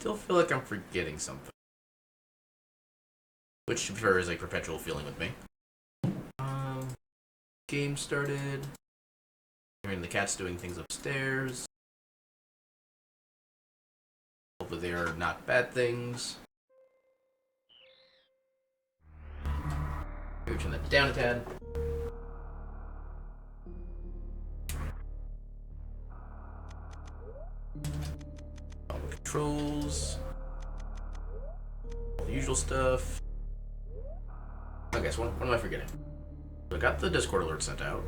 still feel like I'm forgetting something. Which, to be fair, is a perpetual feeling with me. Game started. Hearing the cats doing things upstairs. Hopefully they are not bad things. Maybe turn that down a tad. All the controls. All the usual stuff. Okay, so what am I forgetting? So I got the Discord alert sent out.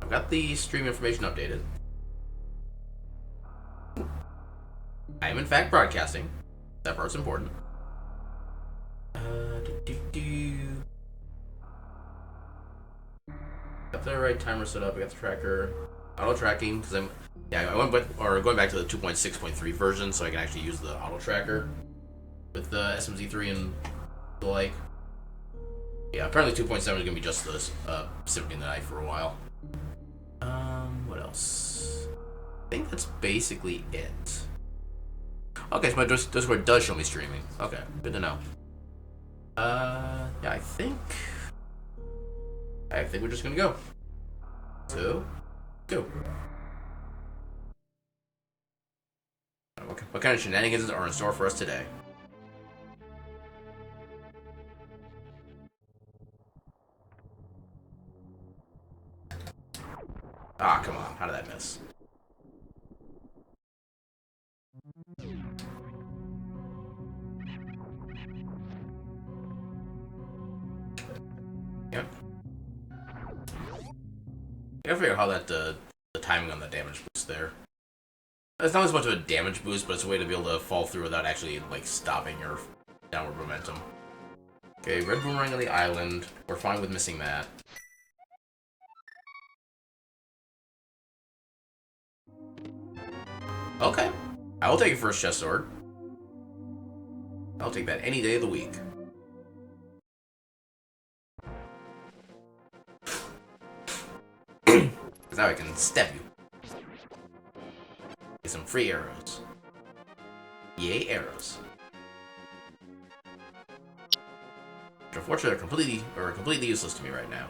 I've got the stream information updated. I am in fact broadcasting. That part's important. Got the right timer set up. I got the tracker. Auto tracking because I went going back to the 2.6.3 version so I can actually use the auto tracker with the SMZ3 and the like. Yeah, apparently 2.7 is gonna be just this Symphony and the Night for a while. What else? I think that's basically it. Okay, so my Discord does show me streaming. Okay, good to know. Yeah, I think we're just gonna go. So, go. What kind of shenanigans are in store for us today? Ah, come on. How did that miss? Yep. I gotta figure out how that the timing on the damage boost there. It's not as much of a damage boost, but it's a way to be able to fall through without actually like stopping your downward momentum. Okay, red boomerang on the island. We're fine with missing that. Okay, I will take it for a chest sword. I'll take that any day of the week. Because now I can step you. Get some free arrows. Yay, arrows. Which unfortunately are completely useless to me right now.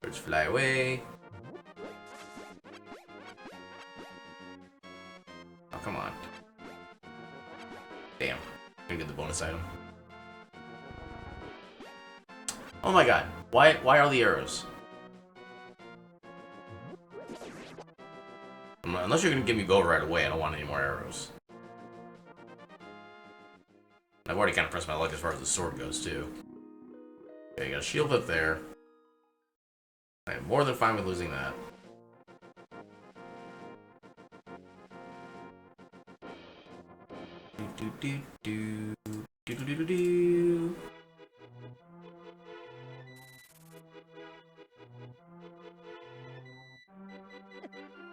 Birds fly away. Oh, come on. Damn. I'm gonna get the bonus item. Oh my god. Why are the arrows? Unless you're gonna give me gold right away, I don't want any more arrows. I've already kind of pressed my luck as far as the sword goes, too. Okay, you got a shield up there. I am more than fine with losing that.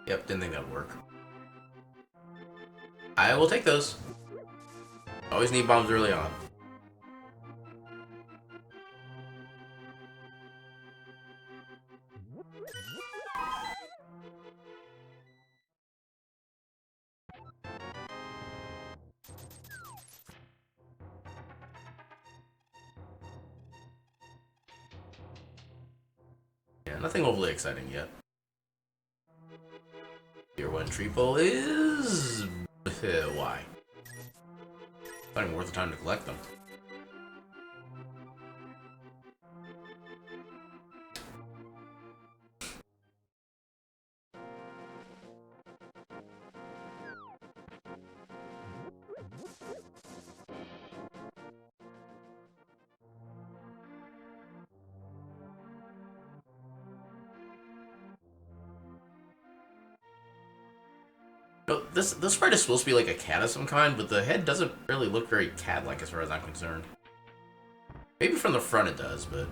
Yep, didn't think that would work. I will take those. Always need bombs early on. Yeah, nothing overly exciting yet. Tier 1 triple is... why? Not even worth the time to collect them. No, this sprite is supposed to be like a cat of some kind, but the head doesn't really look very cat-like as far as I'm concerned. Maybe from the front it does, but it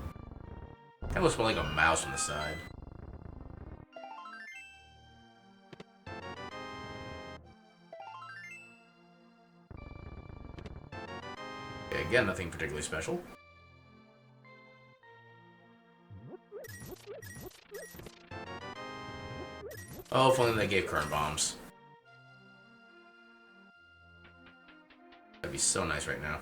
kind of looks more like a mouse on the side. Okay, again, nothing particularly special. Oh, if only they gave current bombs. That'd be so nice right now.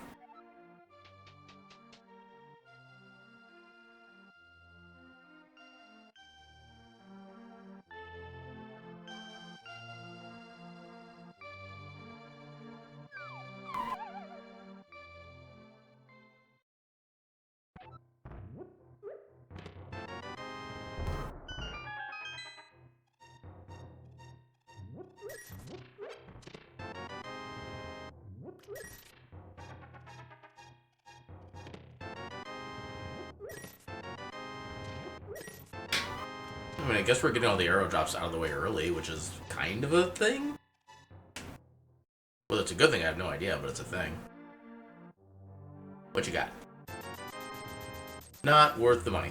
I mean, I guess we're getting all the arrow drops out of the way early, which is kind of a thing. Well, it's a good thing, I have no idea, but it's a thing. What you got? Not worth the money.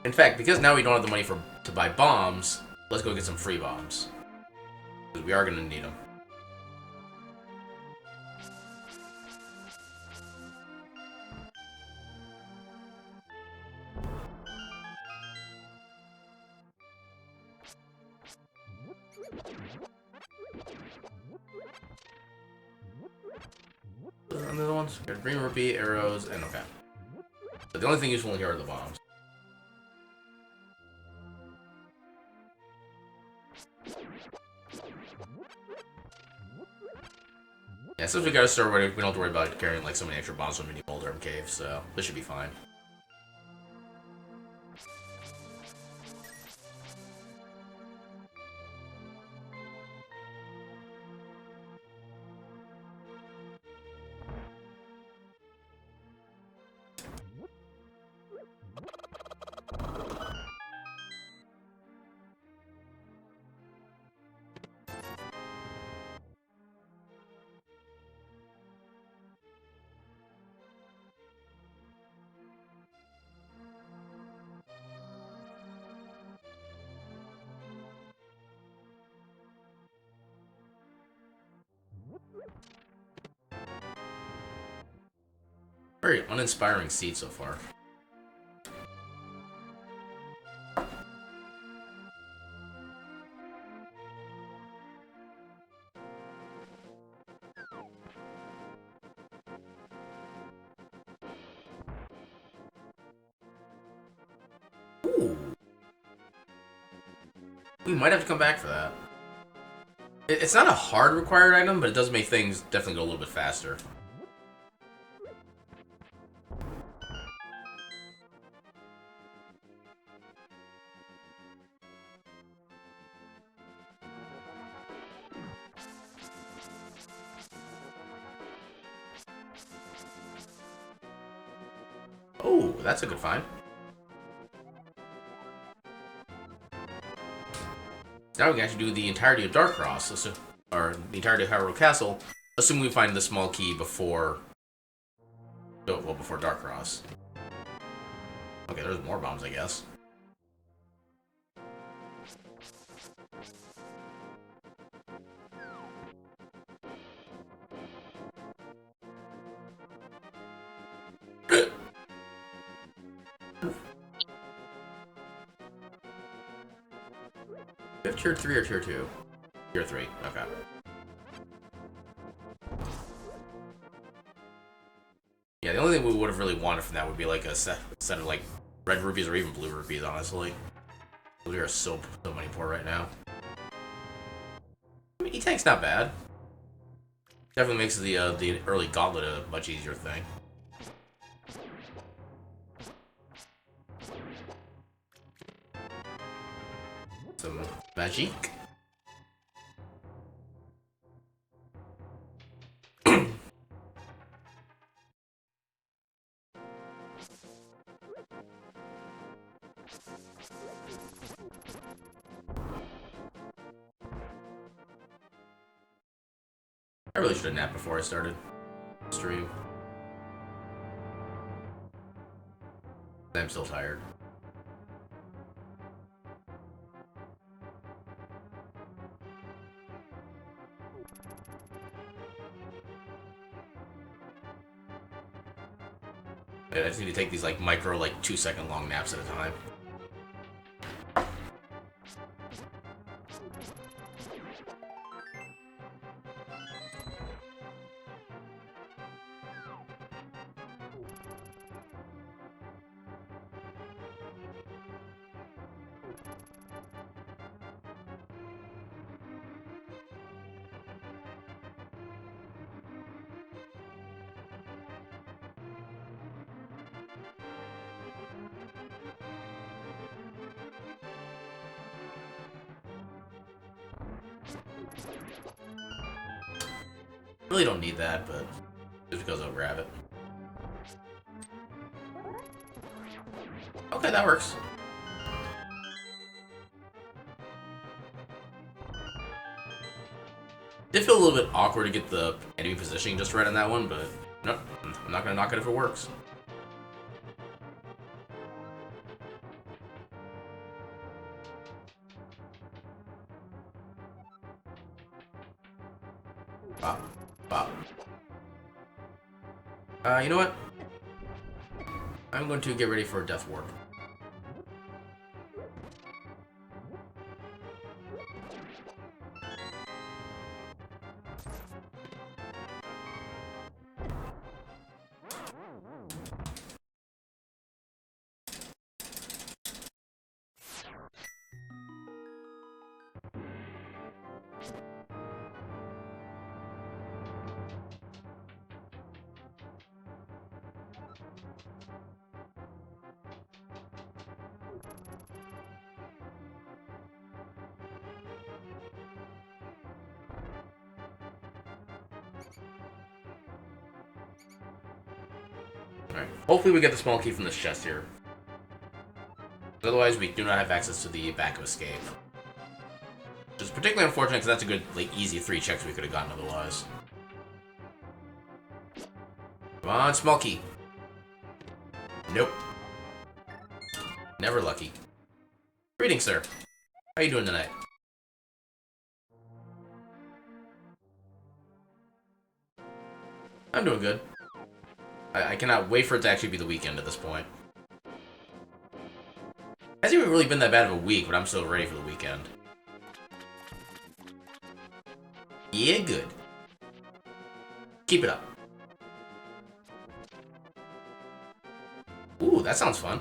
In fact, because now we don't have the money to buy bombs, let's go get some free bombs. Because we are going to need them. And the other ones? Green rupee, arrows, and okay. But the only thing useful here are the bombs. Yeah, since we got a store where we don't have to worry about carrying like so many extra bombs from mini boulder and cave, so this should be fine. Very uninspiring seat so far. Ooh. We might have to come back for that. It's not a hard required item, but it does make things definitely go a little bit faster. Oh, that's a good find. Now we can actually do the entirety of Dark Cross, or the entirety of Hyrule Castle, assuming we find the small key before... well, before Dark Cross. Okay, there's more bombs, I guess. You have tier 3 or tier 2? Tier 3, okay. Yeah, the only thing we would have really wanted from that would be like a set of like red rupees or even blue rupees, honestly. We are so money poor right now. I mean, E-Tank's not bad. Definitely makes the early gauntlet a much easier thing. Some magic. I really should have napped before I started the stream. I'm still tired. I just need to take these like micro, like 2-second long naps at a time. Really don't need that, but just because I'll grab it. Okay, that works. Did feel a little bit awkward to get the enemy positioning just right on that one, but no, I'm not gonna knock it if it works. Bop, bop. You know what? I'm going to get ready for a Death Warp. Alright, hopefully we get the small key from this chest here. Otherwise, we do not have access to the back of escape. Which is particularly unfortunate because that's a good, like, easy 3 checks we could have gotten otherwise. Come on, small key. Nope. Never lucky. Greetings, sir. How you doing tonight? I'm doing good. I cannot wait for it to actually be the weekend at this point. Hasn't even really been that bad of a week, but I'm still ready for the weekend. Yeah, good. Keep it up. Ooh, that sounds fun.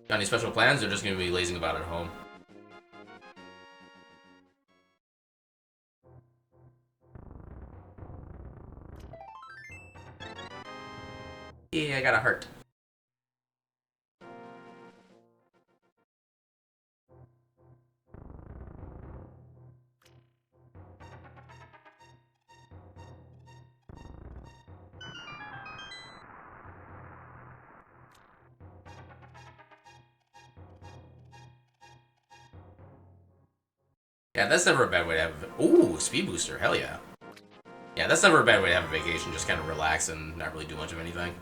Got any special plans, or just gonna be lazing about at home? Yeah, I got a heart. Yeah, that's never a bad way to have a... Ooh, speed booster, hell yeah. Yeah, that's never a bad way to have a vacation, just kind of relax and not really do much of anything.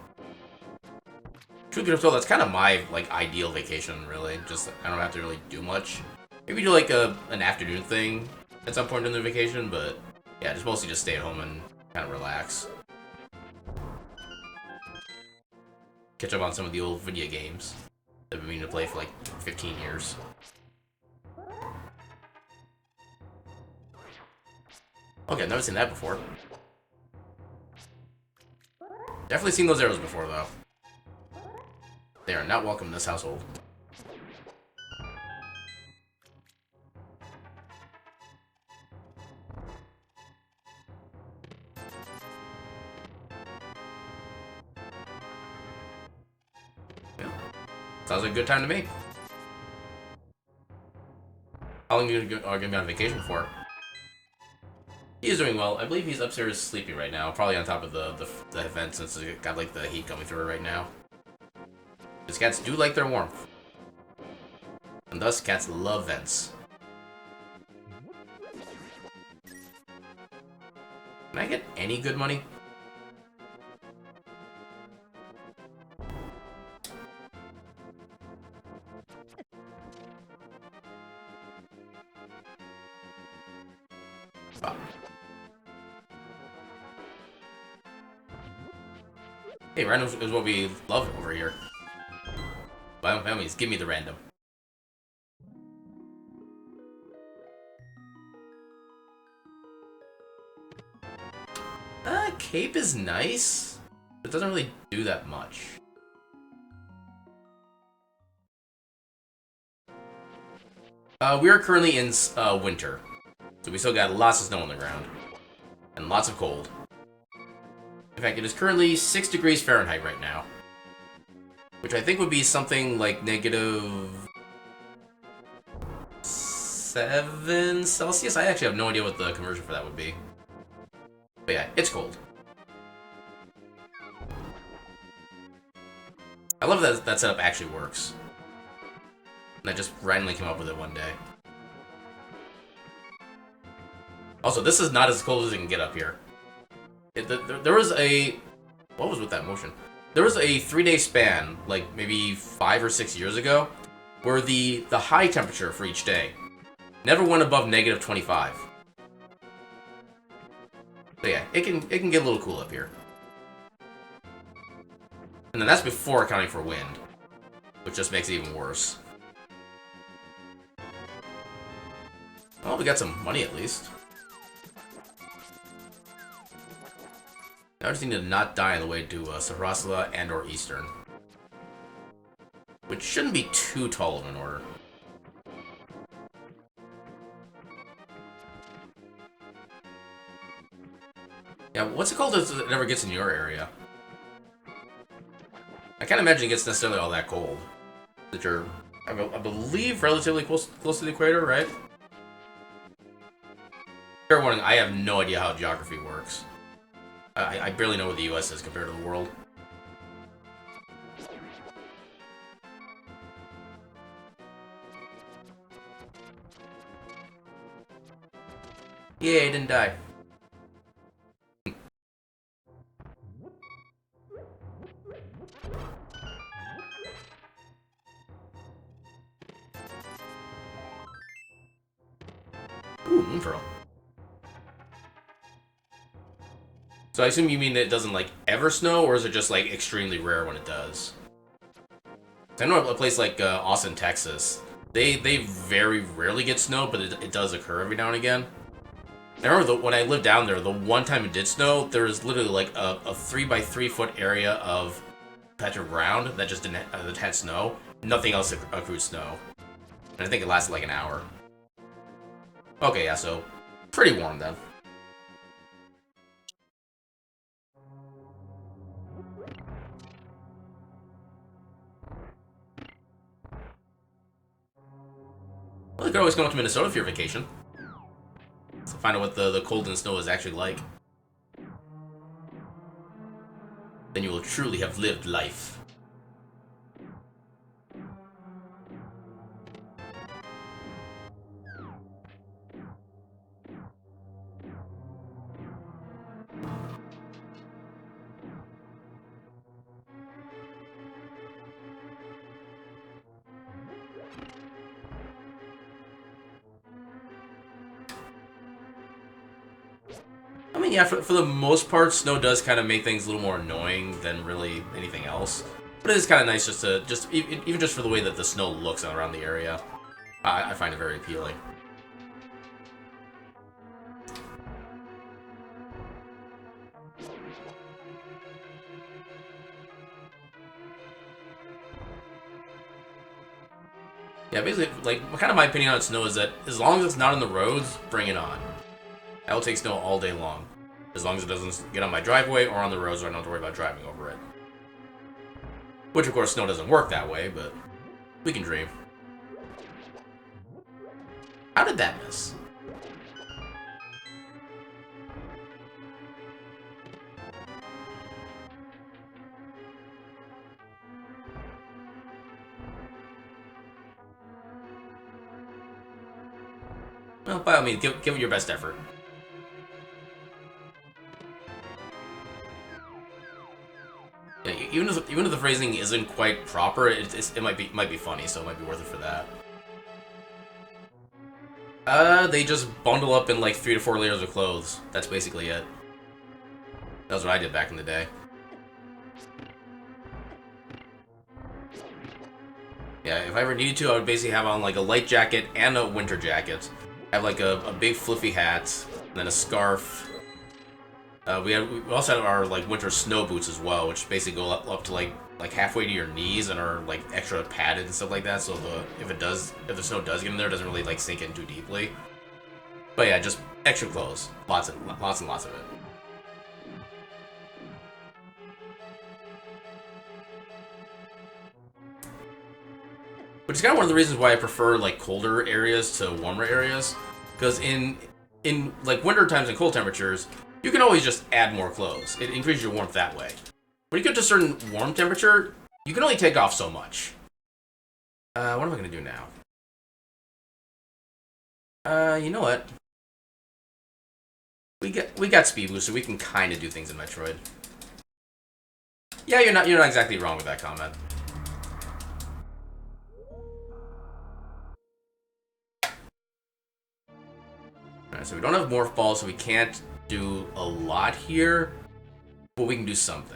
Truth be told, that's kind of my, like, ideal vacation, really. Just, I don't have to really do much. Maybe do, like, an afternoon thing at some point in the vacation, but... Yeah, just mostly just stay at home and kind of relax. Catch up on some of the old video games that I've been meaning to play for, like, 15 years. Okay, I've never seen that before. Definitely seen those arrows before, though. They are not welcome in this household. Yeah. Sounds like a good time to me. How long are you going to be on vacation for? He is doing well. I believe he's upstairs sleeping right now, probably on top of the vent since it's got like the heat coming through it right now. Because cats do like their warmth. And thus, cats love vents. Can I get any good money? Oh. Hey, random is what we love over here. By all means, give me the random. Cape is nice. It doesn't really do that much. We are currently in winter, so we still got lots of snow on the ground and lots of cold. In fact, it is currently 6 degrees Fahrenheit right now, which I think would be something like -7 Celsius. I actually have no idea what the conversion for that would be. But yeah, it's cold. I love that that setup actually works. And I just randomly came up with it one day. Also, this is not as cold as it can get up here. There was a... What was with that motion? There was a 3-day span, like maybe 5 or 6 years ago, where the high temperature for each day never went above -25. So yeah, it can get a little cool up here. And then that's before accounting for wind, which just makes it even worse. Well, we got some money at least. Now I just need to not die on the way to Sarasala and or Eastern. Which shouldn't be too tall of an order. Yeah, what's it called if it never gets in your area? I can't imagine it gets necessarily all that cold. That you're, I believe, relatively close to the equator, right? Fair warning, I have no idea how geography works. I barely know where the US is compared to the world. Yeah, I didn't die. Ooh, Moonfurl. So I assume you mean it doesn't, like, ever snow, or is it just, like, extremely rare when it does? I know a place like Austin, Texas, they very rarely get snow, but it does occur every now and again. I remember when I lived down there, the one time it did snow, there was literally, like, a 3x3 foot area of patch of ground that just didn't that had snow. Nothing else accrued snow. And I think it lasted, like, an hour. Okay, yeah, so pretty warm then. Well, you could always come up to Minnesota for your vacation. So find out what the cold and snow is actually like. Then you will truly have lived life. I mean, yeah, for the most part, snow does kind of make things a little more annoying than really anything else. But it is kind of nice even just for the way that the snow looks around the area. I find it very appealing. Yeah, basically, like, kind of my opinion on snow is that as long as it's not on the roads, bring it on. I will take snow all day long. As long as it doesn't get on my driveway or on the roads where I don't have to worry about driving over it. Which, of course, snow doesn't work that way, but we can dream. How did that miss? Well, by all means, give it your best effort. Yeah, even if the phrasing isn't quite proper, it might be funny, so it might be worth it for that. They just bundle up in like 3 to 4 layers of clothes. That's basically it. That was what I did back in the day. Yeah, if I ever needed to, I would basically have on like a light jacket and a winter jacket. Have like a big fluffy hat, and then a scarf. We also have our like winter snow boots as well, which basically go up to like like halfway to your knees and are like extra padded and stuff like that. So if the snow does get in there, it doesn't really like sink in too deeply. But yeah, just extra clothes, lots and lots of it. Which is kind of one of the reasons why I prefer like colder areas to warmer areas, because in like winter times and cold temperatures, you can always just add more clothes. It increases your warmth that way. When you get to a certain warm temperature, you can only take off so much. What am I gonna do now? You know what? We got speed boost, so we can kind of do things in Metroid. Yeah, you're not exactly wrong with that comment. Alright, so we don't have morph balls, so we can't do a lot here, but we can do some things.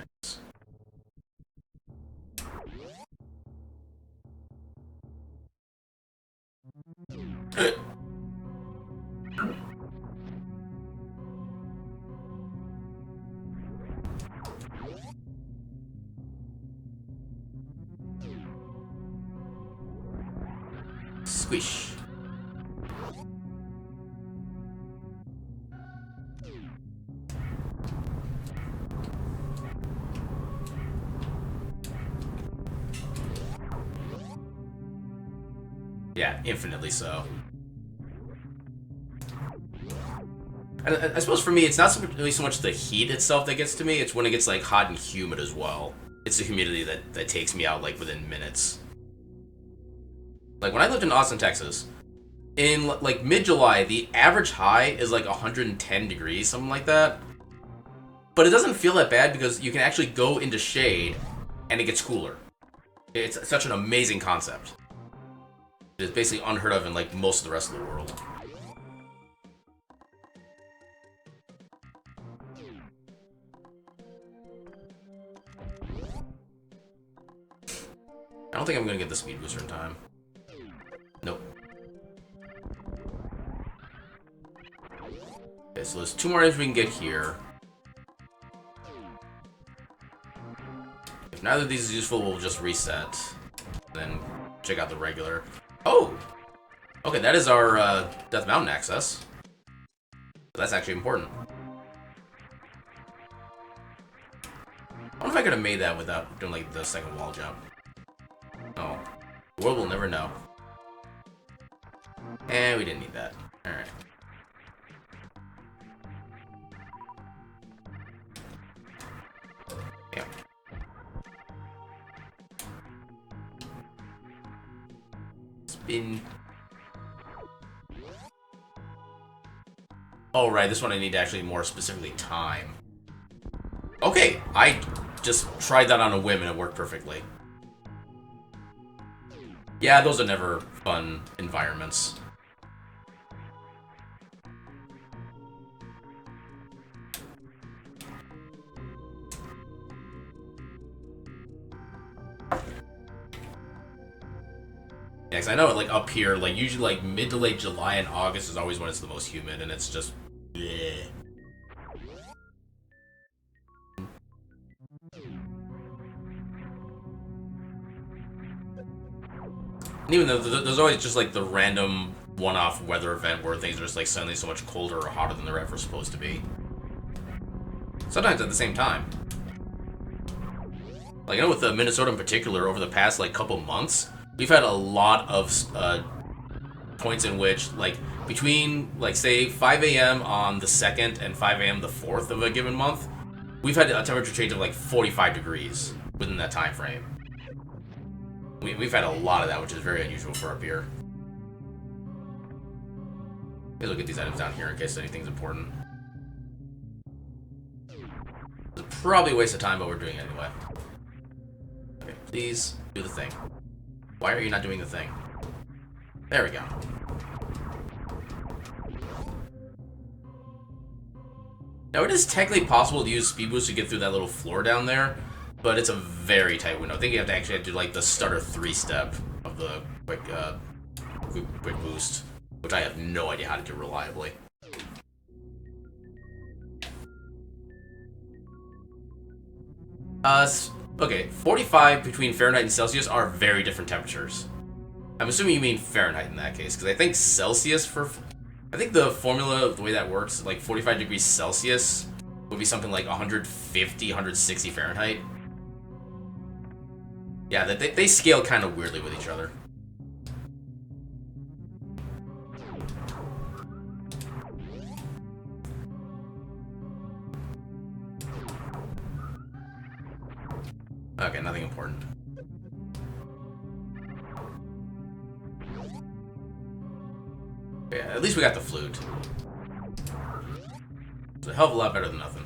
Squish. Yeah, infinitely so. I suppose for me, it's not really so much the heat itself that gets to me, it's when it gets like hot and humid as well. It's the humidity that takes me out like within minutes. Like when I lived in Austin, Texas, in like mid-July, the average high is like 110 degrees, something like that. But it doesn't feel that bad because you can actually go into shade and it gets cooler. It's such an amazing concept. It's basically unheard of in like most of the rest of the world. I don't think I'm gonna get the speed booster in time. Nope. Okay, so there's 2 more items we can get here. If neither of these is useful, we'll just reset. Then check out the regular. Oh! Okay, that is our Death Mountain access. That's actually important. I wonder if I could have made that without doing like the second wall jump. Oh. The world will never know. And we didn't need that. Alright. Yeah. Spin. Oh, right, this one I need to actually more specifically time. Okay, I just tried that on a whim and it worked perfectly. Yeah, those are never fun environments. Yeah, cause I know like up here, like usually like mid to late July and August is always when it's the most humid and it's just bleh. And even though there's always just like the random one-off weather event where things are just like suddenly so much colder or hotter than they're ever supposed to be. Sometimes at the same time. Like I know with Minnesota in particular, over the past like couple months, we've had a lot of points in which like between like say 5 a.m. on the 2nd and 5 a.m. the 4th of a given month, we've had a temperature change of like 45 degrees within that time frame. We've had a lot of that, which is very unusual for up here. Let's look at these items down here in case anything's important. It's probably a waste of time, but we're doing it anyway. Okay, please do the thing. Why are you not doing the thing? There we go. Now, it is technically possible to use Speed Boost to get through that little floor down there, but it's a very tight window. I think you have to actually do like the starter 3-step of the quick boost, which I have no idea how to do reliably. Okay, 45 between Fahrenheit and Celsius are very different temperatures. I'm assuming you mean Fahrenheit in that case, because I think Celsius for... I think the formula, the way that works, like 45 degrees Celsius would be something like 150, 160 Fahrenheit. Yeah, they scale kind of weirdly with each other. Okay, nothing important. Okay, at least we got the flute. It's a hell of a lot better than nothing.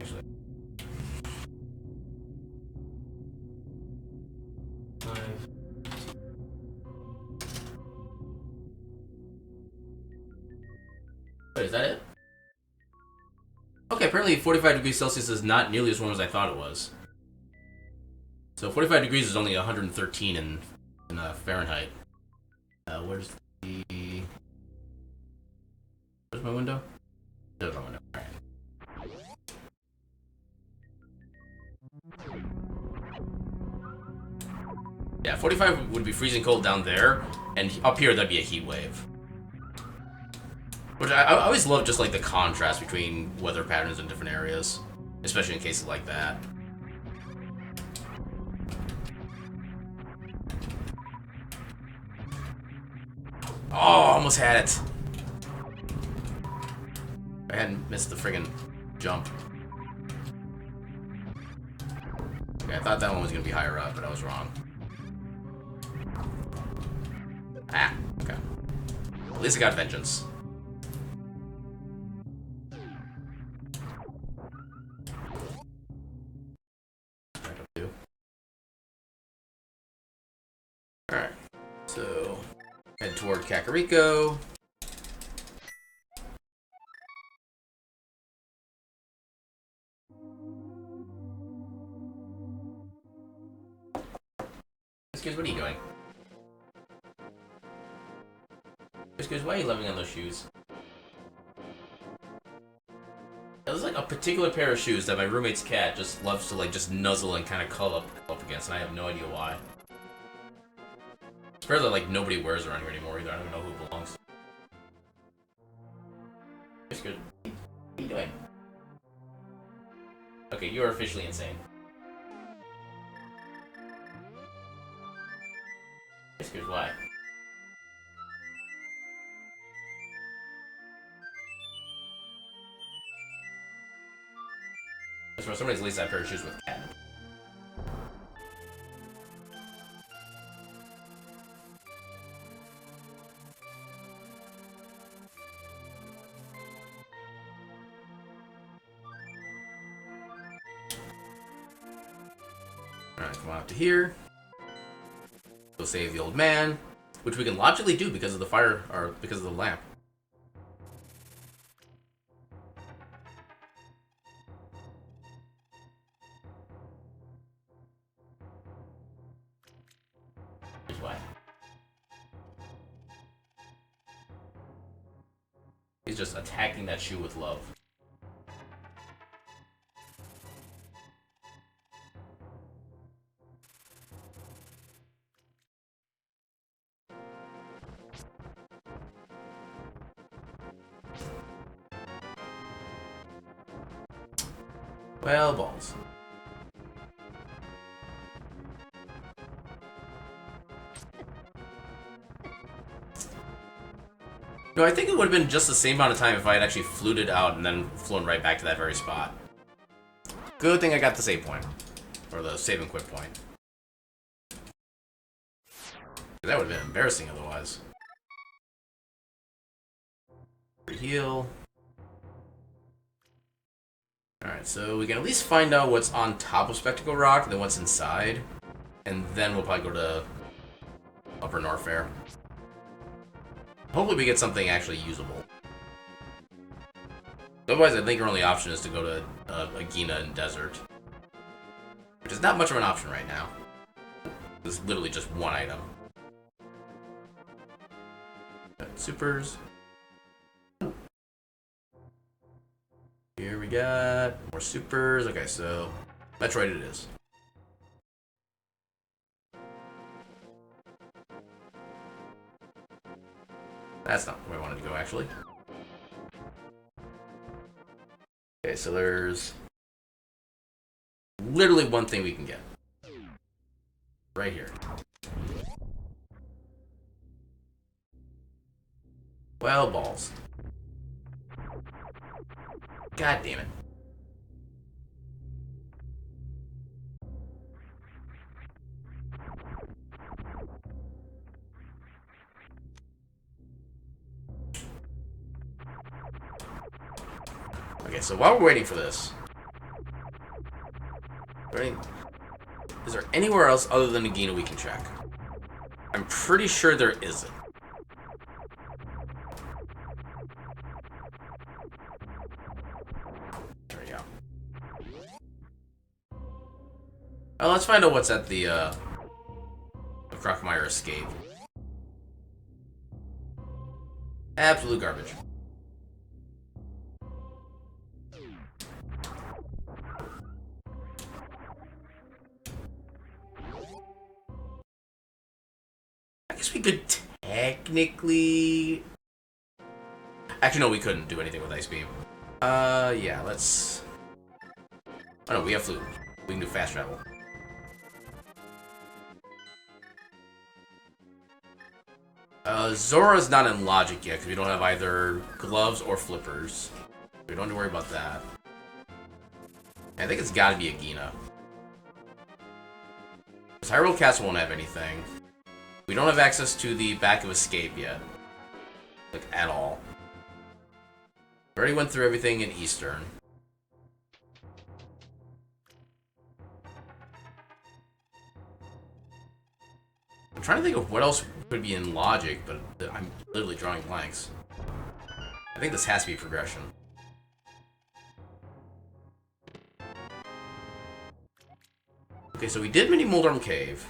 Actually. Wait, is that it? Okay, apparently 45 degrees Celsius is not nearly as warm as I thought it was. So 45 degrees is only 113 in Fahrenheit. Where's my window? There's my window. All right. Yeah, 45 would be freezing cold down there, and up here that'd be a heat wave. Which I always love just like the contrast between weather patterns in different areas, especially in cases like that. Oh, almost had it. I hadn't missed the friggin' jump. Okay, I thought that one was gonna be higher up, but I was wrong. Ah, okay. At least I got vengeance. Alright, so head toward Kakariko. Excuse, what are you doing? Excuse, why are you living on those shoes? There's like a particular pair of shoes that my roommate's cat just loves to like just nuzzle and kind of cuddle up against, and I have no idea why. It's fair that like nobody wears around here anymore either. I don't even know who it belongs. It's good. What are you doing? Okay, you are officially insane. Excuse, why? For some reason, at least I have a pair of shoes with cat. Alright, come on up to here. Go save the old man, which we can logically do because of the fire, or because of the lamp. Why? He's just attacking that shoe with love. Well, balls. No, I think it would have been just the same amount of time if I had actually fluted out and then flown right back to that very spot. Good thing I got the save point. Or the save and quit point. That would have been embarrassing otherwise. Heal. Alright, so we can at least find out what's on top of Spectacle Rock and then what's inside. And then we'll probably go to Upper Norfair. Hopefully we get something actually usable. Otherwise, I think our only option is to go to Agina and Desert. Which is not much of an option right now. There's literally just one item. Got supers. Here we got more supers. Okay, so Metroid it is. That's not where I wanted to go, actually. Okay, so there's literally one thing we can get. Right here. Well, balls. God damn it. Okay, so while we're waiting for this, is there anywhere else other than Nagina we can check? I'm pretty sure there isn't. There we go. Well, let's find out what's at the Crocmire Escape. Absolute garbage. I guess we could technically... Actually, no, we couldn't do anything with Ice Beam. Yeah, let's... Oh no, we have Flute. We can do fast travel. Zora's not in Logic yet, because we don't have either gloves or flippers. We don't have to worry about that. I think it's gotta be a Gina. Hyrule Castle won't have anything. We don't have access to the back of Escape yet. Like, at all. We already went through everything in Eastern. I'm trying to think of what else could be in Logic, but I'm literally drawing blanks. I think this has to be progression. Okay, so we did Mini Moldorm Cave.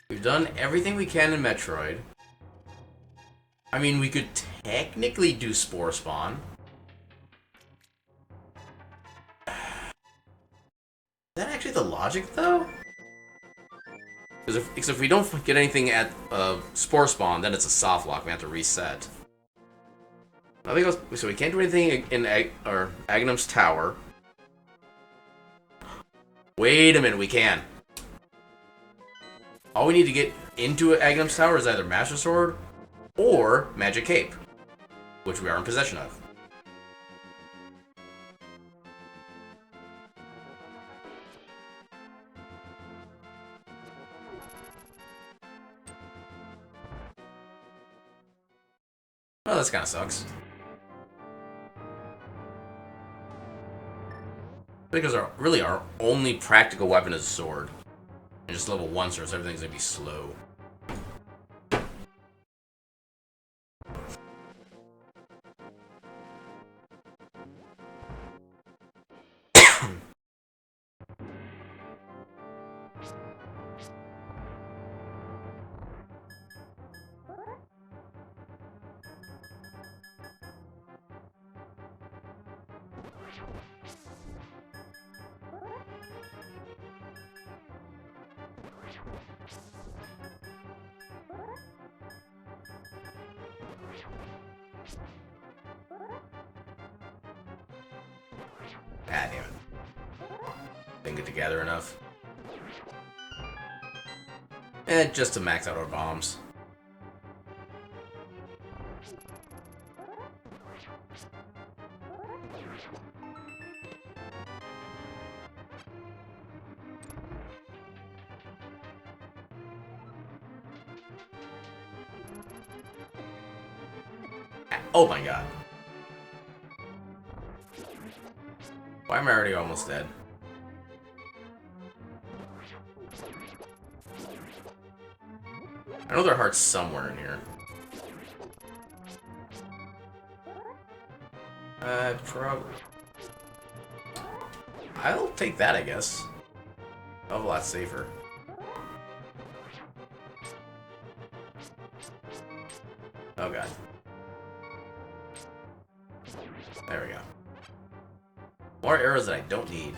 We've done everything we can in Metroid. I mean, we could technically do Spore Spawn. Is that actually the logic, though? Because if we don't get anything at Spore Spawn, then it's a soft lock. We have to reset. I think so. We can't do anything in Aghanim's Tower. Wait a minute, we can. All we need to get into Aghanim's Tower is either Master Sword or Magic Cape, which we are in possession of. Well, this kind of sucks. Because really our only practical weapon is sword. And just level 1, so everything's gonna be slow. Ah, damn it. Didn't get together enough. Just to max out our bombs. Oh my god. Why am I already almost dead? I know there are hearts somewhere in here. Probably. I'll take that, I guess. A lot safer. Oh god. There we go. More arrows that I don't need.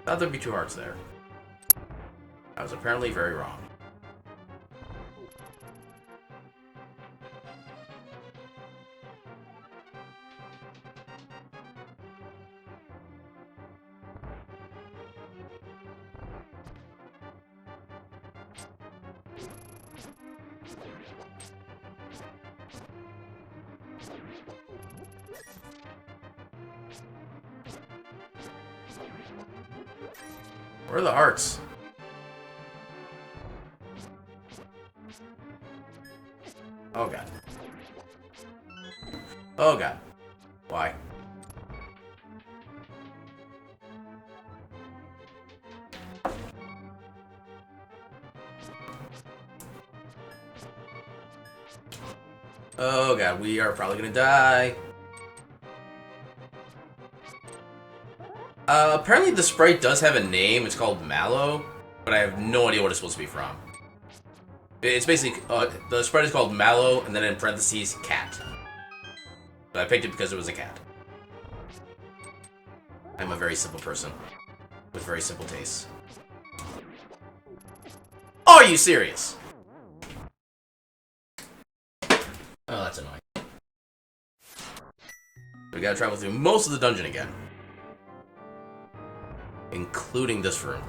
Thought there'd be 2 hearts there. I was apparently very wrong. Where are the hearts? Oh god. Oh god. Why? Oh god, we are probably gonna die. Apparently the sprite does have a name. It's called Mallow, but I have no idea what it's supposed to be from. It's basically, the sprite is called Mallow, and then in parentheses, cat. But I picked it because it was a cat. I'm a very simple person, with very simple tastes. Are you serious? Oh, that's annoying. We gotta travel through most of the dungeon again. Including this room.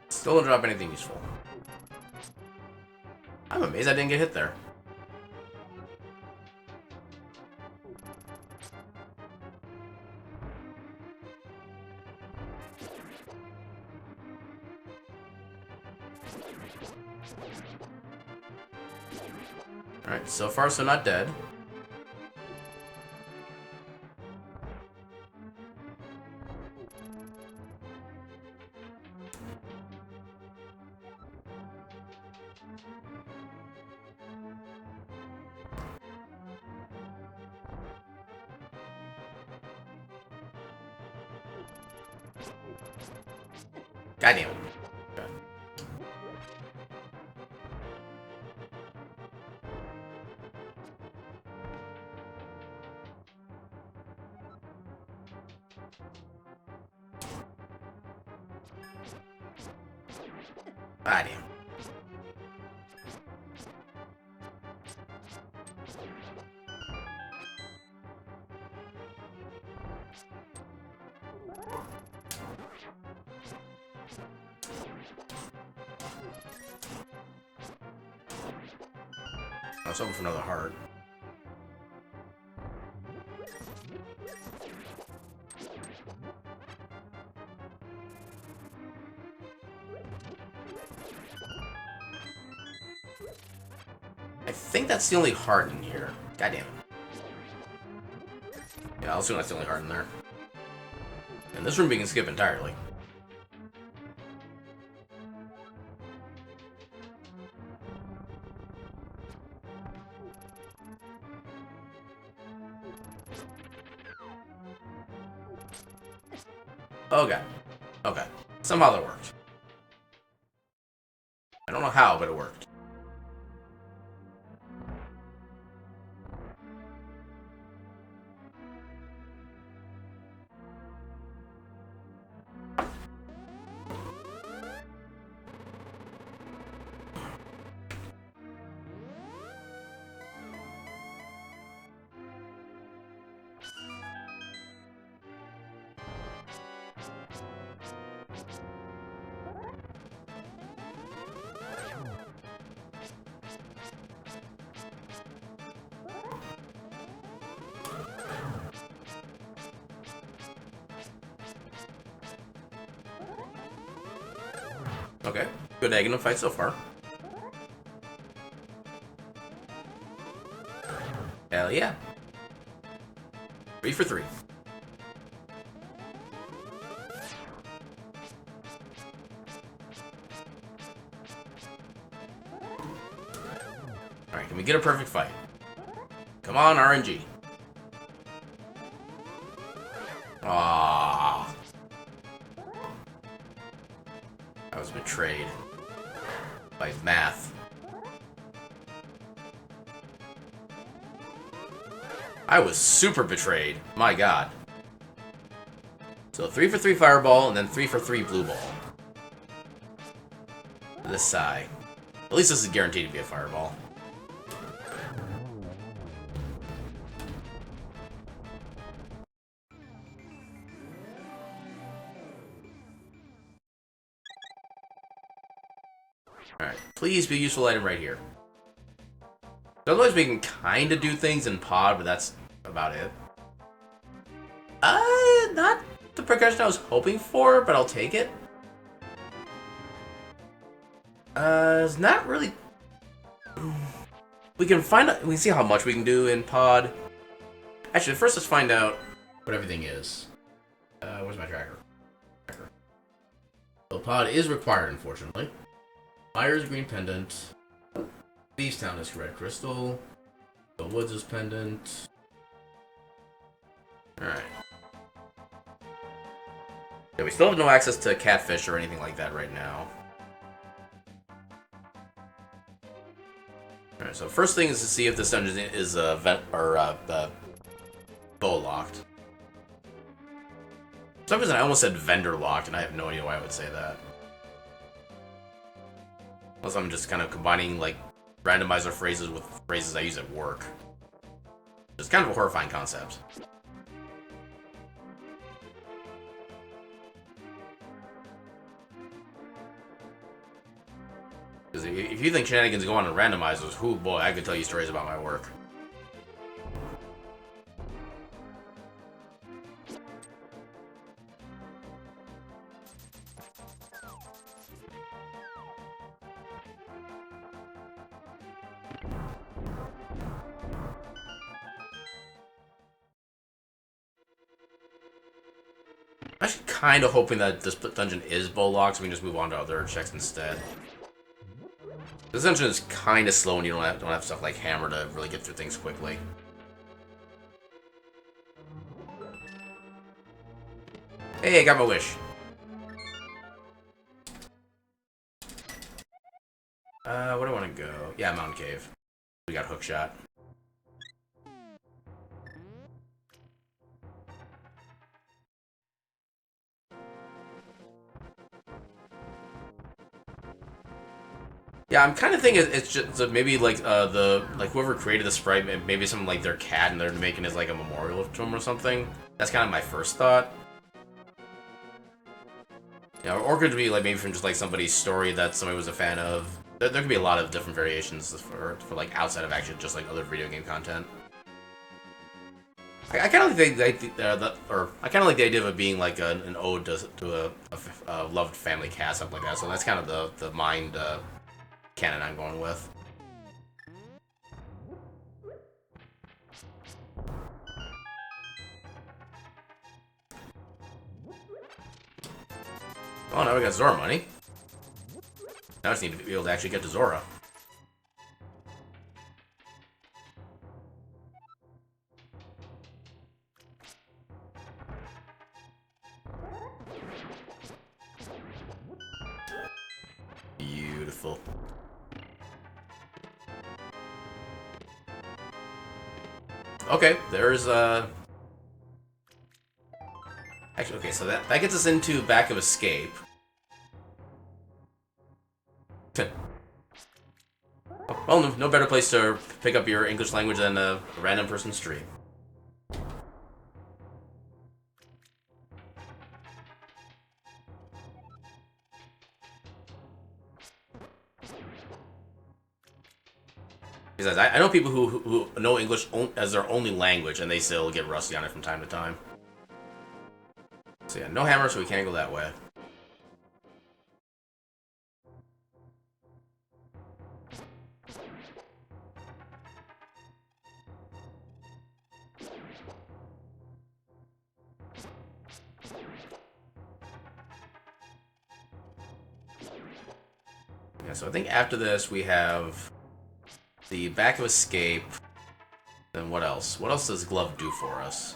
Still don't drop anything useful. I'm amazed I didn't get hit there. Alright, so far so not dead. Goddamn. Okay. Goddamn. I was hoping for another heart. I think that's the only heart in here. God damn it. Yeah, I'll assume that's the only heart in there. And this room we can skip entirely. Okay. Okay. Somehow that worked. I don't know how, but it worked. Okay, good egg in the fight so far. Hell yeah. 3 for 3. Alright, can we get a perfect fight? Come on, RNG. Ah, I was betrayed by math. I was super betrayed. My god. So 3 for 3 fireball, and then 3 for 3 blue ball. This side. At least this is guaranteed to be a fireball. Alright, please be a useful item right here. Otherwise we can kind of do things in pod, but that's about it. Not the progression I was hoping for, but I'll take it. It's not really... We can find out... We can see how much we can do in pod. Actually, first let's find out what everything is. Where's my tracker? So pod is required, unfortunately. Fire's green pendant. Thieves Town is red crystal. The Woods is pendant. Alright. Yeah, we still have no access to catfish or anything like that right now. Alright, so first thing is to see if this dungeon is vent or bow locked. For some reason I almost said vendor locked, and I have no idea why I would say that. Unless I'm just kind of combining like randomizer phrases with phrases I use at work. It's kind of a horrifying concept. Because if you think shenanigans go on in randomizers, whoo boy, I could tell you stories about my work. I'm actually kind of hoping that this dungeon is bow locked, so we can just move on to other checks instead. This dungeon is kind of slow, and you don't have stuff like hammer to really get through things quickly. Hey, I got my wish. Where do I want to go? Yeah, Mountain Cave. We got hookshot. Yeah, I'm kind of thinking it's just so maybe like whoever created the sprite, maybe something like their cat, and they're making it like a memorial to him or something. That's kind of my first thought. Yeah, or could it be like maybe from just like somebody's story that somebody was a fan of. There could be a lot of different variations for like outside of actually just like other video game content. I kind of like I kind of like the idea of it being like an ode to a loved family cat, something like that. So that's kind of the mind canon I'm going with. Oh, now we got Zora money. Now I just need to be able to actually get to Zora. Beautiful. Okay, there's actually, okay, so that gets us into Back of Escape. Well, no better place to pick up your English language than a random person's stream. Because I know people who know English as their only language, and they still get rusty on it from time to time. So yeah, no hammer, so we can't go that way. Yeah, so I think after this we have the back of escape. Then what else? What else does glove do for us?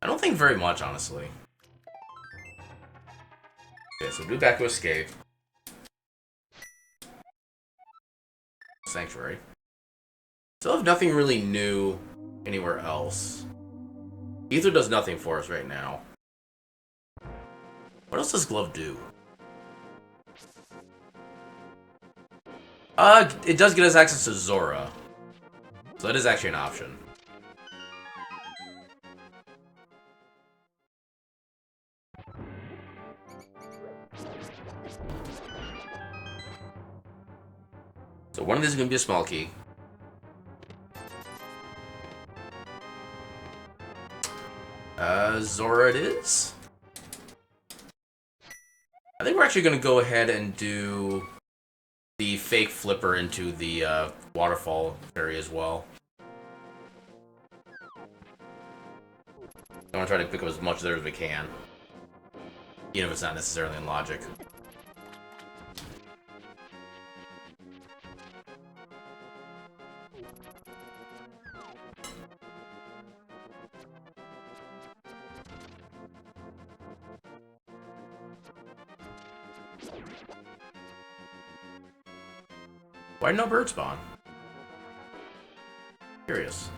I don't think very much, honestly. Okay, so do back of escape. Sanctuary. Still have nothing really new anywhere else. Ether does nothing for us right now. What else does glove do? It does get us access to Zora. So that is actually an option. So one of these is going to be a small key. Zora it is. I think we're actually going to go ahead and do the fake flipper into the waterfall area as well. I want to try to pick up as much there as we can. Even if it's not necessarily in logic. Why no bird spawn? Curious.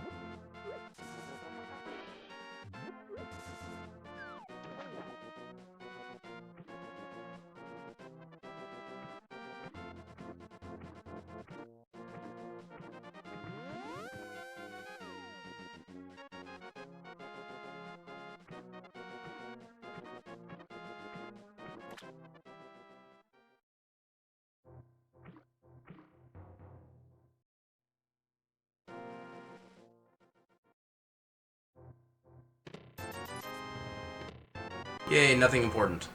Yay, nothing important.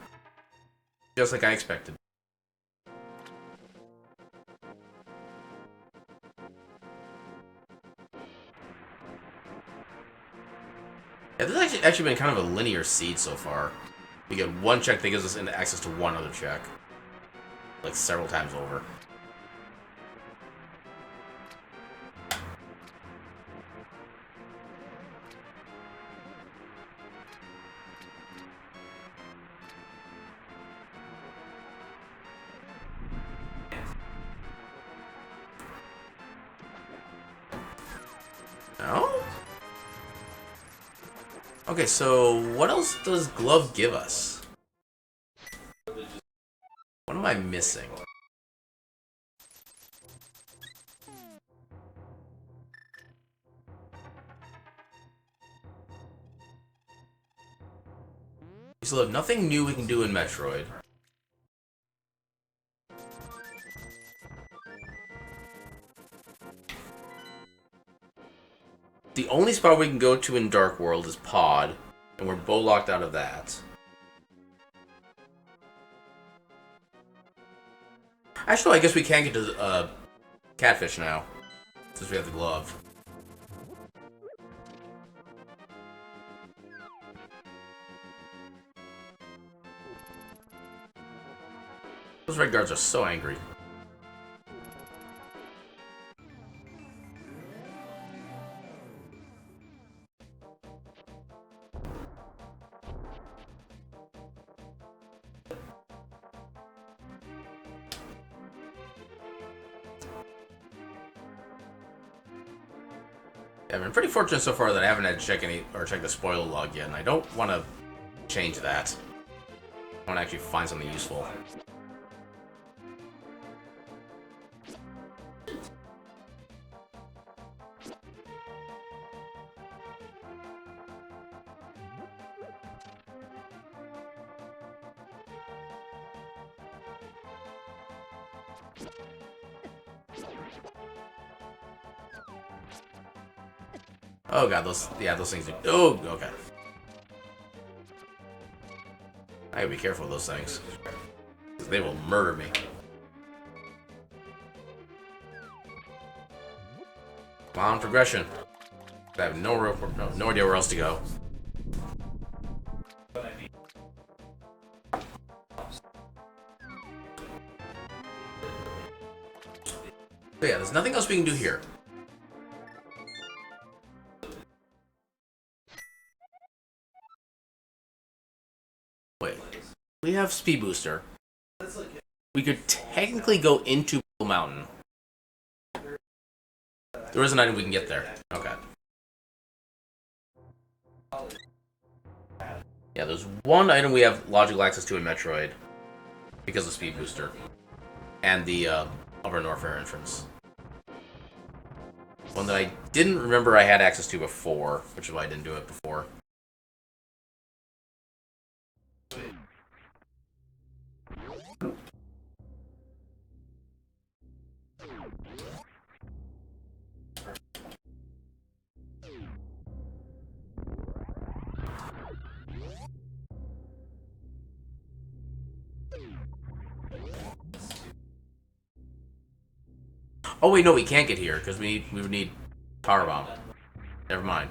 Just like I expected. Yeah, this has actually been kind of a linear seed so far. We get one check that gives us access to one other check. Like several times over. No? Okay, so what else does glove give us? What am I missing? We still have nothing new we can do in Metroid. The only spot we can go to in Dark World is Pod, and we're bow locked out of that. Actually, I guess we can get to Catfish now, since we have the glove. Those red guards are so angry. I've been pretty fortunate so far that I haven't had to check the spoiler log yet, and I don't want to change that. I want to actually find something useful. Oh god, those things do. Oh, okay. I gotta be careful with those things. They will murder me. Come on, progression. I have no idea where else to go. But yeah, there's nothing else we can do here. Wait. We have Speed Booster. We could technically go into Blue Mountain. There is an item we can get there. Okay. Yeah, there's one item we have logical access to in Metroid because of Speed Booster and the Upper Norfair entrance. One that I didn't remember I had access to before, which is why I didn't do it before. Oh wait, no, we can't get here because we would need Power Bomb. Never mind.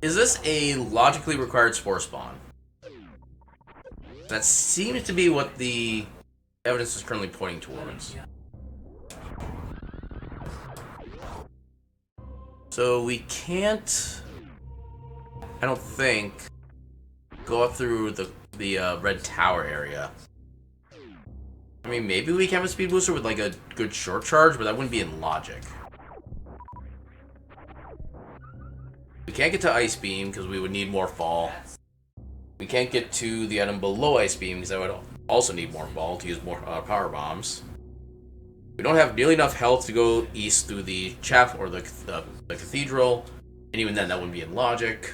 Is this a logically required Spore Spawn? That seems to be what the evidence is currently pointing towards. So we can't, I don't think, go up through the Red Tower area. I mean, maybe we can have a Speed Booster with like a good short charge, but that wouldn't be in logic. We can't get to Ice Beam because we would need more fall. We can't get to the item below Ice Beam because I would also need more fall to use more Power Bombs. We don't have nearly enough health to go east through the chapel or the cathedral, and even then that wouldn't be in logic.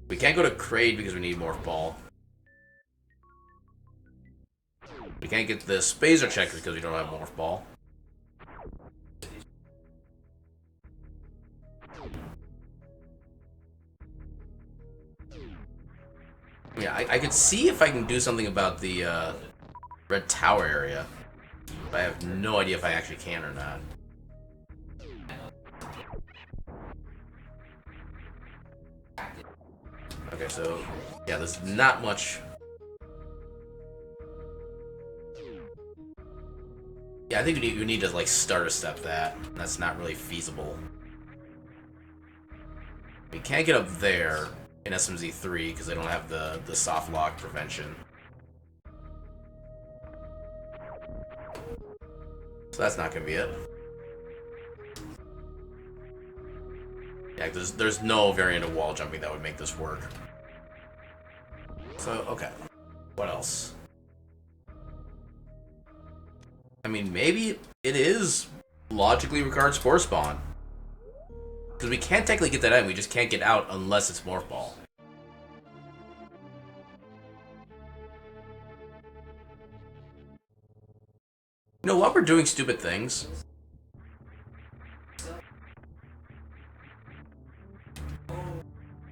We can't go to Kraid because we need more fall. We can't get the Spazer Checker because we don't have Morph Ball. Yeah, I could see if I can do something about the Red Tower area. But I have no idea if I actually can or not. Okay, so yeah, there's not much. Yeah, I think you need to like starter step that. That's not really feasible. We can't get up there in SMZ3 because they don't have the soft lock prevention. So that's not gonna be it. Yeah, there's no variant of wall jumping that would make this work. So okay, what else? I mean, maybe it is logically required Spore Spawn. Because we can't technically get that item, we just can't get out unless it's Morph Ball. You know, while we're doing stupid things...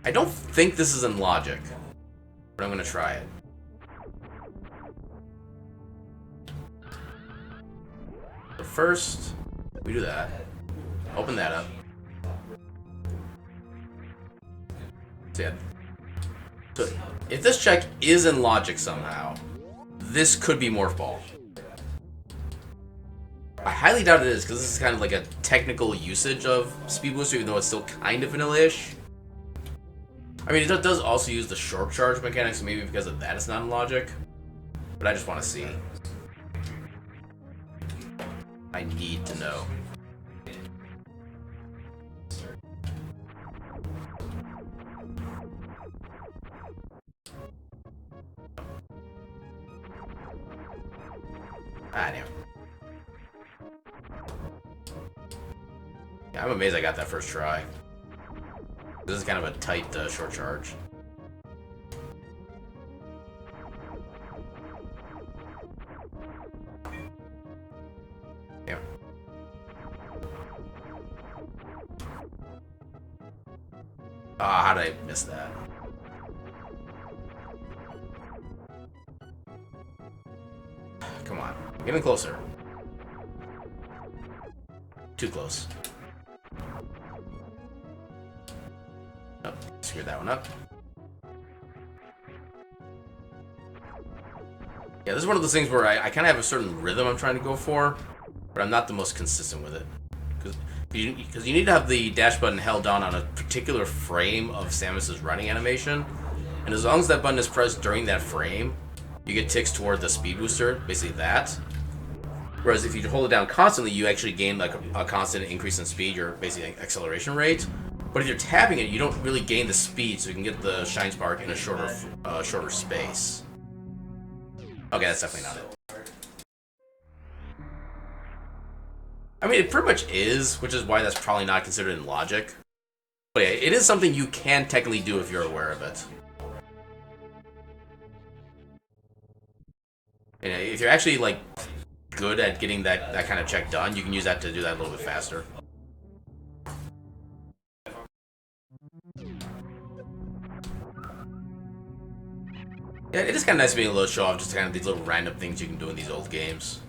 I don't think this is in logic, but I'm gonna try it. So first, we do that. Open that up. So yeah. So if this check is in logic somehow, this could be Morph Ball. I highly doubt it is, because this is kind of like a technical usage of Speed Booster, even though it's still kind of vanilla-ish. I mean, it does also use the short charge mechanics, so maybe because of that it's not in logic. But I just want to see. I need to know. Ah, damn. Yeah, I'm amazed I got that first try. This is kind of a tight short charge. Damn. Ah, how did I miss that? Come on, getting closer. Too close. Oh, screwed that one up. Yeah, this is one of those things where I kind of have a certain rhythm I'm trying to go for, but I'm not the most consistent with it. Because you need to have the dash button held down on a particular frame of Samus's running animation, and as long as that button is pressed during that frame, you get ticks toward the speed booster, basically that. Whereas if you hold it down constantly, you actually gain like a constant increase in speed, your basically acceleration rate. But if you're tapping it, you don't really gain the speed, so you can get the shine spark in a shorter space. Okay, that's definitely not it. I mean, it pretty much is, which is why that's probably not considered in logic. But yeah, it is something you can technically do if you're aware of it. And if you're actually like good at getting that kind of check done, you can use that to do that a little bit faster. Yeah, it is kind of nice being able to show off just kind of these little random things you can do in these old games.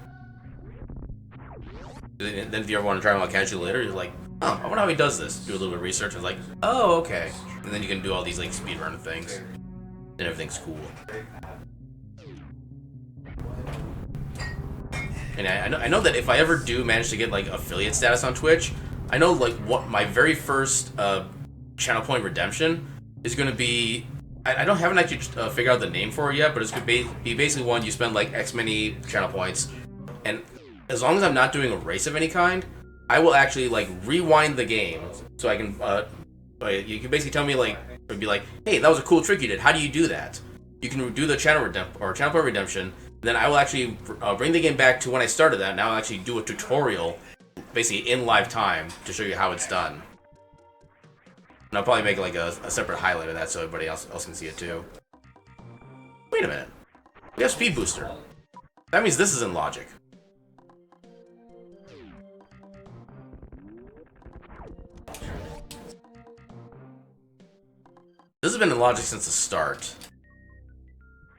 Then if you ever want to try them out casually later, you're like, oh, I wonder how he does this. Do a little bit of research and it's like, oh, okay. And then you can do all these like speedrun things. And everything's cool. And I know that if I ever do manage to get like affiliate status on Twitch, I know like what my very first channel point redemption is going to be. I haven't actually figured out the name for it yet, but it's going to be basically one you spend like X many channel points, and as long as I'm not doing a race of any kind, I will actually like rewind the game so I can. You can basically tell me like, or be like, hey, that was a cool trick you did. How do you do that? You can do the channel point redemption. Then I will actually bring the game back to when I started that, and I'll actually do a tutorial, basically in live time, to show you how it's done. And I'll probably make like a separate highlight of that so everybody else can see it too. Wait a minute. We have Speed Booster. That means this is in logic. This has been in logic since the start.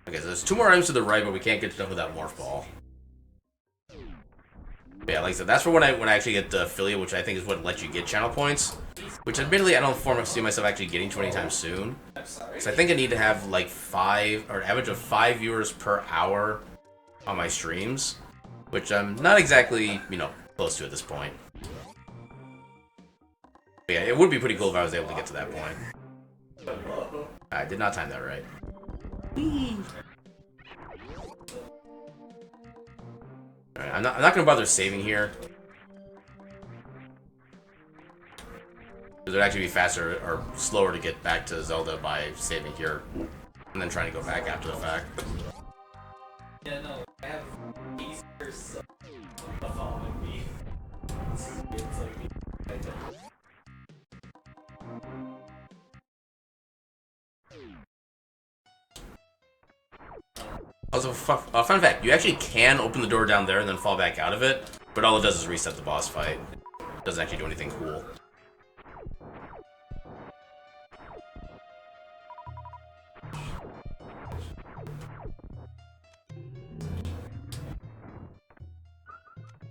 Okay, so there's two more items to the right, but we can't get to them without Morph Ball. But yeah, like I said, that's for when I actually get the affiliate, which I think is what lets you get channel points. Which admittedly I don't see myself actually getting to anytime soon. So I think I need to have like an average of 5 viewers per hour on my streams, which I'm not exactly, close to at this point. But yeah, it would be pretty cool if I was able to get to that point. I did not time that right. Alright, I'm not gonna bother saving here. Because it would actually be faster or slower to get back to Zelda by saving here and then trying to go back after the fact. Yeah, no, I have Easter's following me. It's like Also, fun fact, you actually can open the door down there and then fall back out of it, but all it does is reset the boss fight. It doesn't actually do anything cool.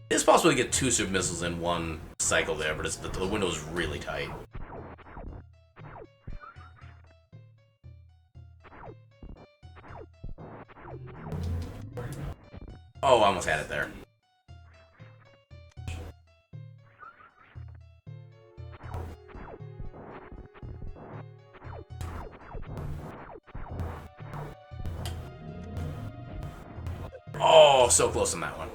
It's possible to get 2 super missiles in one cycle there, but the window is really tight. Oh, I almost had it there. Oh, so close on that one.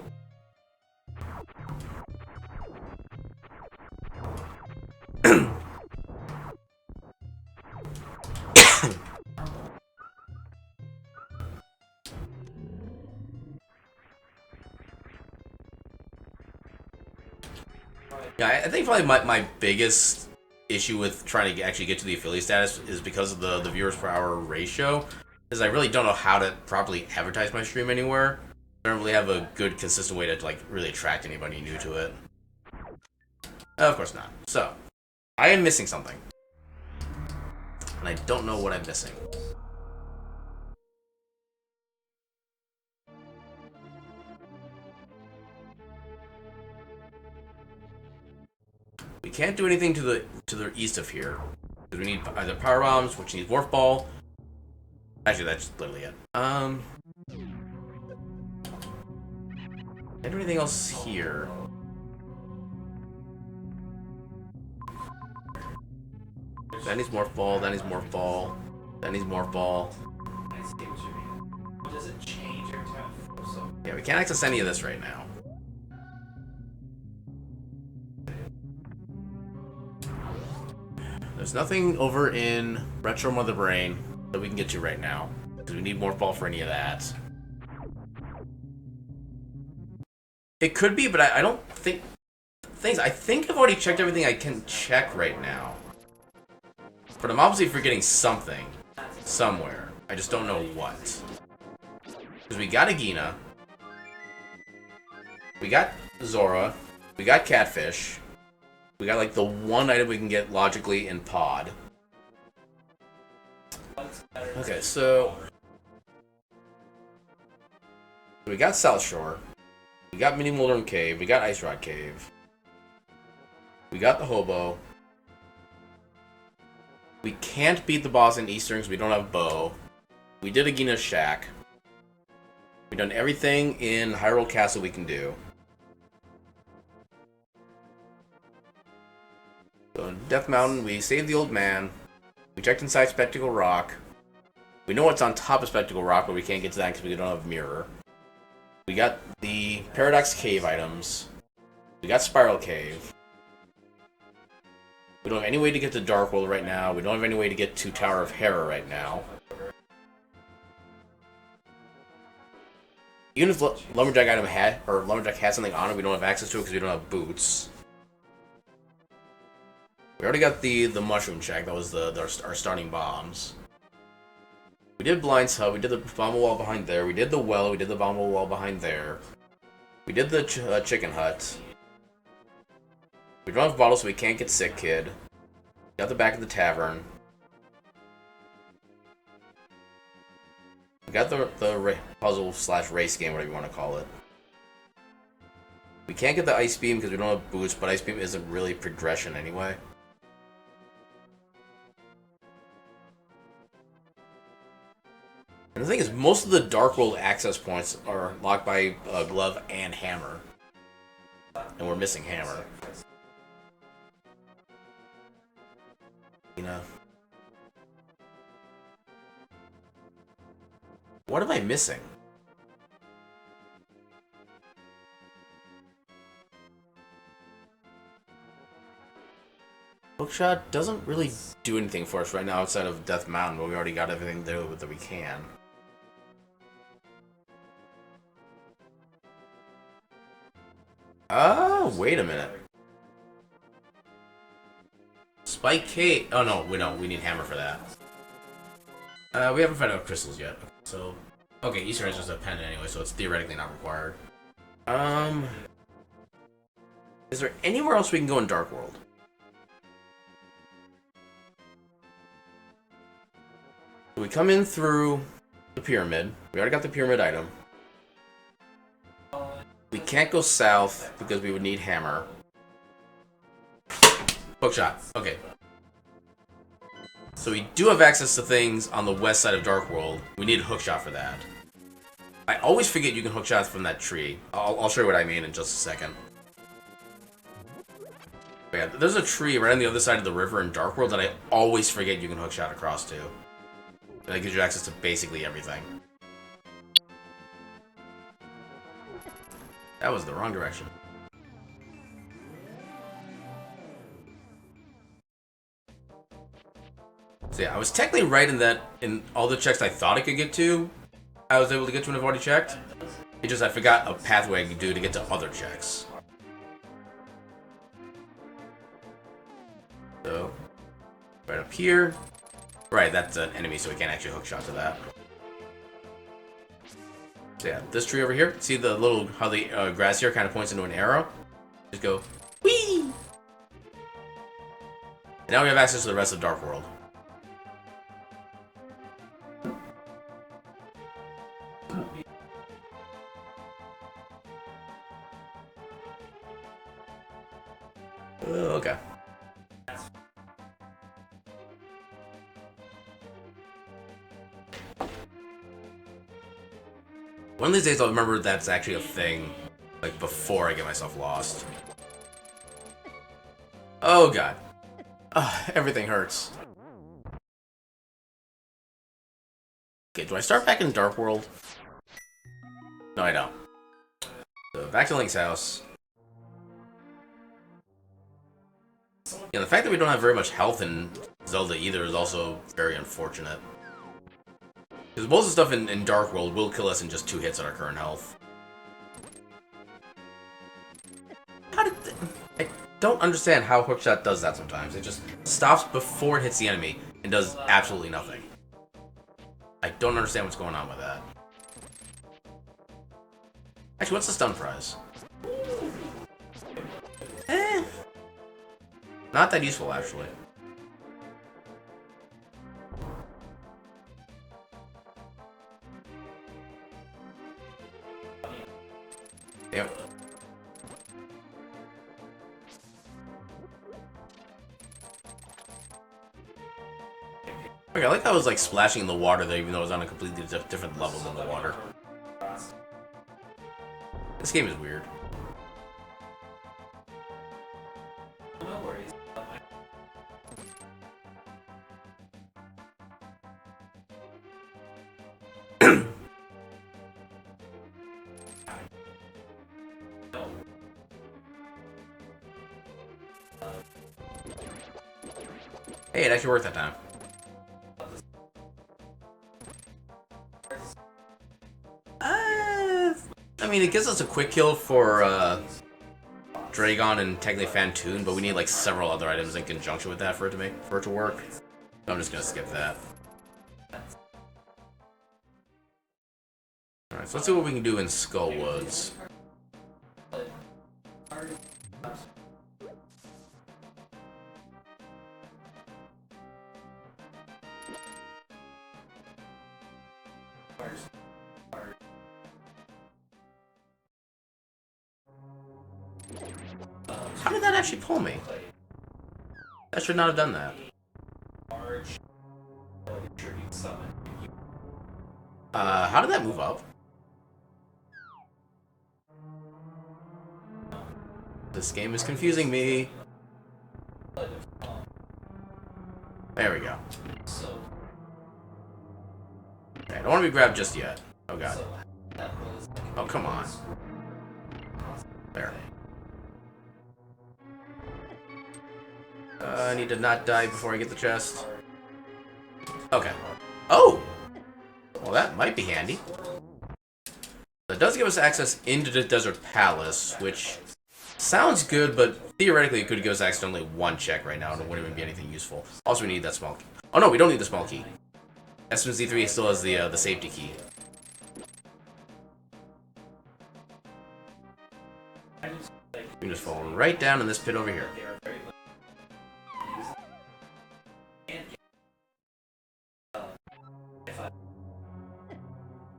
Yeah, I think probably my biggest issue with trying to actually get to the affiliate status is because of the viewers per hour ratio, is I really don't know how to properly advertise my stream anywhere. I don't really have a good, consistent way to like really attract anybody new to it. Of course not. So, I am missing something. And I don't know what I'm missing. We can't do anything to the east of here. Because we need either Power Bombs, which needs Morph Ball. Actually, that's literally it. Can't do anything else here. That needs more fall, that needs more fall, that needs more fall. I see what you mean. Does it change every time I throw something? Yeah, we can't access any of this right now. There's nothing over in Retro Mother Brain that we can get to right now. Because we need more fall for any of that. It could be, but I don't think... I think I've already checked everything I can check right now. But I'm obviously forgetting something. Somewhere. I just don't know what. Because we got Agina. We got Zora. We got Catfish. We got, like, the one item we can get logically in Pod. Okay, so... we got South Shore. We got Mini Moldorm Cave. We got Ice Rod Cave. We got the Hobo. We can't beat the boss in Eastern because we don't have Bow. We did Agina's Shack. We've done everything in Hyrule Castle we can do. So in Death Mountain, we saved the old man. We checked inside Spectacle Rock. We know what's on top of Spectacle Rock, but we can't get to that because we don't have Mirror. We got the Paradox Cave items. We got Spiral Cave. We don't have any way to get to Dark World right now. We don't have any way to get to Tower of Hera right now. Even if Lumberjack item had, or Lumberjack had something on it, we don't have access to it because we don't have boots. We already got the Mushroom Shack. That was our starting bombs. We did Blind's Hub. We did the Bomba Wall behind there. We did the well. We did the Bomba Wall behind there. We did the Chicken Hut. We don't have bottles, so we can't get Sick Kid. Got the back of the tavern. We got the puzzle / race game, whatever you want to call it. We can't get the Ice Beam because we don't have boots, but Ice Beam isn't really progression anyway. And the thing is, most of the Dark World access points are locked by Glove and Hammer. And we're missing Hammer. You know. What am I missing? Hookshot doesn't really do anything for us right now outside of Death Mountain, but we already got everything there that we can. Wait a minute. Spike Cave. Oh no, we need Hammer for that. We haven't found out crystals yet. So, okay, Easter is just a pendant anyway, so it's theoretically not required. Is there anywhere else we can go in Dark World? We come in through the pyramid. We already got the pyramid item. We can't go south because we would need Hammer. Hookshot. Okay. So we do have access to things on the west side of Dark World. We need a hookshot for that. I always forget you can hookshot from that tree. I'll show you what I mean in just a second. But yeah, there's a tree right on the other side of the river in Dark World that I always forget you can hookshot across to. That gives you access to basically everything. That was the wrong direction. So yeah, I was technically right in that in all the checks I thought I could get to, I was able to get to when I've already checked. It's just I forgot a pathway I could do to get to other checks. So, right up here. Right, that's an enemy, so we can't actually hookshot to that. So yeah, this tree over here. See the little, how the grass here kind of points into an arrow? Just go, whee! And now we have access to the rest of Dark World. Okay. One of these days I'll remember that's actually a thing Like, before I get myself lost. Oh, God. Everything hurts. Okay, do I start back in Dark World? No, I don't. So, back to Link's house. Yeah, the fact that we don't have very much health in Zelda either is also very unfortunate. Because most of the stuff in Dark World will kill us in just 2 hits at our current health. I don't understand how Hookshot does that sometimes. It just stops before it hits the enemy and does absolutely nothing. I don't understand what's going on with that. Actually, what's the stun prize? Not that useful, actually. Yep. Okay, I like how I was like splashing in the water there, even though it was on a completely different level than the water. This game is weird. No worries. Hey, it actually worked that time. I mean, it gives us a quick kill for Dragon and technically Fantoon, but we need like several other items in conjunction with that for it to work. So I'm just gonna skip that. Alright, so let's see what we can do in Skullwoods. How did that actually pull me? I should not have done that. How did that move up? This game is confusing me. There we go. Okay, I don't want to be grabbed just yet. Oh god. Oh, come on. There. I need to not die before I get the chest. Okay. Oh! Well, that might be handy. It does give us access into the Desert Palace, which sounds good, but theoretically it could give us access to only 1 check right now, and it wouldn't even be anything useful. Also, we need that small key. Oh no, we don't need the small key. SMZ3 still has the safety key. We can just fall right down in this pit over here.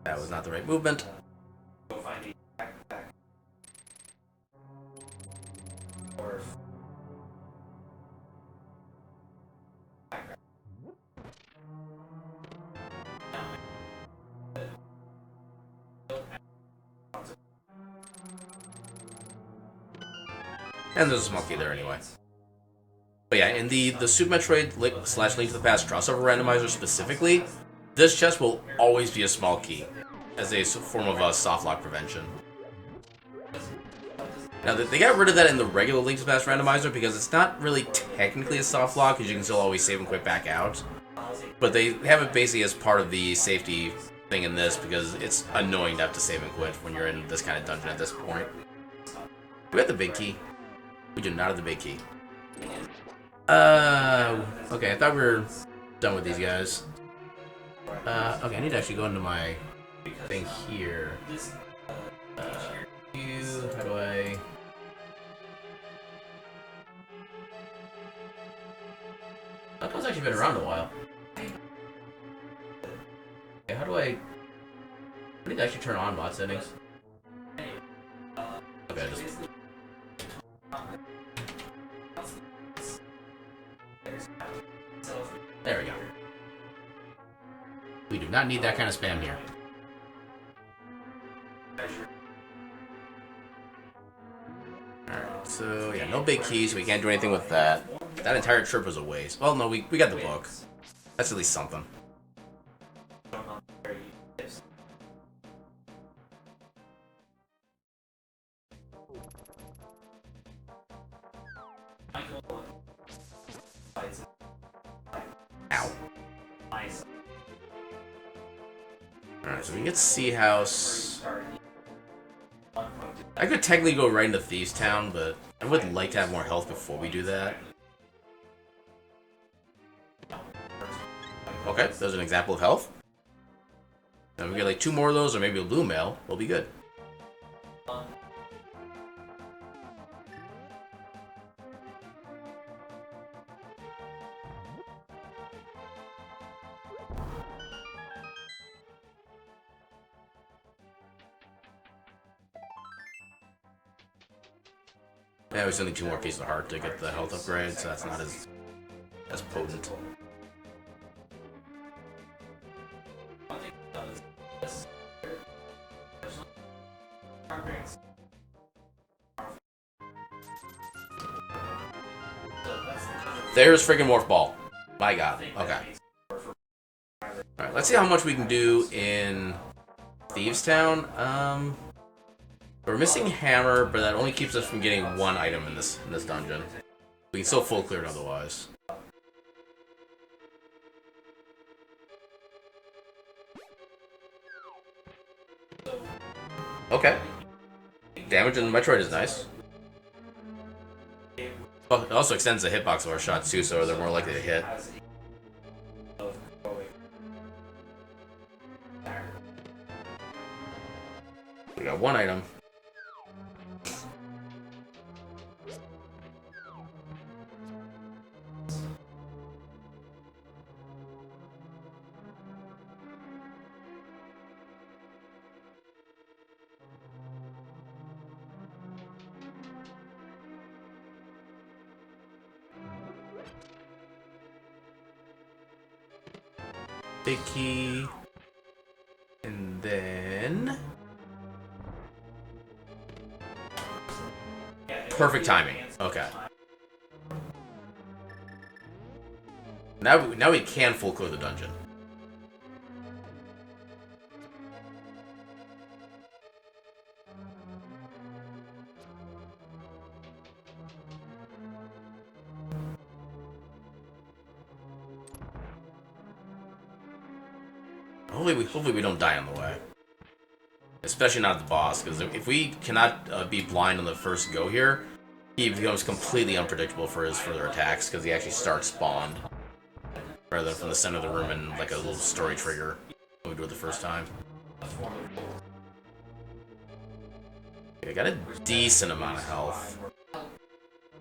That was not the right movement. And there's a small key there anyway. But yeah, in the Super Metroid Link to the Past crossover randomizer specifically, this chest will always be a small key, as a form of soft lock prevention. Now, they got rid of that in the regular Link to the Past randomizer because it's not really technically a soft lock, because you can still always save and quit back out. But they have it basically as part of the safety thing in this, because it's annoying to have to save and quit when you're in this kind of dungeon at this point. Do we have the big key? We do not have the big key. Okay, I thought we were done with these guys. Okay, I need to actually go into my thing here. How do I... That one's actually been around a while. Okay, how do I need to actually turn on bot settings. Okay, just... There we go. We do not need that kind of spam here. So, yeah, no big keys. We can't do anything with that. That entire trip was a waste. Well, no, we got the book. That's at least something. Ow. Alright, so we can get Sea House. I could technically go right into Thieves Town, but I would like to have more health before we do that. Okay, there's an example of health. And we get like 2 more of those, or maybe a blue mail, we'll be good. Yeah, we still need 2 more pieces of heart to get the health upgrade, so that's not as potent. There's friggin' Morph Ball. My god. Okay. Alright, let's see how much we can do in Thieves Town. We're missing Hammer, but that only keeps us from getting 1 item in this dungeon. We can still full clear it otherwise. Okay. Damage in Metroid is nice. Well, it also extends the hitbox of our shots too, so they're more likely to hit. We got 1 item. Big key. And then... perfect timing. Okay. Now we can full clear the dungeon. Hopefully we don't die on the way. Especially not at the boss, because if we cannot be blind on the first go here, he becomes completely unpredictable for his further attacks, because he actually starts spawned. Rather than from the center of the room and like a little story trigger when we do it the first time. Okay, I got a decent amount of health.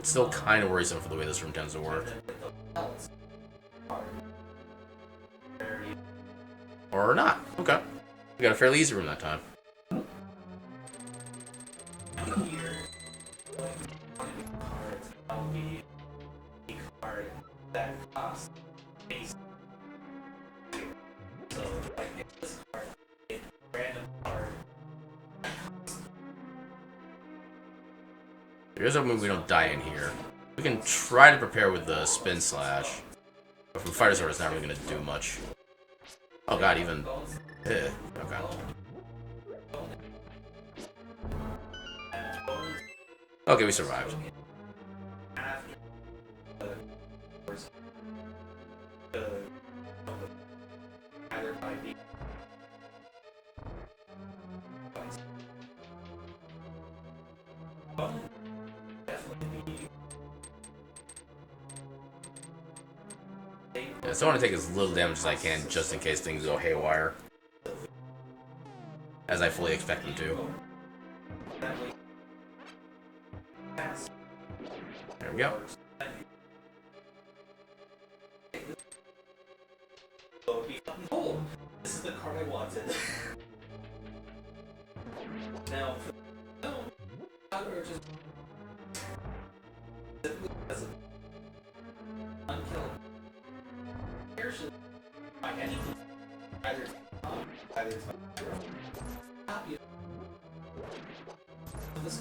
It's still kind of worrisome for the way this room tends to work. Or not. Okay. We got a fairly easy room that time. Here's hoping we don't die in here. We can try to prepare with the spin slash. But from Fighter Sword, it's not really going to do much. Oh god, even... okay. Okay, we survived. Yeah, so I want to take as little damage as I can, just in case things go haywire. As I fully expect them to. There we go. Oh, this is the card I wanted. Now, no, just unkill. Here's my enemy. Either copy. This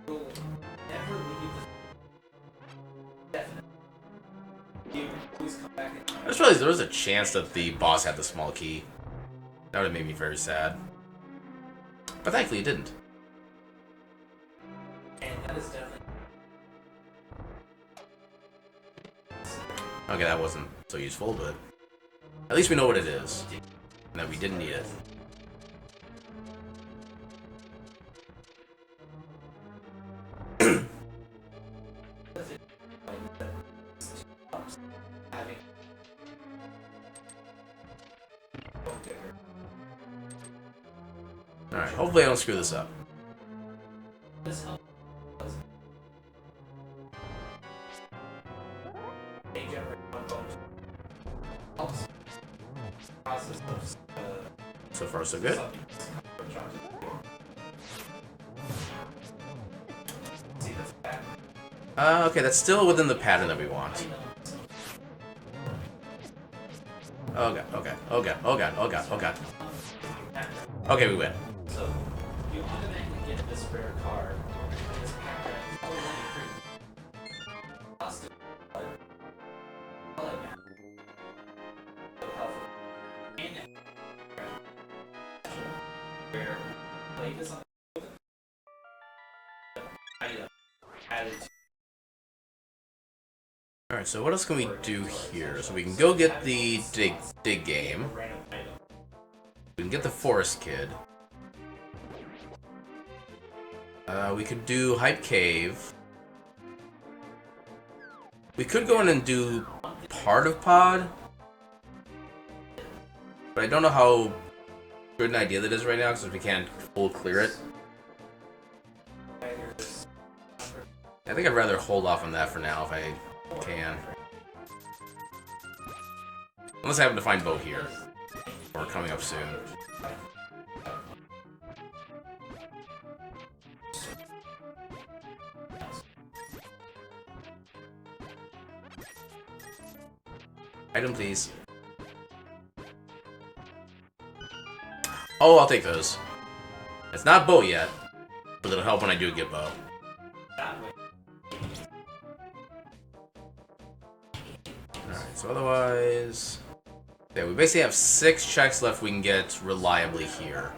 will never leave. always come back and I just realized there was a chance that the boss had the small key. That would have made me very sad. But thankfully it didn't. and that is definitely Okay, that wasn't so useful, but at least we know what it is. And that we didn't need it. having Alright, hopefully I don't screw this up. this help change every one bone helps process of So far, so good. see that's bad. Okay, that's still within the pattern that we want. Oh god, okay, oh god, oh god, oh god, oh god. Okay, we win. So you automatically get this rare card. And this pack is always free. Cost of blood. So helpful. And where blade is on item added to Alright, so what else can we do here? So we can go get the dig game. a random item. We can get the forest kid. We could do Hype Cave. We could go in and do part of Pod. But I don't know how good an idea that is right now, because we can't full clear it. I think I'd rather hold off on that for now if I can. Unless I happen to find Bo here. Or coming up soon. Item, please. Oh, I'll take those. It's not Bo yet, but it'll help when I do get Bo. That way. Alright, so otherwise... Yeah, we basically have 6 checks left we can get reliably here.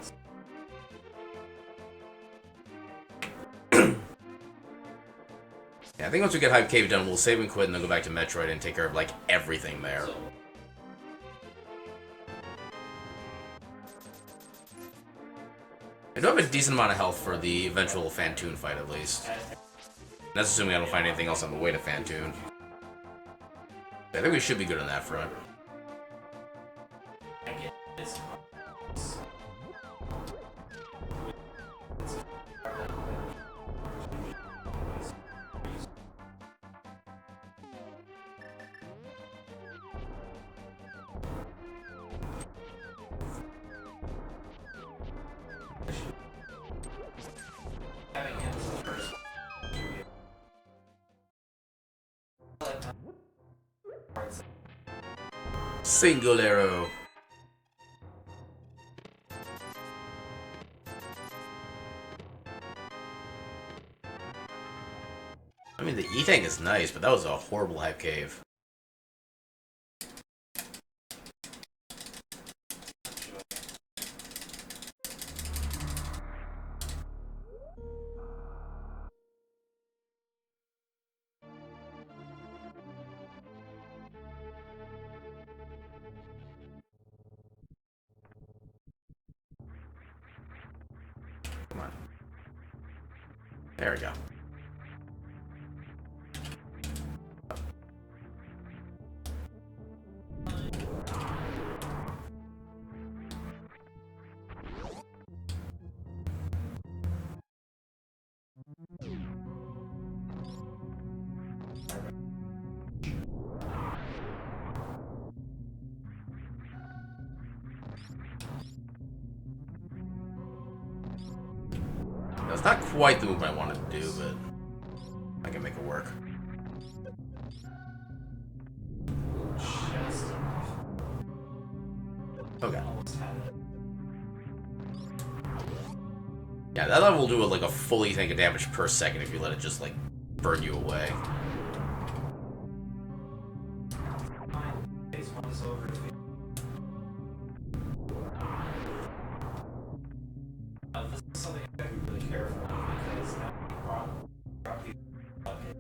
Yeah, I think once we get Hype Cave done, we'll save and quit and then go back to Metroid and take care of, like, everything there. I do have a decent amount of health for the eventual Fantoon fight, at least. That's assuming I don't find anything else on the way to Fantoon. I think we should be good on that front. I get this card. Having him as the first. Single arrow. I mean, the E-Tank is nice, but that was a horrible Hype Cave. Come on. There we go. That's not quite the move I wanted to do, but I can make it work. Just Okay. almost had it. Yeah, that level will do like a fully tank of damage per second if you let it just like burn you away. This is something I gotta be really careful with because now you drop the bucket,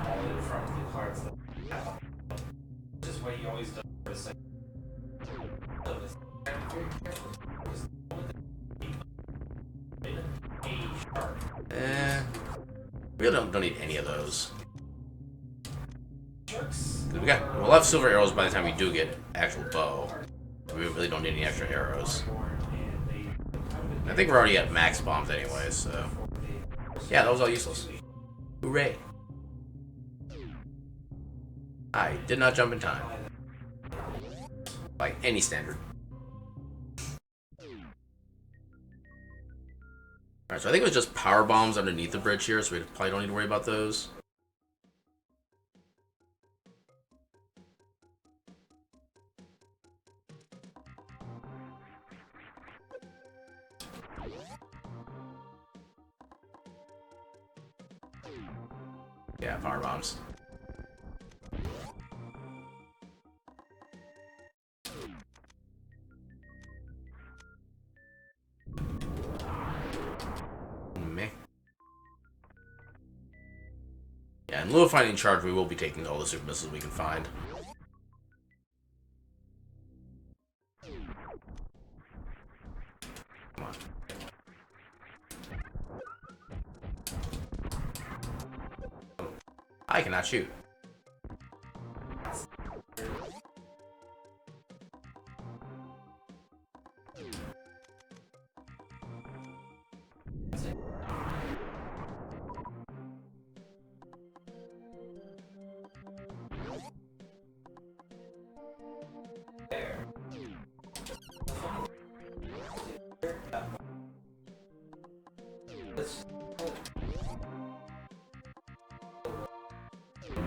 all in front of the cards that you have. Which is what you always do for a second. So it's very careful. Because the moment that you a shark. We really don't need any of those. Sharks. We'll have silver arrows by the time we do get actual bow. We really don't need any extra arrows. I think we're already at max bombs anyway, so... Yeah, that was all useless. Hooray. I did not jump in time. By any standard. Alright, so I think it was just power bombs underneath the bridge here, so we probably don't need to worry about those. Yeah, power bombs. Meh. Yeah, in lieu of finding charge, we will be taking all the super missiles we can find. Come on. I cannot shoot.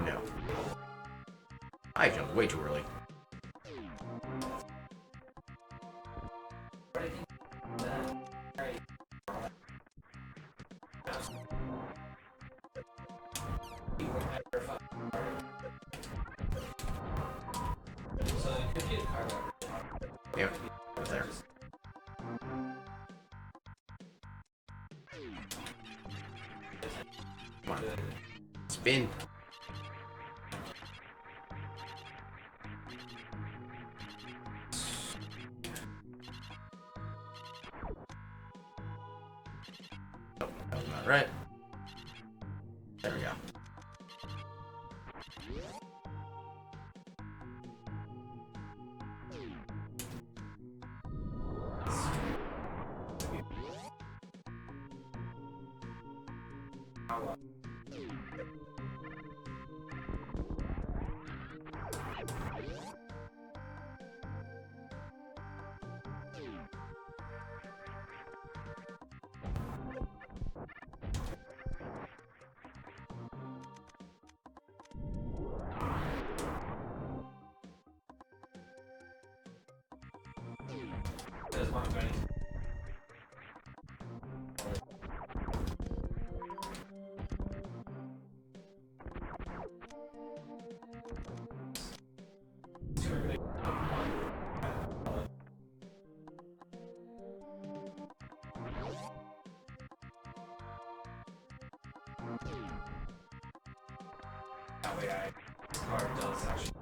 No. I jumped way too early. Yep, right there. Come on. Spin. Nope, that was not right. There we go. There's one going. That way card does actually.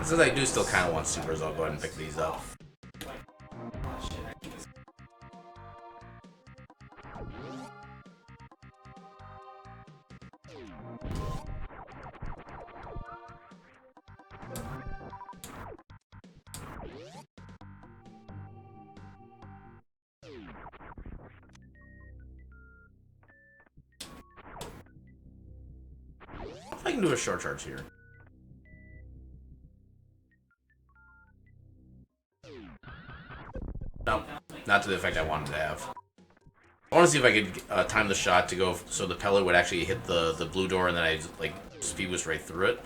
Since I do still kind of want supers, I'll go ahead and pick these up. I can do a short charge here. No, not to the effect I wanted to have. I want to see if I could time the shot to go so the pellet would actually hit the blue door and then I like speed boost right through it.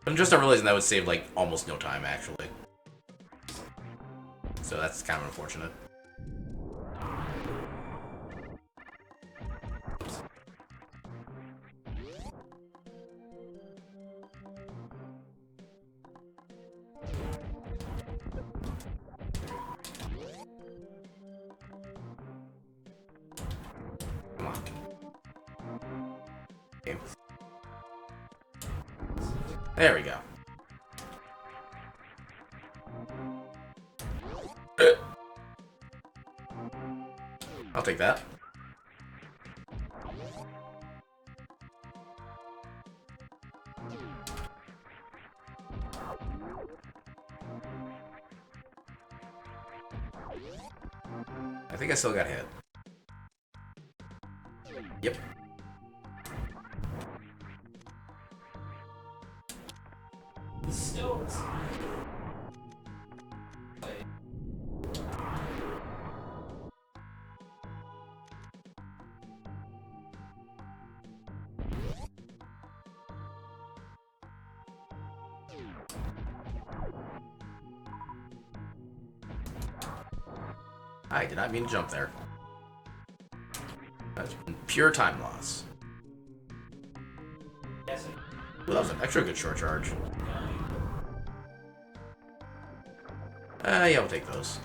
But I'm just not realizing that would save like almost no time actually. So that's kind of unfortunate. Okay. There we go. I'll take that. I think I still got hit. Yep. Still. I did not mean to jump there. That's pure time loss. Yes. Well, that was an extra good short charge. Yeah, we'll take those.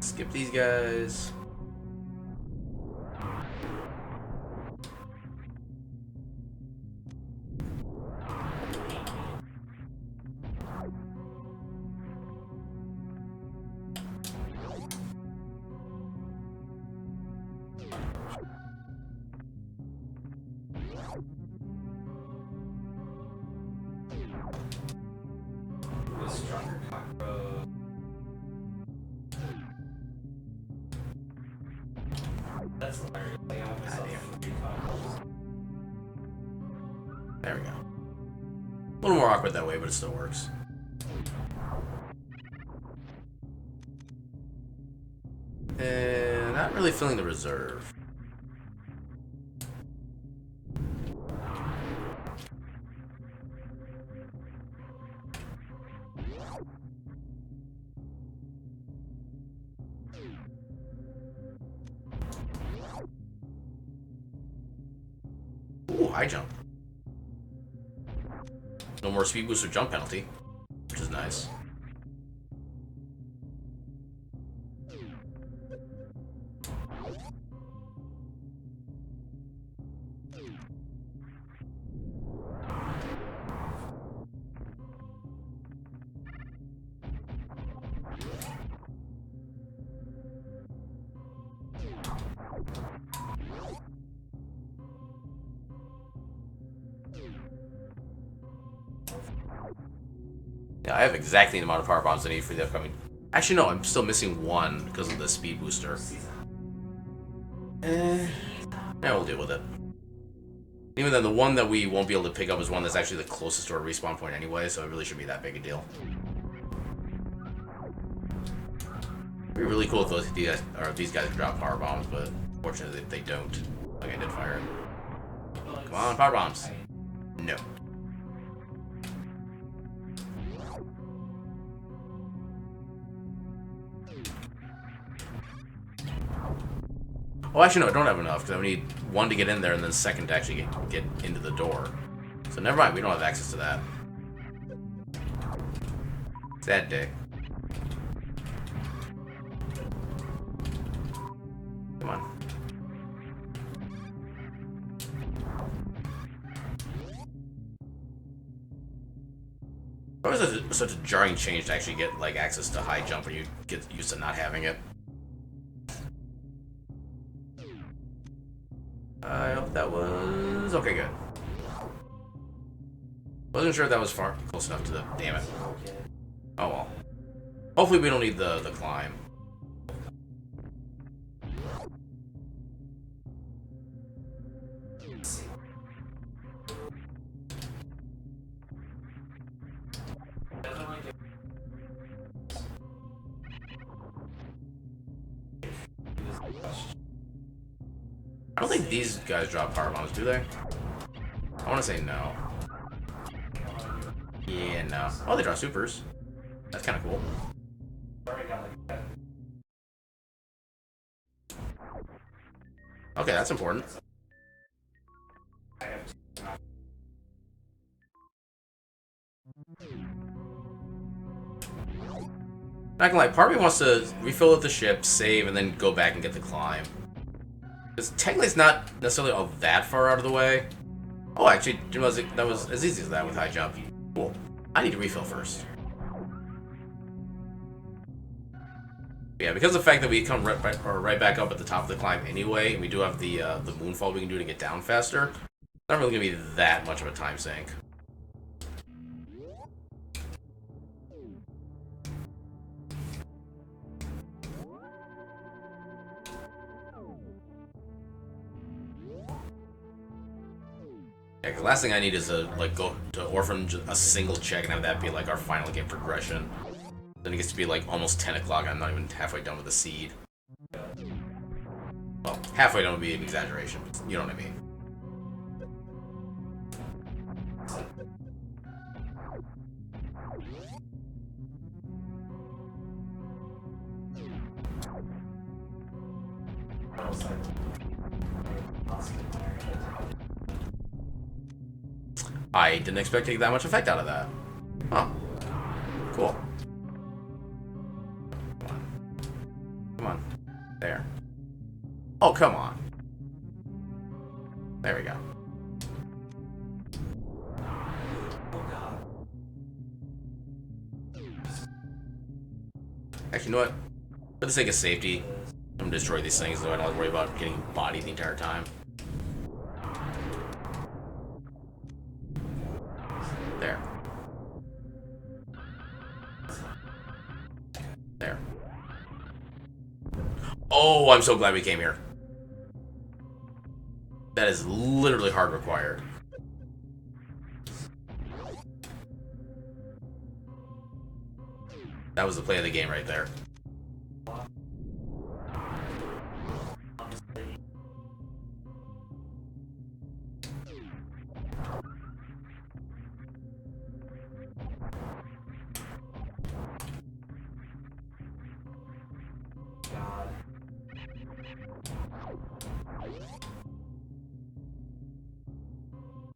Skip these guys. A stronger cockroach. That's hilarious. Like, I have myself 3 cockroaches. There we go. A little more awkward that way, but it still works. And not really feeling the reserve. Ooh, high jump. No more speed boost or jump penalty, which is nice. Yeah, I have exactly the amount of power bombs I need for the upcoming. Actually, no, I'm still missing one because of the speed booster. Yeah, we'll deal with it. Even then, the one that we won't be able to pick up is one that's actually the closest to our respawn point anyway, so it really shouldn't be that big a deal. It'd be really cool if these guys could drop power bombs, but fortunately they don't. Like I did fire it. Come on, power bombs. No. Oh, actually, no, I don't have enough, because I need one to get in there and then second to actually get into the door. So never mind, we don't have access to that. Sad day. Come on. It was such a jarring change to actually get like access to high jump when you get used to not having it. I hope that was okay. Good. Wasn't sure if that was far close enough to the. Damn it. Oh well. Hopefully we don't need the climb. I don't think these guys drop power bombs, do they? I want to say no. Yeah, no. Oh, they drop supers. That's kind of cool. Okay, that's important. Not gonna lie, part of me wants to refill up the ship, save, and then go back and get the climb. Because technically it's not necessarily all that far out of the way. Oh, actually, didn't realize that was as easy as that with high jump. Cool. I need to refill first. Yeah, because of the fact that we come right back up at the top of the climb anyway, and we do have the moonfall we can do to get down faster, it's not really going to be that much of a time sink. Yeah, because the last thing I need is to like go to Orphan a single check and have that be like our final game progression. Then it gets to be like almost 10 o'clock. I'm not even halfway done with the seed. Well, halfway done would be an exaggeration. You know what I mean. I didn't expect to get that much effect out of that. Huh. Cool. Come on. There. Oh, come on. There we go. Actually, you know what? For the sake of safety, I'm gonna destroy these things so I don't have to worry about getting bodied the entire time. There. There. Oh, I'm so glad we came here. That is literally hard required. That was the play of the game right there.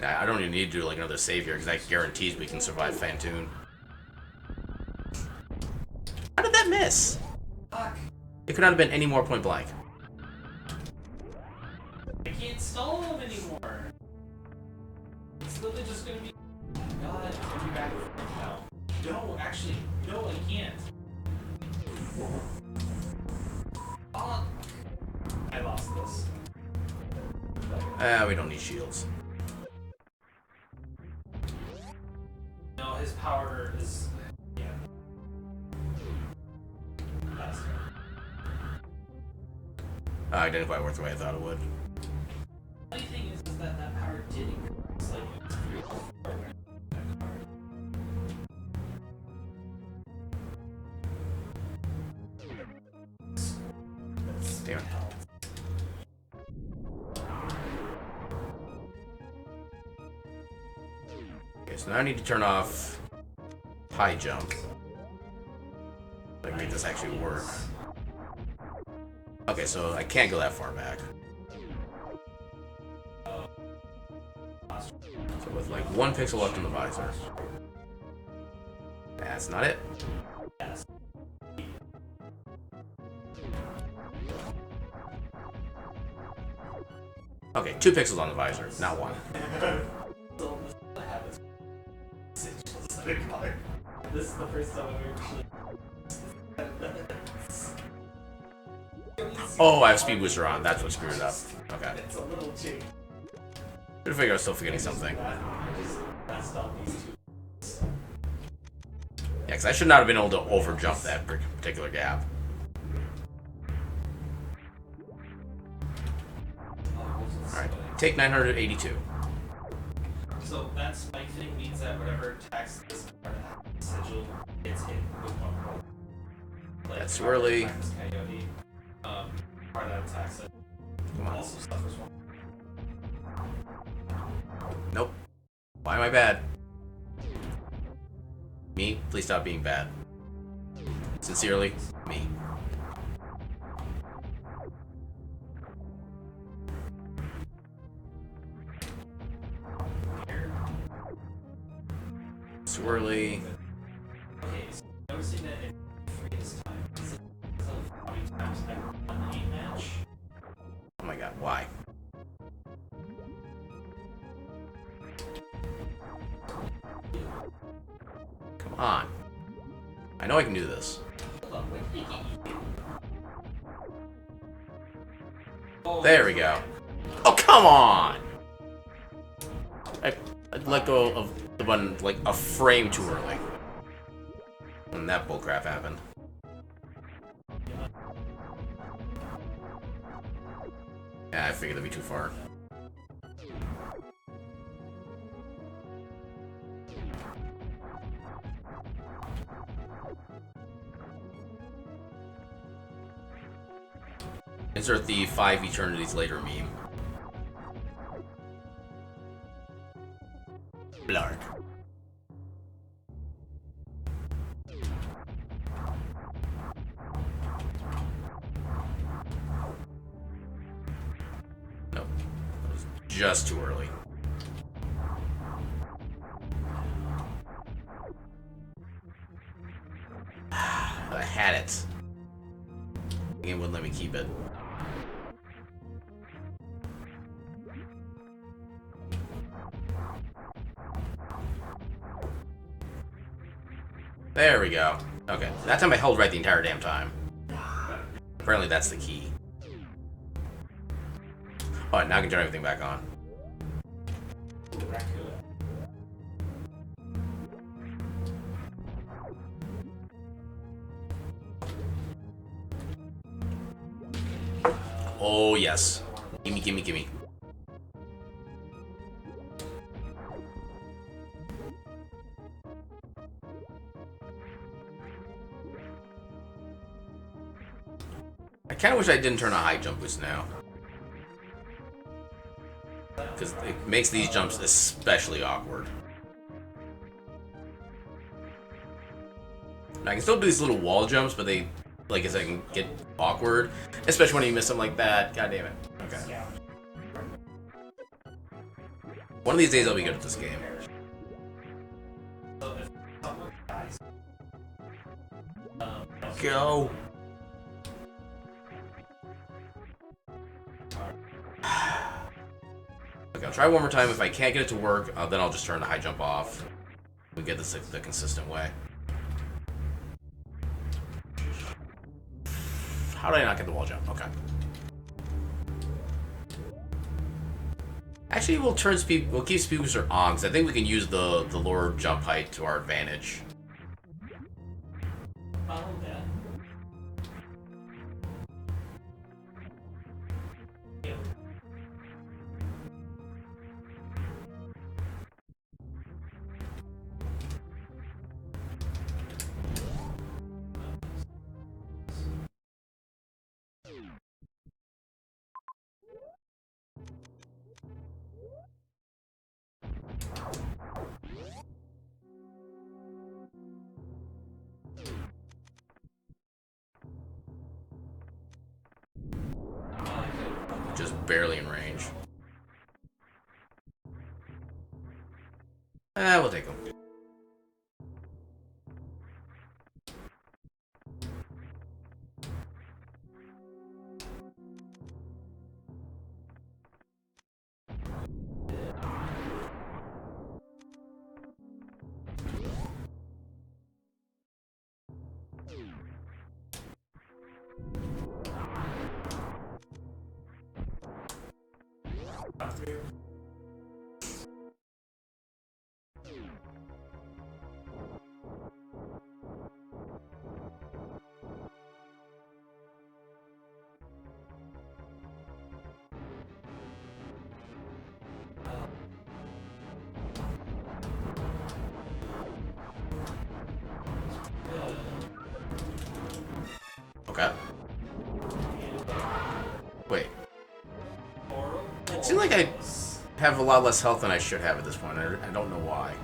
I don't even need to do like another save here because that guarantees we can survive Fantoon. How did that miss? Fuck. It could not have been any more point blank. I can't stall him anymore. It's literally just gonna be. God, it's gonna be back. No. No, actually, no, I can't. Fuck. I lost this. We don't need shields. No, his power is. Yeah. That's It didn't quite work the way I thought it would. the funny thing is that that power did increase. Like, it's pretty cool. Damn it. Okay, so now I need to turn off high jump. Like, make this actually work. Okay, so I can't go that far back. So with like 1 pixel left in the visor. That's not it. Yes. Okay, 2 pixels on the visor, not 1. This is the first time I've ever. Oh, I have speed booster on. That's what screwed it up. Okay. It's a little cheap. Good to figure I was still forgetting something. passed on these two. Yeah, because I should not have been able to overjump that particular gap. Alright, take 982. So that spike thing means that whatever attacks this card has sigil gets hit with one roll. Like, That's swirly. This coyote, card that attacks it Come on. also suffers one. Nope. Why am I bad? Me? Please stop being bad. Sincerely, me. Swirly. Okay, so noticing that if free this time, is it how many times I won a match? Oh my god, why? Come on. I know I can do this. Hold on, wait, oh, There we go. Oh, come on! I let go of the button like a frame too early. When that bullcrap happened. Yeah, I figured that'd be too far. Insert the 5 eternities later meme. Blarg. Nope. That was just too early. I had it. The game wouldn't let me keep it. There we go. Okay, that time I held right the entire damn time. Apparently that's the key. Oh, now I can turn everything back on. Oh yes. Gimme, gimme, gimme. I kind of wish I didn't turn a high jump boost now. Because it makes these jumps especially awkward. Now, I can still do these little wall jumps, but they, like I said, can get awkward. Especially when you miss them like that. God damn it. Okay. One of these days I'll be good at this game. Go! Okay, I'll try one more time. If I can't get it to work, then I'll just turn the high jump off. We get this the consistent way. How did I not get the wall jump? Okay. Actually, we'll turn speed. We'll keep speed booster on because I think we can use the lower jump height to our advantage. Oh, yeah. Just barely in range. We'll take them. Okay. Wait. Portal. It seems like I have a lot less health than I should have at this point. I don't know why.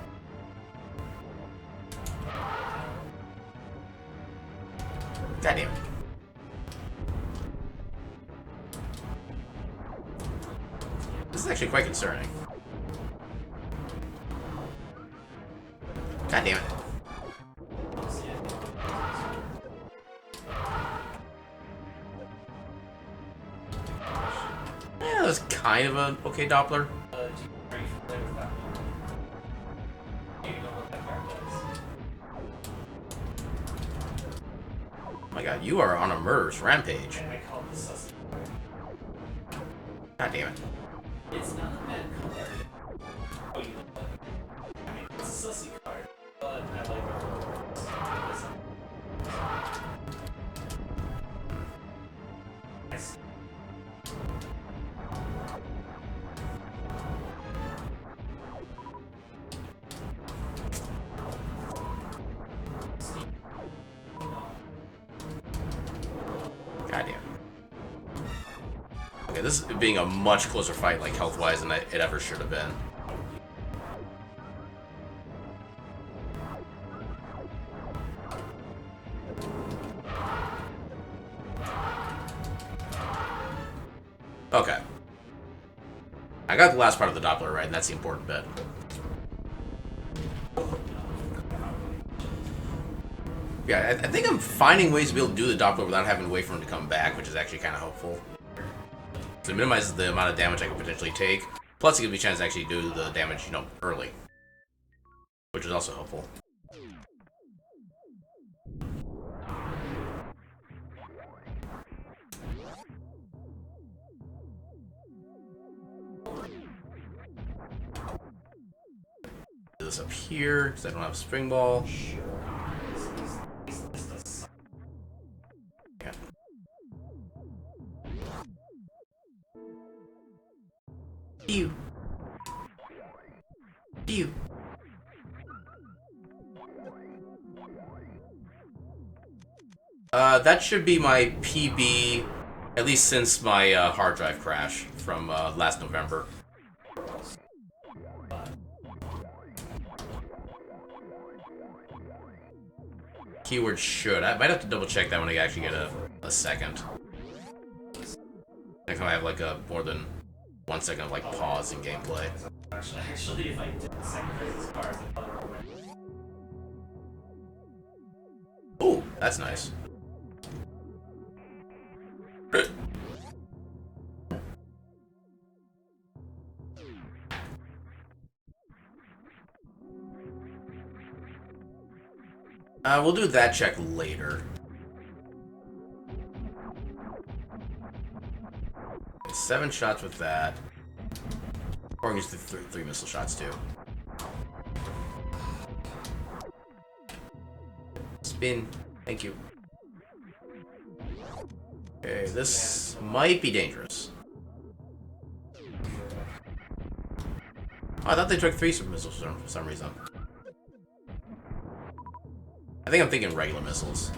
God damn it. This is actually quite concerning. God damn it. Yeah, that was kind of an okay Doppler. Oh my god, you are on a murderous rampage. God damn it. It's not a bad card. Oh, you know what? I mean, it's a sussy card, but I like it. I see. God damn. Okay, this is being a much closer fight, like health-wise, than it ever should have been. Okay. I got the last part of the Doppler right, and that's the important bit. Yeah, I think I'm finding ways to be able to do the Doppler without having to wait for him to come back, which is actually kind of helpful. So it minimizes the amount of damage I could potentially take, plus it gives me a chance to actually do the damage, early. Which is also helpful. Do this up here, because I don't have a spring ball. Yeah. Pew. Pew. That should be my PB, at least since my hard drive crash from last November. Keyword should. I might have to double check that when I actually get a second. Next time I have like a more than 1 second of like pause in gameplay. Actually, if I didn't sacrifice this card, I thought Ooh, that's nice. We'll do that check later. 7 shots with that. Or I can use the three missile shots too. Spin. Thank you. Okay, this might be dangerous. Oh, I thought they took 3 super missiles for some reason. I think I'm thinking regular missiles.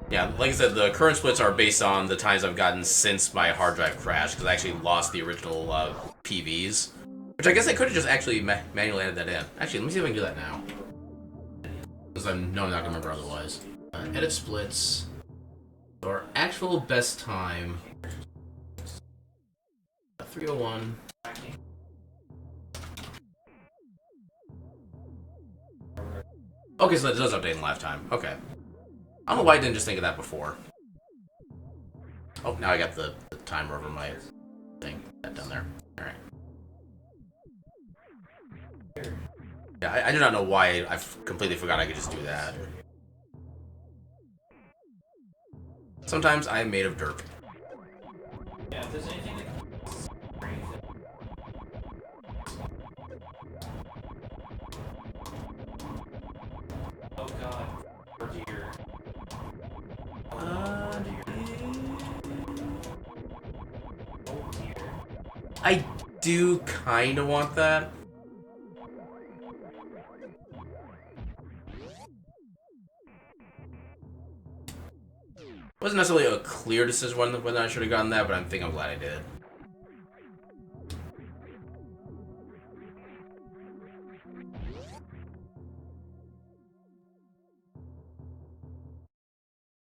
Yeah, like I said, the current splits are based on the times I've gotten since my hard drive crashed, because I actually lost the original PVs. Which I guess I could have just actually manually added that in. Actually, let me see if I can do that now. Because I'm not going to remember otherwise. Edit splits. Our actual best time. 301. Okay, so that does update in lifetime. Okay. I don't know why I didn't just think of that before. Oh, now I got the timer over my thing. That down there. Alright. Yeah, I do not know why I've completely forgot I could just do that. Sometimes I am made of dirt. yeah, if there's anything that oh god, or dear. Oh dear. I do kind of want that. Wasn't necessarily a clear decision whether I should have gotten that, but I'm glad I did.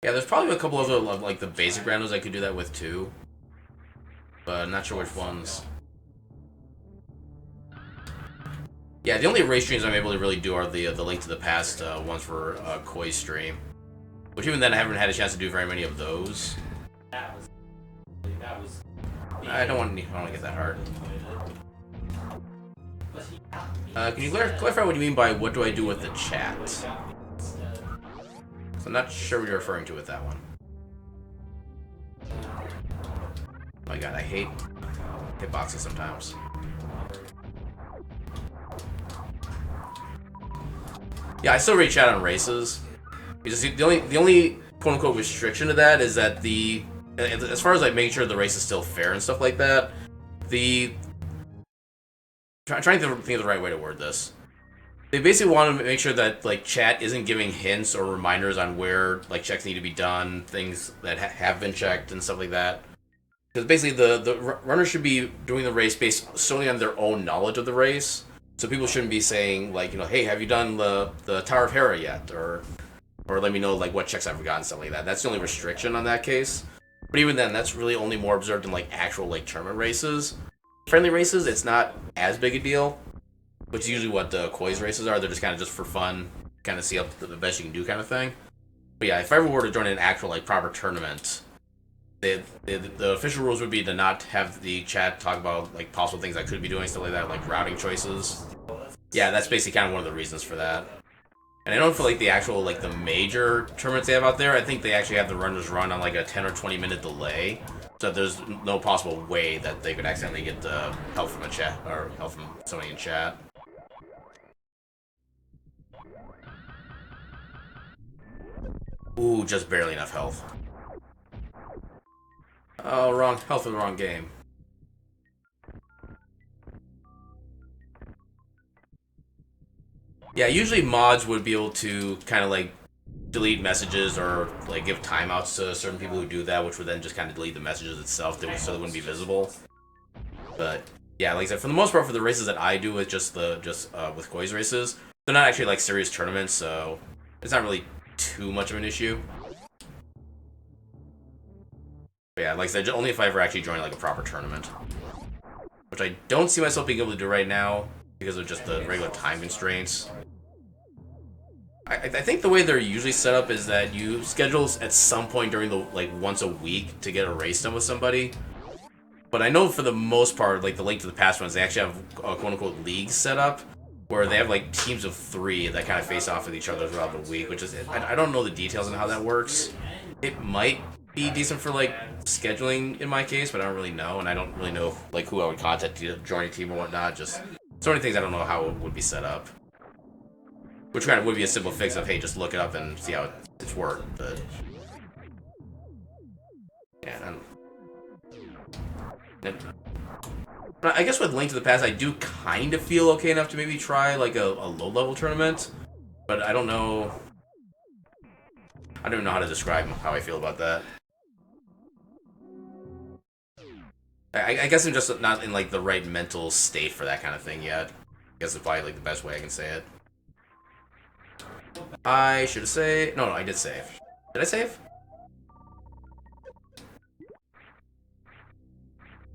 Yeah, there's probably a couple other like the basic randos I could do that with too, but I'm not sure which ones. Yeah, the only race streams I'm able to really do are the Link to the Past ones for Koi's stream. Which even then I haven't had a chance to do very many of those. That was. I don't want to get that hard. Can you clarify what you mean by what do I do with the chat? So I'm not sure what you're referring to with that one. Oh my god, I hate hitboxes sometimes. Yeah, I still read chat on races. Because the only quote unquote restriction to that is that as far as like making sure the race is still fair and stuff like that, trying to think of the right way to word this. They basically want to make sure that like chat isn't giving hints or reminders on where like checks need to be done, things that have been checked and stuff like that. Because basically the runner should be doing the race based solely on their own knowledge of the race. So people shouldn't be saying like, you know, hey, have you done the Tower of Hera yet, or let me know like what checks I've forgotten, stuff like that. That's the only restriction on that case. But even then, that's really only more observed in like actual like tournament races. Friendly races, it's not as big a deal, which is usually what the Koi's races are. They're just kind of just for fun, kind of see up the best you can do kind of thing. But yeah, if I ever were to join an actual like proper tournament, the official rules would be to not have the chat talk about like possible things I could be doing, stuff like that, like routing choices. Yeah, that's basically kind of one of the reasons for that. And I don't feel like the actual like the major tournaments they have out there, I think they actually have the runners run on like a 10 or 20 minute delay, so there's no possible way that they could accidentally get help from a chat or help from somebody in chat. Ooh, just barely enough health. Oh, wrong health in the wrong game. Yeah, usually mods would be able to kind of like delete messages or like give timeouts to certain people who do that, which would then just kind of delete the messages itself, so they wouldn't be visible. But yeah, like I said, for the most part, for the races that I do with with Koi's races, they're not actually like serious tournaments, so it's not really too much of an issue. But yeah, like I said, only if I ever actually join like a proper tournament, which I don't see myself being able to do right now because of just the regular time constraints. I think the way they're usually set up is that you schedule at some point during the like once a week to get a race done with somebody. But I know for the most part, like the Link to the Past ones, they actually have quote unquote leagues set up where they have like teams of 3 that kind of face off with each other throughout the week. Which is I don't know the details on how that works. It might be decent for like scheduling in my case, but I don't really know, and I don't really know like who I would contact to join a team or whatnot. Just so many things I don't know how it would be set up. Which kind of would be a simple fix of, hey, just look it up and see how it's worked, but yeah, but I guess with Link to the Past, I do kind of feel okay enough to maybe try like a low-level tournament, but I don't know. I don't even know how to describe how I feel about that. I guess I'm just not in like the right mental state for that kind of thing yet. I guess it's probably like the best way I can say it. I should have saved. No, I did save. Did I save?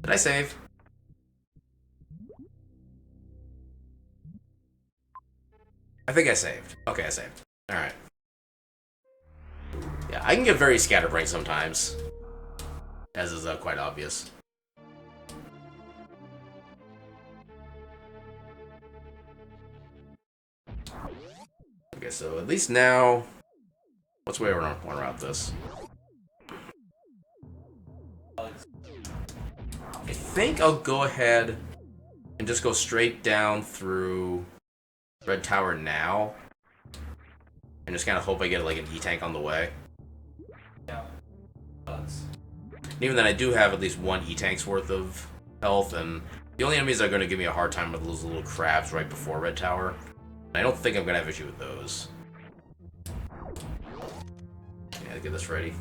Did I save? I think I saved. Okay, I saved. Alright. Yeah, I can get very scatterbrained sometimes. As is quite obvious. Okay, so at least now, what's the way I want to route this? I think I'll go ahead and just go straight down through Red Tower now, and just kind of hope I get like an E-tank on the way. And even then, I do have at least 1 E-tank's worth of health, and the only enemies that are going to give me a hard time are those little crabs right before Red Tower. I don't think I'm gonna have issue with those. Yeah, get this ready.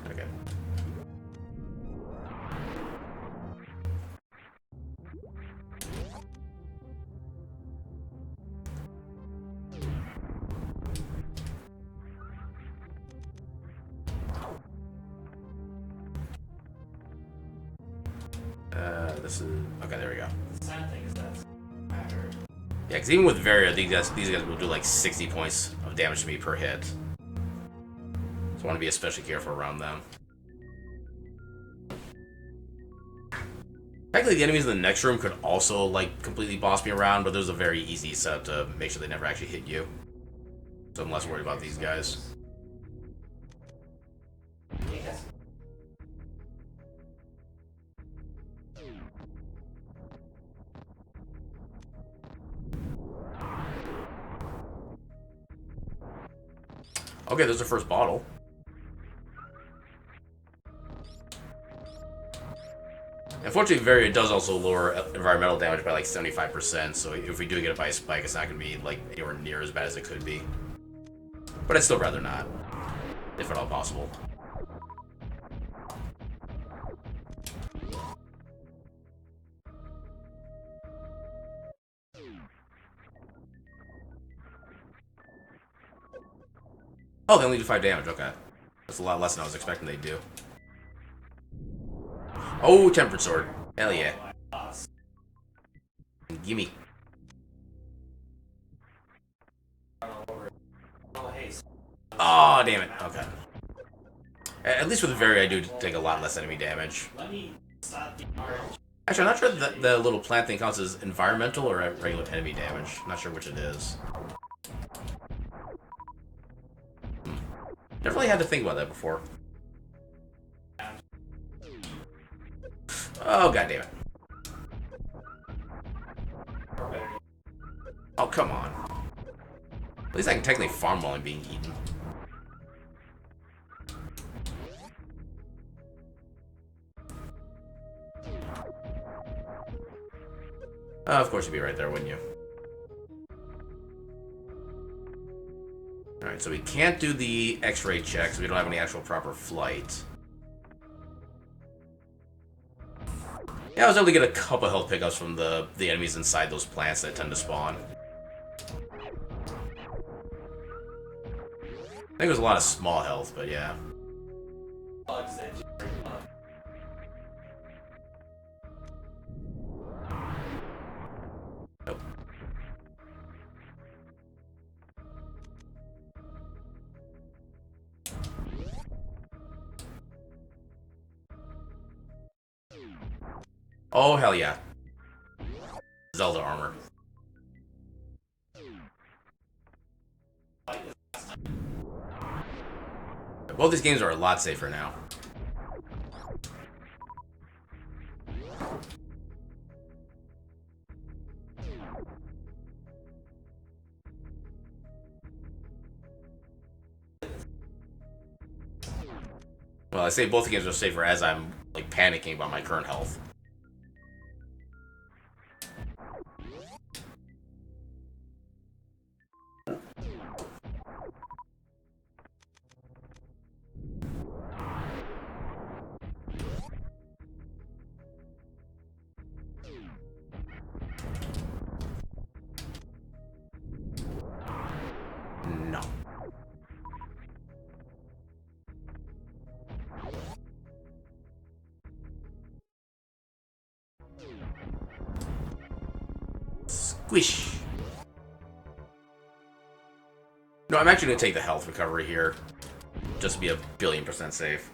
Okay. This is okay. There we go. The sad thing is that matter. Yeah, because even with Varia, these guys will do like 60 points of damage to me per hit. So I want to be especially careful around them. Technically, the enemies in the next room could also like completely boss me around, but there's a very easy setup to make sure they never actually hit you. So I'm less worried about these guys. Yes. Okay, there's the first bottle. Unfortunately, Varia does also lower environmental damage by like 75%, so if we do get it by a spike, it's not going to be like anywhere near as bad as it could be. But I'd still rather not, if at all possible. Oh, they only do 5 damage, okay. That's a lot less than I was expecting they'd do. Oh, Tempered Sword. Hell yeah. Gimme. Oh, damn it. Okay. At least with Varia, I do take a lot less enemy damage. Let me stop the orange. Actually, I'm not sure that the little plant thing counts as environmental or regular enemy damage. I'm not sure which it is. Never really had to think about that before. Oh, god damn it. Oh, come on. At least I can technically farm while I'm being eaten. Of course you'd be right there, wouldn't you? Alright, so we can't do the X-ray checks. We don't have any actual proper flight. Yeah, I was able to get a couple health pickups from the enemies inside those plants that tend to spawn. I think it was a lot of small health, but yeah. Bugs that just bring up. Nope. Oh, hell yeah. Zelda armor. Both these games are a lot safer now. Well, I say both games are safer as I'm like panicking about my current health. No. Squish. No, I'm actually going to take the health recovery here. Just to be 1,000,000,000% safe.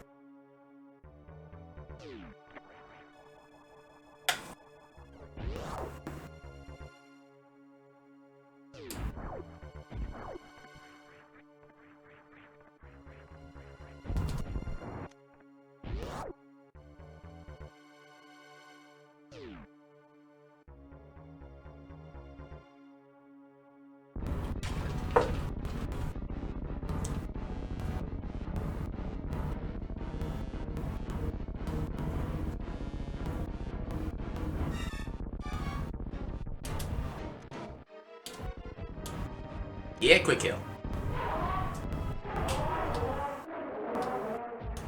Yeah, quick kill.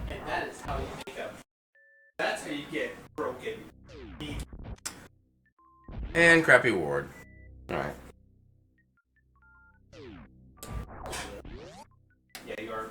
And that is how you make up. That's how you get broken. And crappy ward. Alright. Yeah, you are.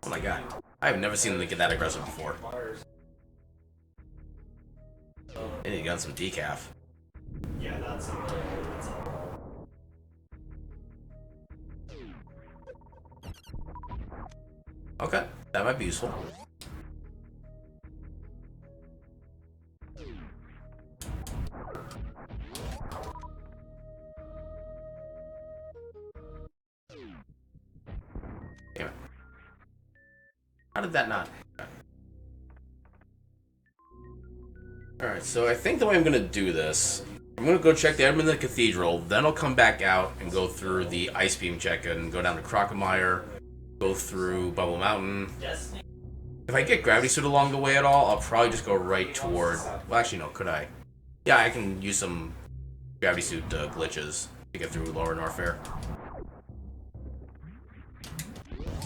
Oh my god. I've never seen them get that aggressive before. They need to get on some decaf. Yeah, that's Okay, that might be useful. Damn it. How did that not? Alright, so I think the way I'm gonna do this, I'm gonna go check the item in the cathedral, then I'll come back out and go through the ice beam check and go down to Crocomire, go through Bubble Mountain. Destiny. If I get Gravity Suit along the way at all, I'll probably just go right toward... Well, actually, no, could I? Yeah, I can use some Gravity Suit glitches to get through Lower Norfair.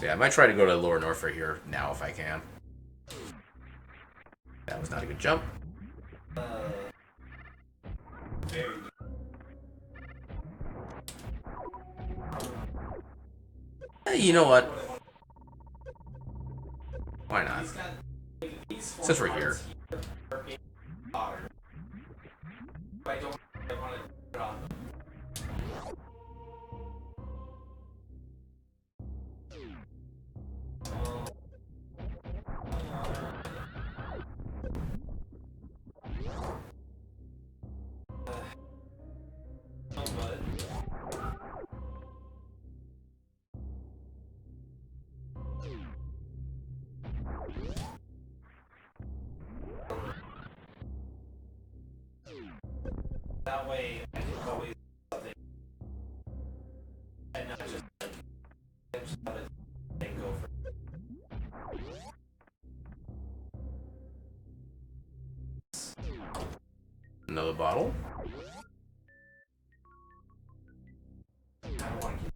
Yeah, I might try to go to Lower Norfair here now if I can. That was not a good jump. Very You know what? Why not? Since we're here. I don't want to put on them. That way, I can always do something and not just let it and go for Another bottle. I don't want to keep.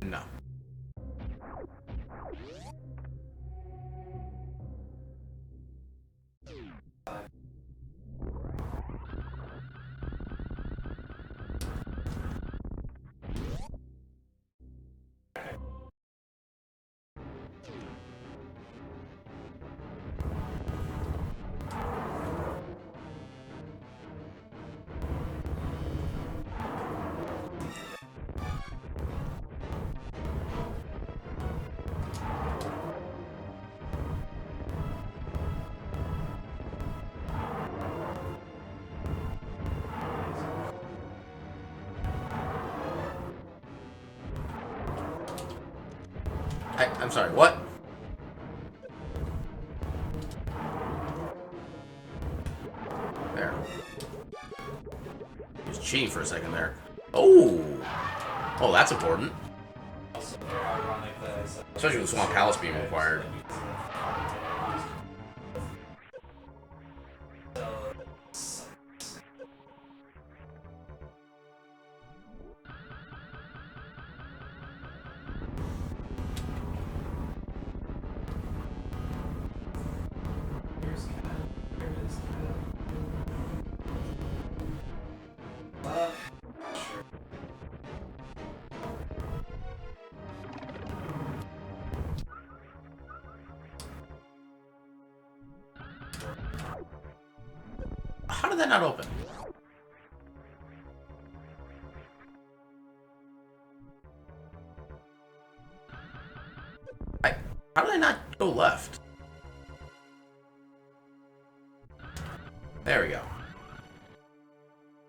No. I'm sorry, what? There. He was cheating for a second there. Oh! Oh, that's important. Also, very ironic that I said. Especially with Swamp Palace being required. How did that not open? How did I not go left? There we go.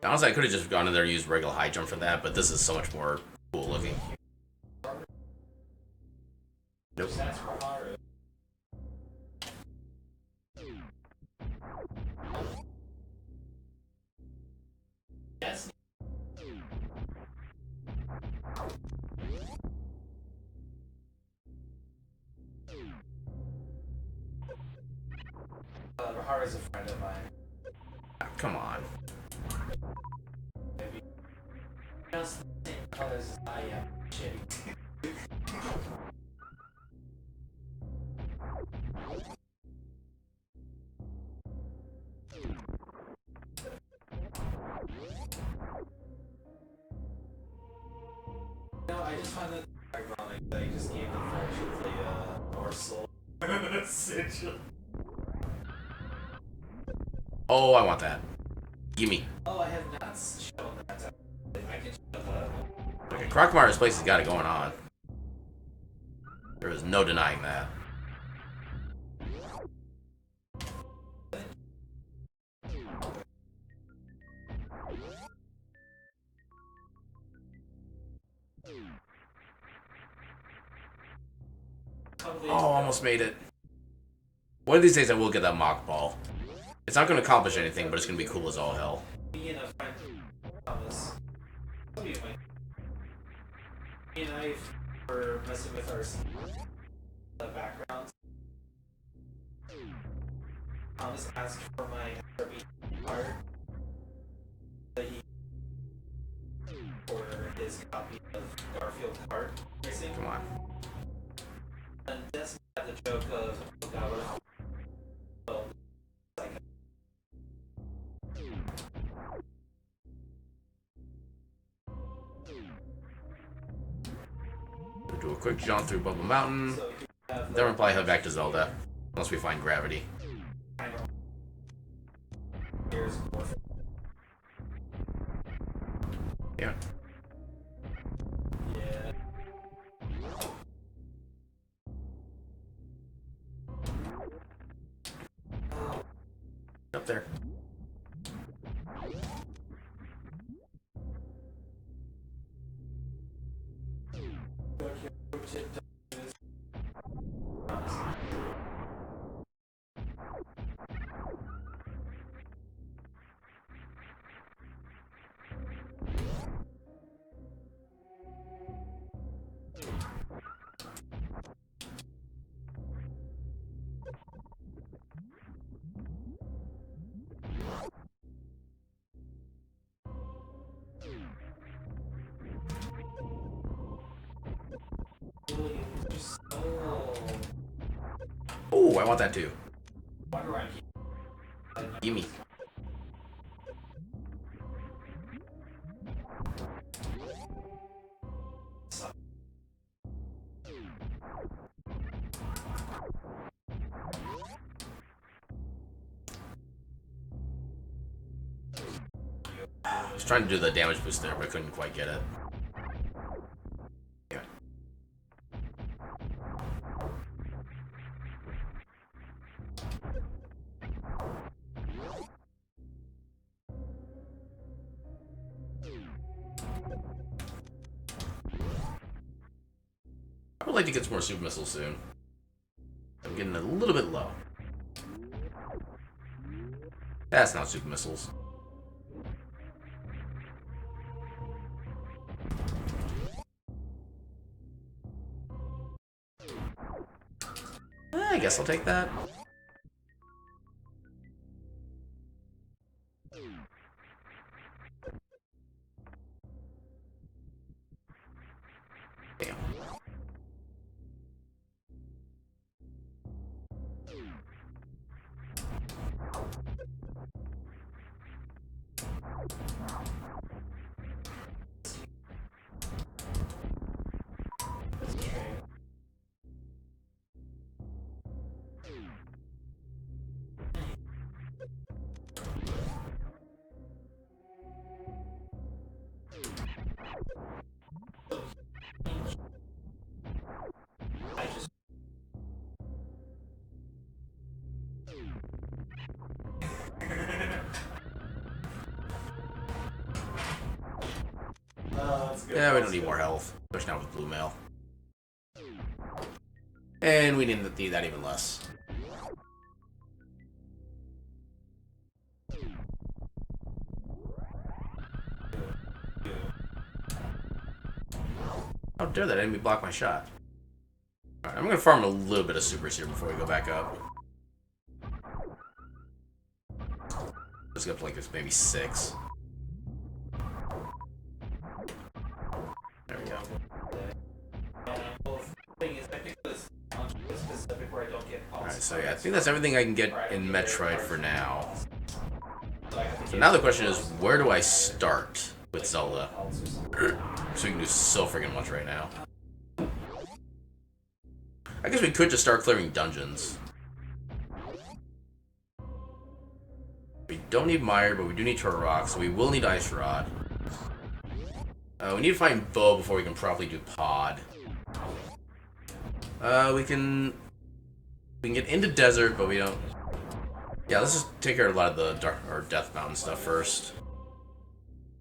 Honestly, I could have just gone in there and used regular high jump for that, but this is so much more cool looking. Nope. Yes. Rahara's a friend of mine. Oh, come on. Maybe just the same colors as I am. Shitty. No, I just find that ironic that he just gave the French the morsel. Essentially. Oh, I want that. Gimme. Oh, I have not shown that. I can show that. Okay, Crocmar's place has got it going on. There is no denying that. Oh, almost made it. One of these days I will get that mock ball. It's not going to accomplish anything, but it's going to be cool as all hell. Me and a friend, Thomas, me and I were messing with the backgrounds. Thomas asked for my SRB card that he for his copy of Garfield Kart Racing. Come on. And Desmond had the joke of, oh god, what if We'll do a quick jaunt through Bubble Mountain. so Then we'll probably head back to Zelda. Once we find gravity. kind of here's more. Yeah. Yeah. Up there. Oh, I want that too. Gimme. I was trying to do the damage boost there, but I couldn't quite get it. Yeah. I would like to get some more super missiles soon. I'm getting a little bit low. That's not super missiles. I guess I'll take that. Damn. Yeah, we don't need more health, especially now with blue mail. And we need that even less. How dare that enemy block my shot? Alright, I'm gonna farm a little bit of supers here before we go back up. Just go up to like this, maybe 6. There we go. Alright, so yeah, I think that's everything I can get in Metroid for now. So now the question is, where do I start with Zelda? So we can do so freaking much right now. I guess we could just start clearing dungeons. We don't need Mire, but we do need Turtle Rock, so we will need Ice Rod. We need to find Bow before we can properly do Pod. We can get into Desert, but we don't... Yeah, let's just take care of a lot of the Death Mountain stuff first.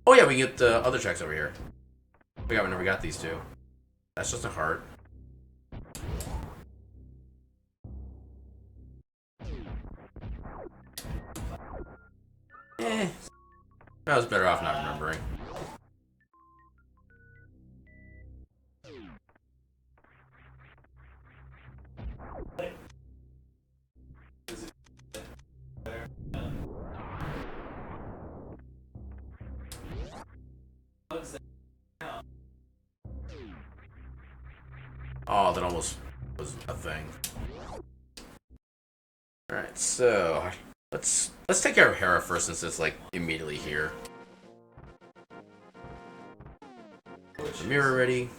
Oh yeah, we can get the other tracks over here. We never got these two. That's just a heart. I was better off not remembering. Oh, that almost was a thing. Alright, so let's take care of Hera first, since it's like immediately here. The mirror ready.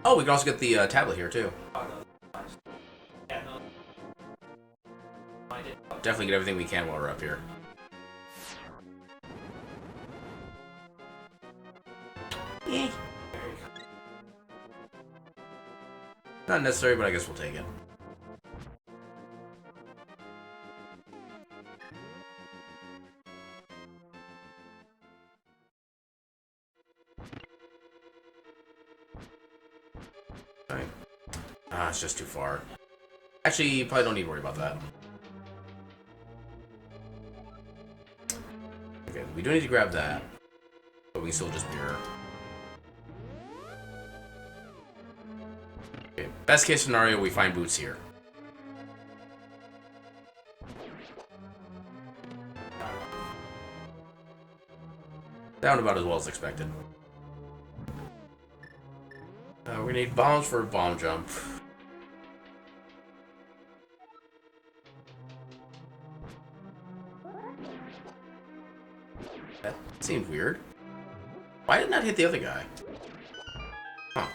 Oh, we can also get the tablet here too. Definitely get everything we can while we're up here. Eh. Not necessary, but I guess we'll take it. Alright. Ah, it's just too far. Actually, you probably don't need to worry about that. Okay, we do need to grab that, but we can still just mirror. Okay, best case scenario, we find boots here. Down about as well as expected. We're gonna need bombs for a bomb jump. That seemed weird. Why did not hit the other guy? Huh.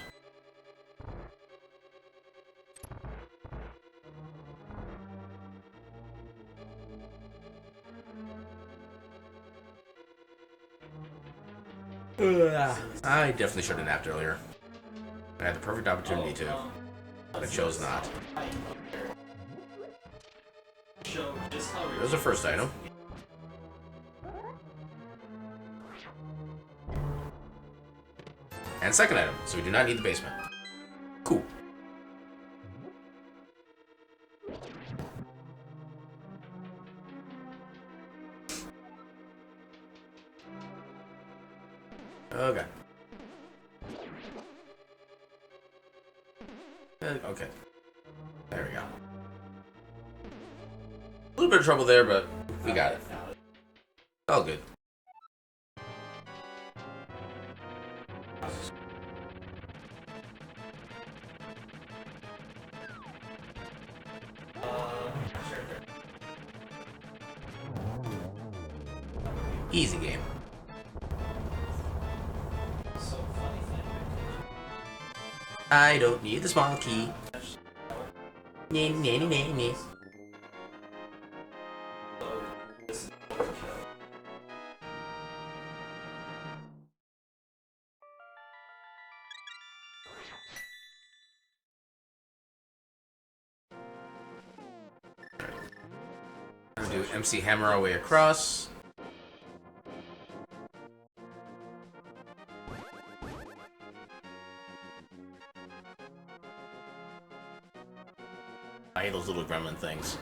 I definitely should have napped earlier. I had the perfect opportunity to, but I chose not. There's the first item. And second item, so we do not need the basement. Cool. Okay. Okay. There we go. A little bit of trouble there, but we got it. All good. Easy game. I don't need the small key. Nee, nee, nee, nee, nee. So, this is overkill. I'm gonna do MC Hammer our way across. I hate those little gremlin things.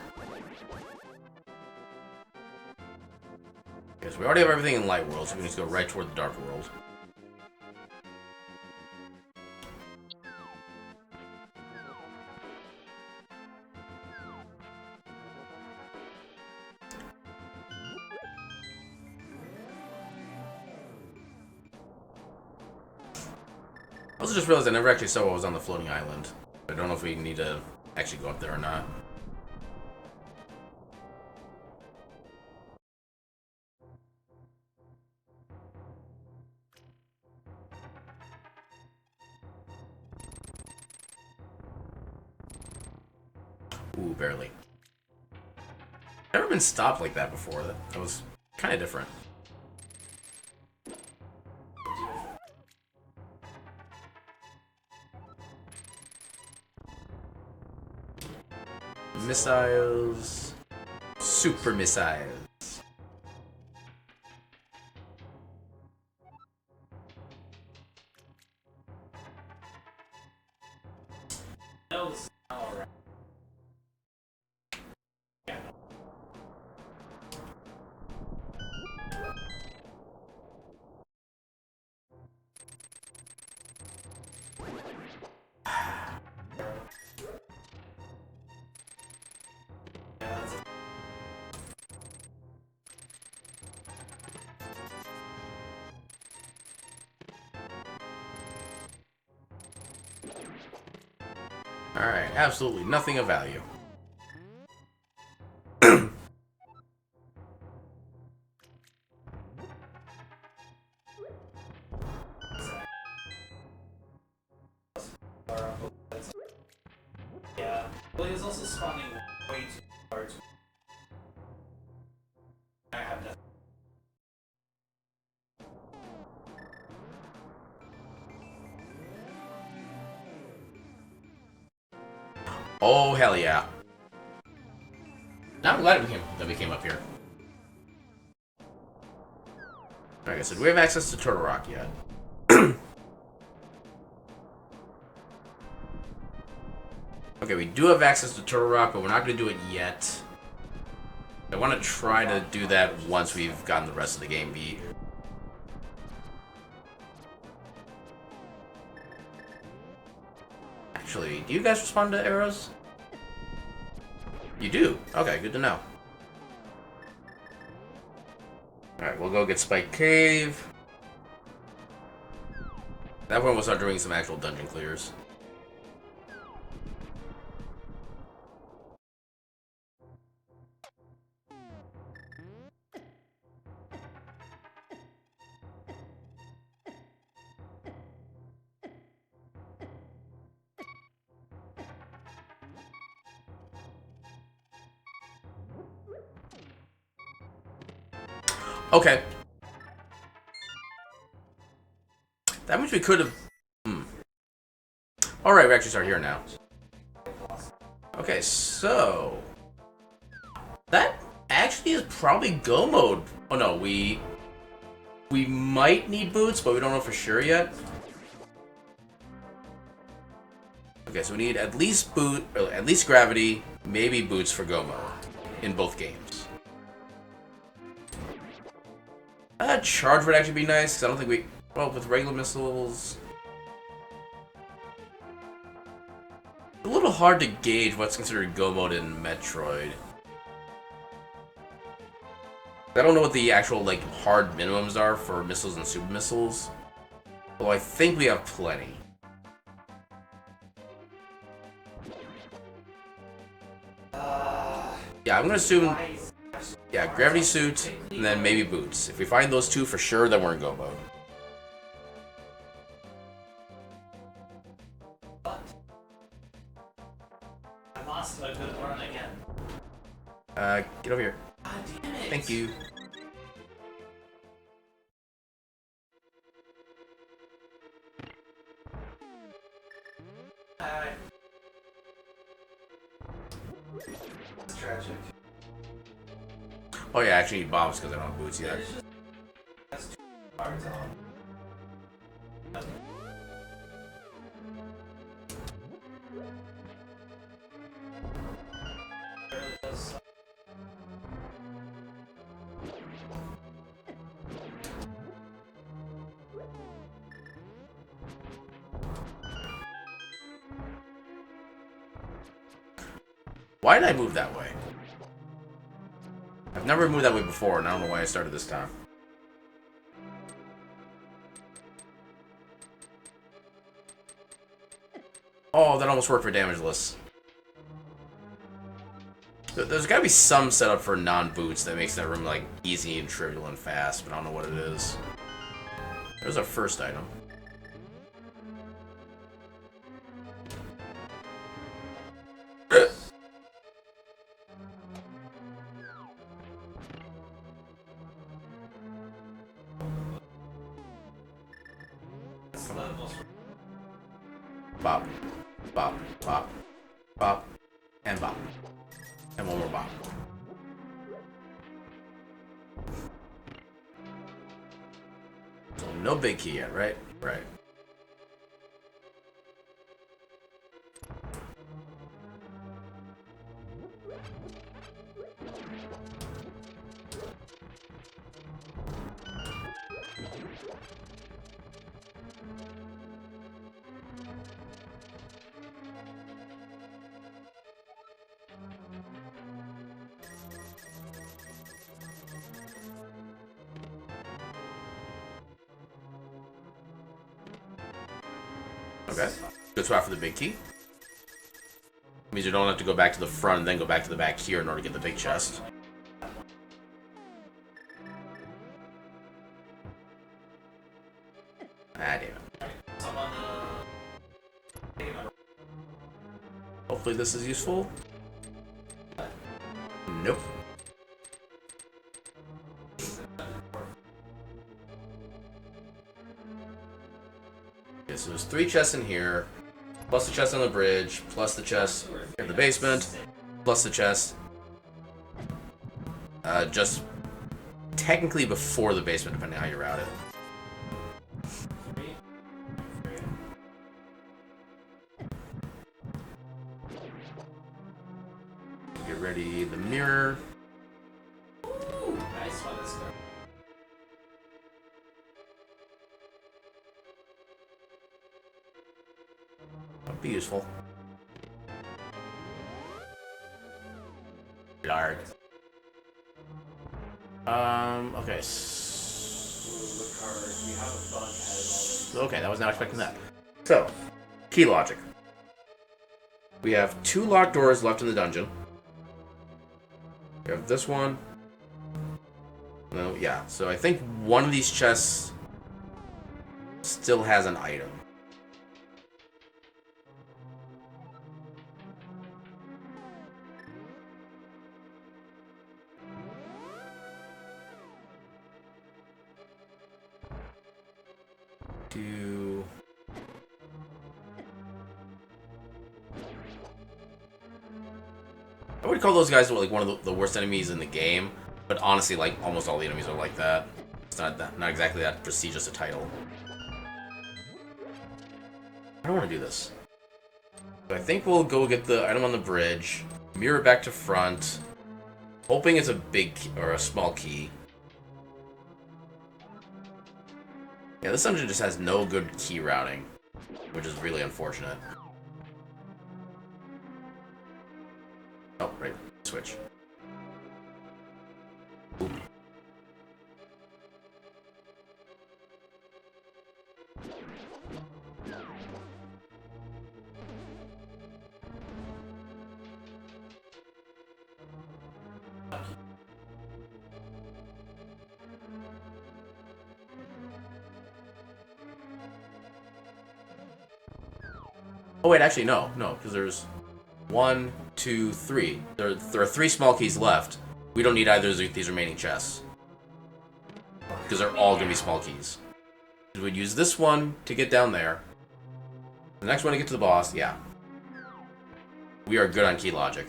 Okay, so we already have everything in Light World, so we can just go right toward the Dark World. I also just realized I never actually saw what was on the floating island. I don't know if we need to actually go up there or not. Ooh, barely. Never been stopped like that before. That was kind of different. Missiles. Super missiles. No, this is not alright. Yeah. Alright, absolutely nothing of value. Yeah. Well, he was also spawning way too hard. I have nothing. Oh, hell yeah. Now I'm glad we came up here. Like I said, we have access to Turtle Rock yet. Okay, we do have access to Turtle Rock, but we're not going to do it yet. I want to try to do that once we've gotten the rest of the game beat. Actually, do you guys respond to arrows? You do? Okay, good to know. Alright, we'll go get Spike Cave. At that point, we'll start doing some actual dungeon clears. Okay. That means we could have... Alright, we actually start here now. Okay, so... That actually is probably Go mode. Oh no, we might need boots, but we don't know for sure yet. Okay, so we need at least gravity, maybe boots for Go mode in both games. Charge would actually be nice, because I don't think we... Well, with regular missiles... It's a little hard to gauge what's considered Go mode in Metroid. I don't know what the actual, like, hard minimums are for missiles and super missiles. Although I think we have plenty. Yeah, I'm gonna assume... Yeah, gravity suit, and then maybe boots. If we find those two for sure, then we're in Go mode. lost a good run again. Get over here. God damn it. Thank you. It's tragic. Oh yeah, I actually need bombs because I don't have boots yet. It's just has 2 cards on. Really does suck. Why did I move that way? I've never moved that way before, and I don't know why I started this time. Oh, that almost worked for damageless. There's gotta be some setup for non-boots that makes that room, like, easy and trivial and fast, but I don't know what it is. There's our first item. It's the most Bop. Bop. Bop. Bop. And bop. And one more bop. So no big key yet, right? Right. Okay. Good spot for the big key. Means you don't have to go back to the front and then go back to the back here in order to get the big chest. Ah, damn it. someone Hopefully this is useful. Nope. Okay, so there's 3 chests in here, plus the chest on the bridge, plus the chest in the basement, plus the chest just technically before the basement, depending on how you route it. Get ready, the mirror. Ooh, nice one, this guy. That'd be useful. Larg. Okay. The card, we have a bug head already. Okay, I was not expecting that. So, key logic. We have 2 locked doors left in the dungeon. We have this one. No, yeah. So I think one of these chests still has an item. Do I would call those guys like one of the worst enemies in the game, but honestly, like almost all the enemies are like that. It's not exactly that prestigious a title. I don't want to do this. So I think we'll go get the item on the bridge, mirror back to front, hoping it's a big key, or a small key. Yeah, this dungeon just has no good key routing, which is really unfortunate. Oh, right. Switch. Oop. Oh wait, actually no, because there's 1, 2, 3. There are 3 small keys left. We don't need either of these remaining chests. Because they're all going to be small keys. We'd use this one to get down there. The next one to get to the boss, yeah. We are good on key logic.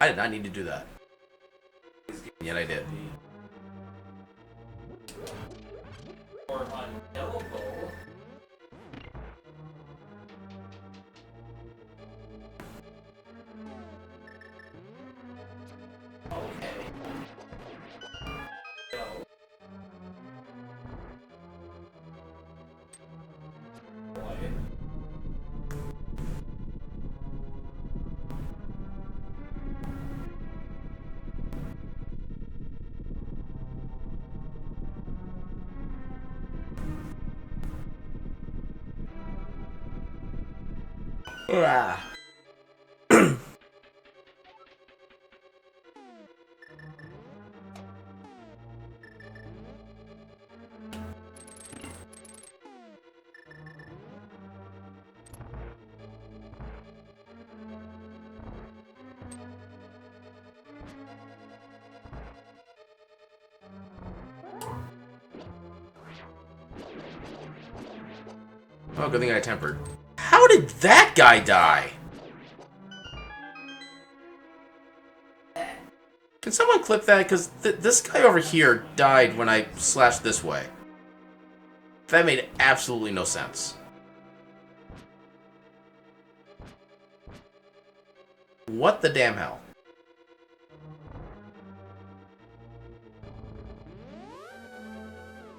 I did not need to do that. Yet I did. Or unknowable. Okay. Go. Boy. Ah. Oh, good thing I tempered. How did that guy die? Can someone clip that? Because this guy over here died when I slashed this way. That made absolutely no sense. What the damn hell?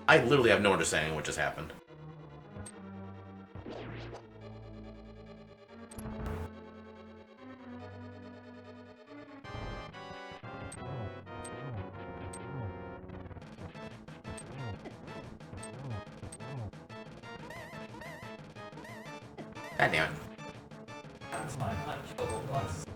I literally have no understanding of what just happened. God damn it. That's fine. Unkillable plus.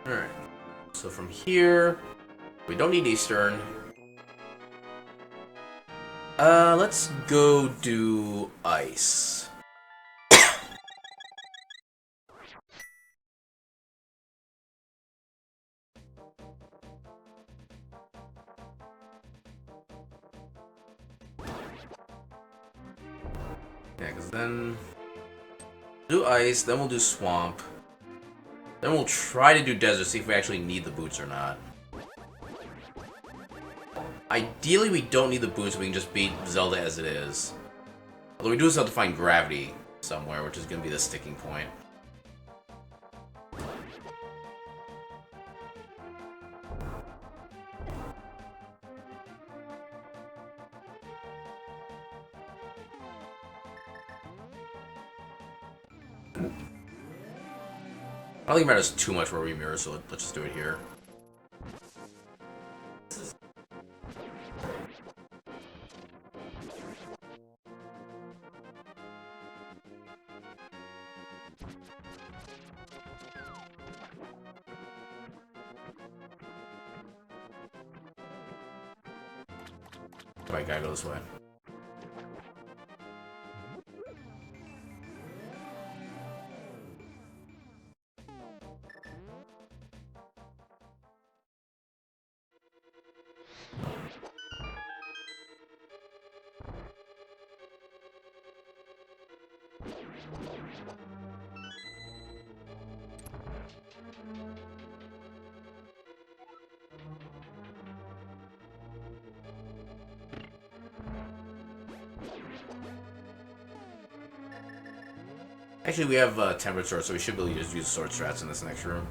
Alright. So from here, we don't need Eastern. Let's go do Ice. Yeah, because then do Ice, then we'll do Swamp. Then we'll try to do Desert, see if we actually need the boots or not. Ideally, we don't need the boots, we can just beat Zelda as it is. Although we do still have to find Gravity somewhere, which is going to be the sticking point. I don't think it matters too much where we mirror, so let's just do it here. Alright, gotta go this way. Actually, we have tempered sword, so we should be able to just use sword strats in this next room.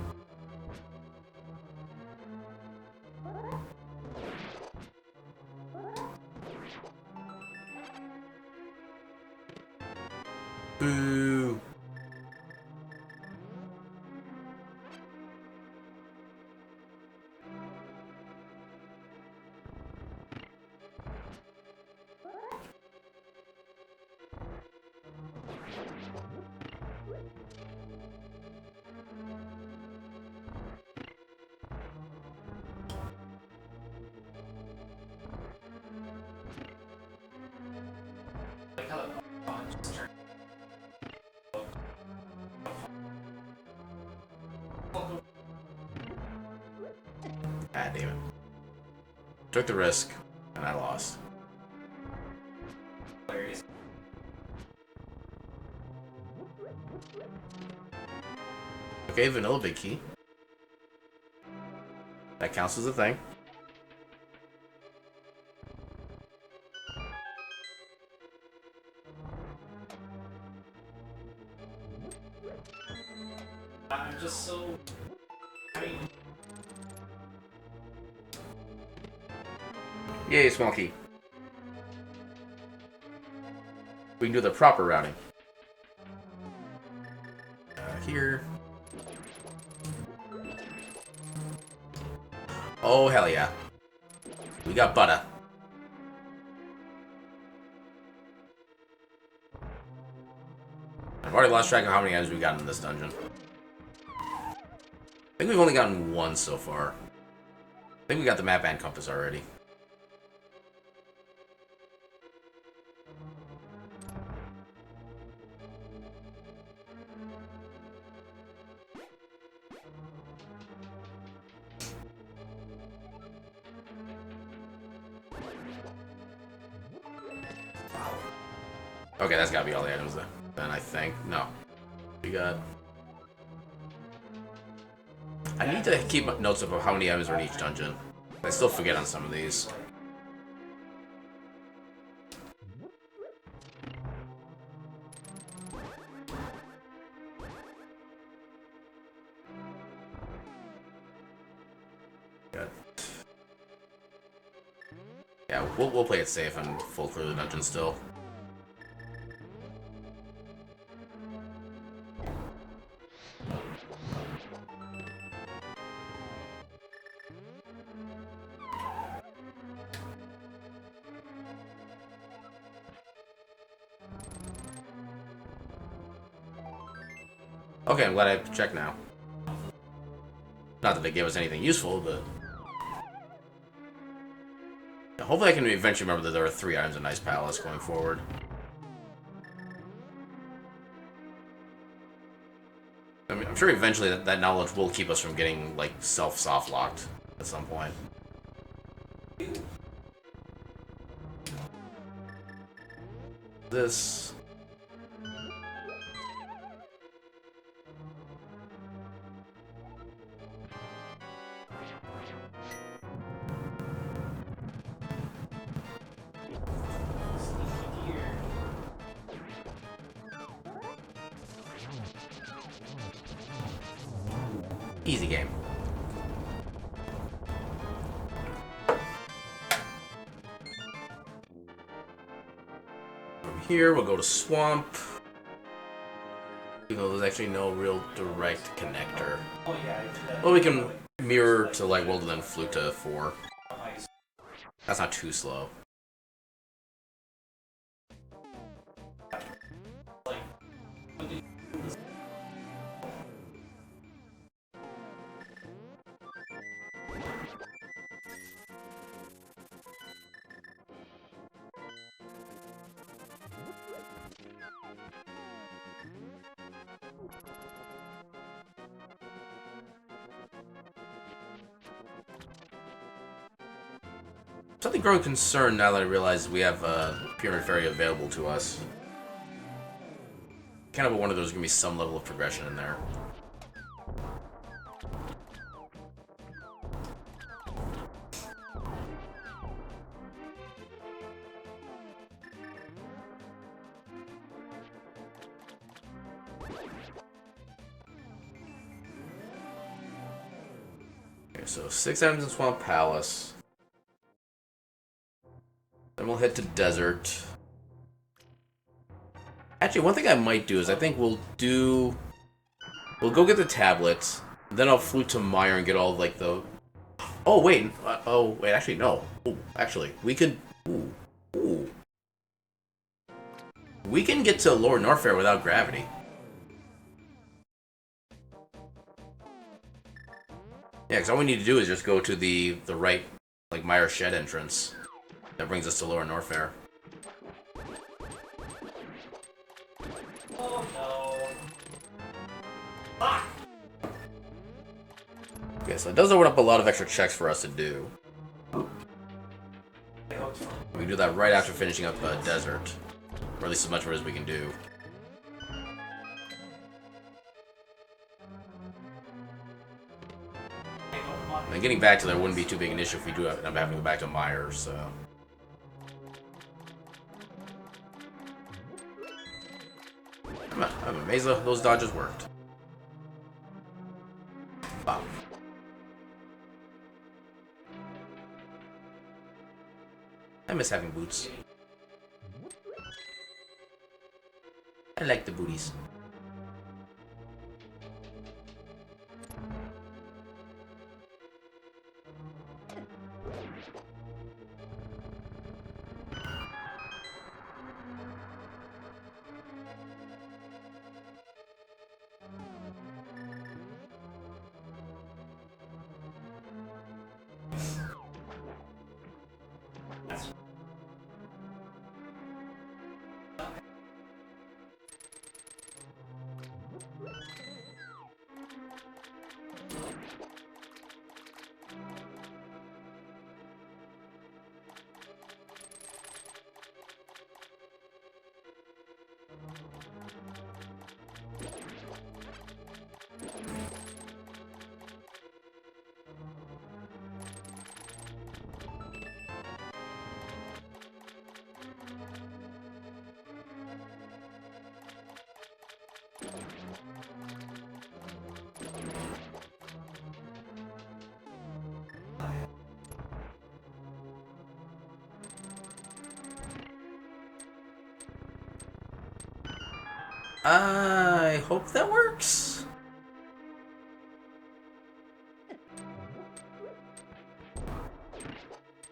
Boo! Ah, damn it. Took the risk, and I lost. Hilarious. Okay, vanilla big key. That counts as a thing. I'm just so... Yay, small key. We can do the proper routing. Here. Oh, hell yeah. We got butter. I've already lost track of how many items we've gotten in this dungeon. I think we've only gotten one so far. I think we got the map and compass already. Okay, that's gotta be all the items then, I think. No. We got... I need to keep notes of how many items are in each dungeon. I still forget on some of these. Good. Yeah, we'll play it safe and full clear the dungeon still. Okay, I'm glad I checked now. Not that they gave us anything useful, but... hopefully I can eventually remember that there are 3 items in Ice Palace going forward. I mean, I'm sure eventually that knowledge will keep us from getting, like, soft-locked at some point. This... easy game. From here, we'll go to Swamp. Even though there's actually no real direct connector. Oh yeah. Well, we can mirror to like World and then Flute to 4. That's not too slow. Something growing concerned now that I realize we have Pyramid Fairy available to us. Kind of one of those gonna be some level of progression in there. Okay, so 6 items in Swamp Palace. Then we'll head to Desert. Actually, one thing I might do is I think we'll go get the tablets, then I'll flute to Meyer and get all, like, the... Oh, wait. Actually, no. Ooh, actually, we could... Ooh. We can get to Lower Norfair without gravity. Yeah, because all we need to do is just go to the right, like, Meyer Shed entrance. That brings us to Lower Norfair. Oh no. Fuck! Okay, so it does open up a lot of extra checks for us to do. We can do that right after finishing up Desert. Or at least as much of it as we can do. And getting back to there wouldn't be too big an issue if we do end up having to go back to Myers, so... I'm amazed those dodges worked. Wow. I miss having boots. I like the booties. I hope that works.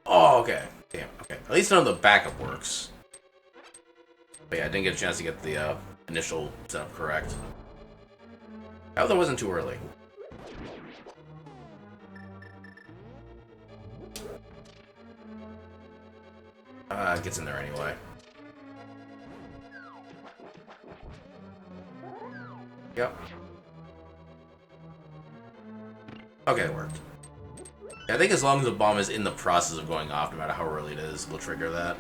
Oh, okay. Damn, okay. At least none of the backup works. But yeah, I didn't get a chance to get the initial setup correct. I hope that wasn't too early. It gets in there anyway. Yep. Okay, it worked. I think as long as the bomb is in the process of going off, no matter how early it is, we'll trigger that.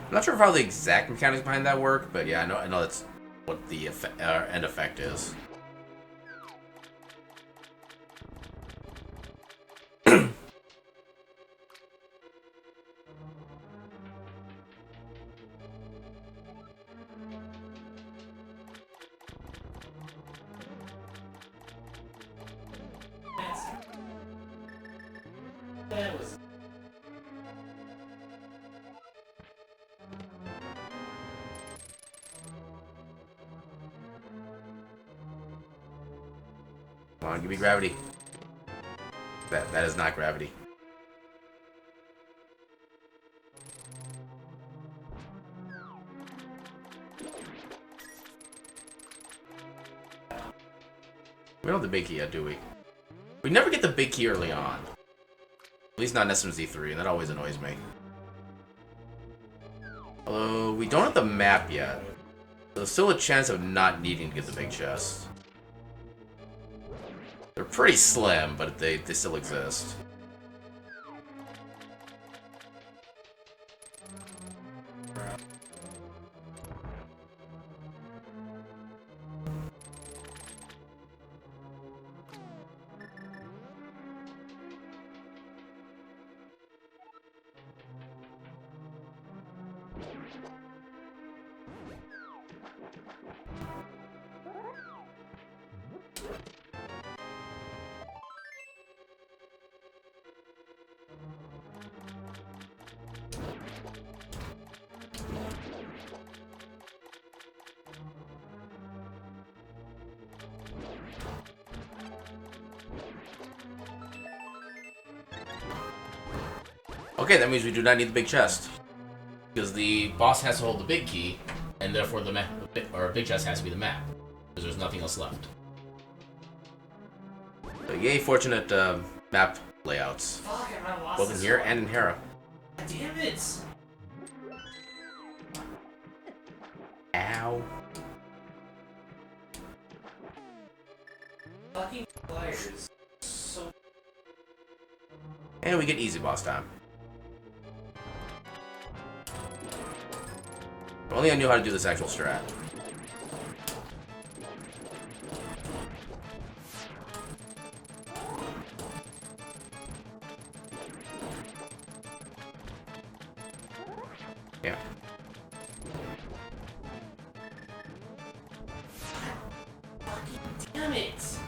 I'm not sure how the exact mechanics behind that work, but yeah, I know that's what the end effect is. That was. Come on, give me gravity. That is not gravity. We don't have the big key yet, do we? We never get the big key early on. At least not in SMZ3, and that always annoys me. Although, we don't have the map yet. So there's still a chance of not needing to get the big chest. They're pretty slim, but they still exist. Okay, that means we do not need the big chest. Because the boss has to hold the big key, and therefore the big chest has to be the map. Because there's nothing else left. So yay, fortunate map layouts. Fuck, I lost Both in here and in Hera. Damn it! Ow. Fucking flyers. So. And we get easy boss time. If only I knew how to do this actual strat. Yeah. Damn it!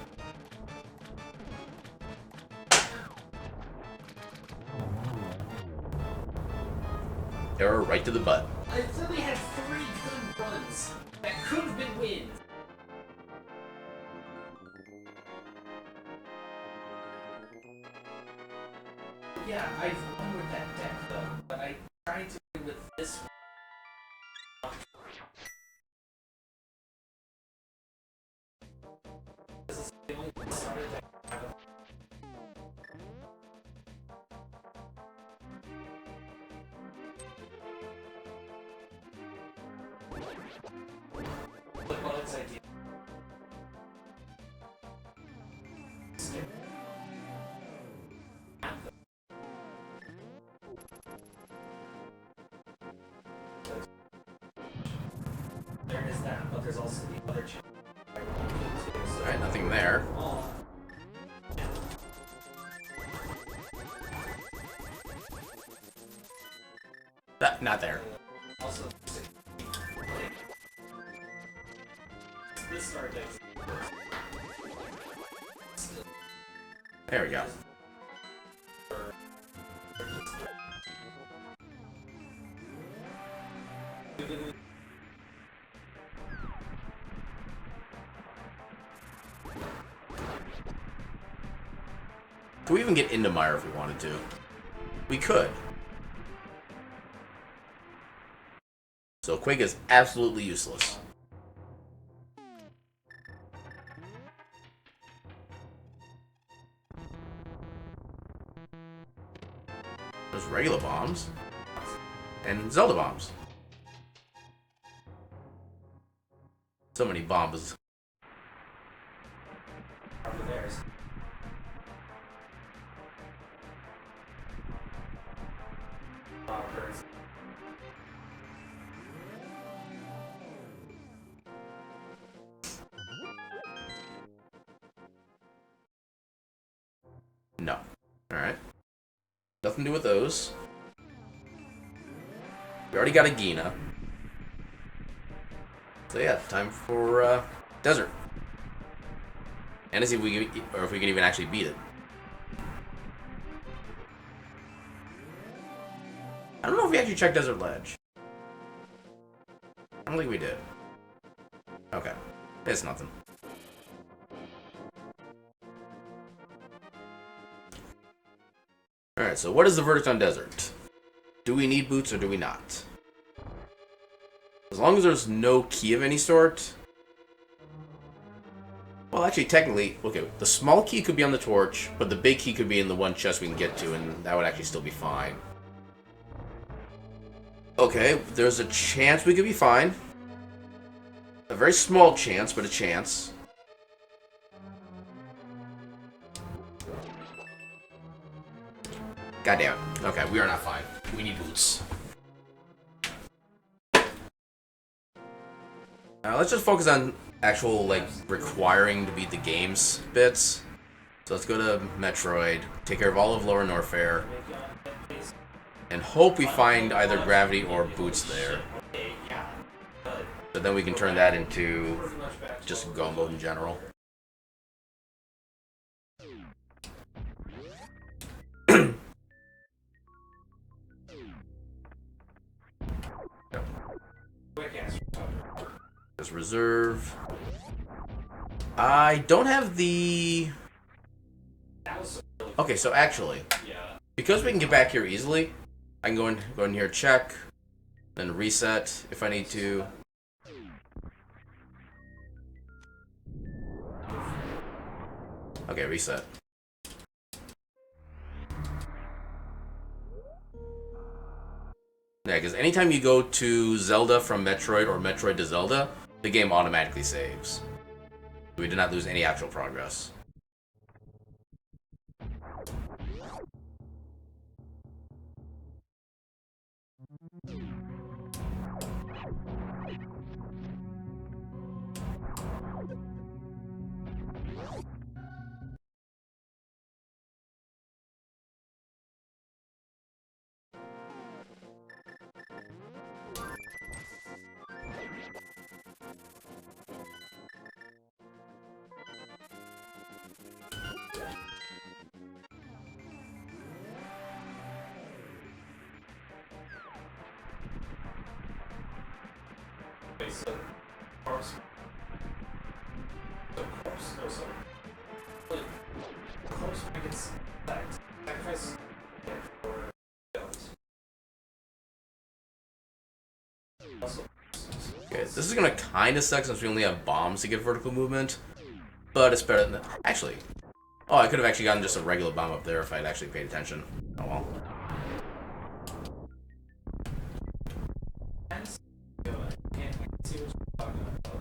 Arrow right to the butt. I literally had 3 good runs that could have been wins. Yeah, I've won with that deck though, but I tried to win with this one. This is the only starter deck I have. But well, it's idea. There is that, but there's also the other channel. Alright, nothing there. Not there. Also, this star deck. There we go. Could we even get into Mire if we wanted to? We could. So Quake is absolutely useless. There's regular bombs. And Zelda bombs. So many bombs. Probably theirs. Bonkers. No. Alright. Nothing to do with those. We already got a Gina. So yeah, time for desert. And to see if we can, or if we can even actually beat it. I don't know if we actually checked Desert Ledge. I don't think we did. Okay. It's nothing. Alright, so what is the verdict on desert? Do we need boots or do we not? As long as there's no key of any sort. Well, actually, technically, okay, the small key could be on the torch, but the big key could be in the one chest we can get to, and that would actually still be fine. Okay, there's a chance we could be fine. A very small chance, but a chance. Goddamn. Okay, we are not fine. We need boots. Now let's just focus on actual, like, requiring to beat the games bits. So let's go to Metroid, take care of all of Lower Norfair, and hope we find either gravity or boots there. But then we can turn that into just go mode in general. Just reserve. I don't have the... Okay, so actually, because we can get back here easily, I can go in here, check, then reset if I need to. Okay, reset. Yeah, because anytime you go to Zelda from Metroid or Metroid to Zelda, the game automatically saves. We did not lose any actual progress. Okay, so corpse. So corpse. Oh, so. Wait, corpse gets sacrifice for guns. Also. Okay, this is gonna kind of suck since we only have bombs to get vertical movement, but it's better than that. Actually, oh, I could have actually gotten just a regular bomb up there if I'd actually paid attention. Oh well. See what you're talking about.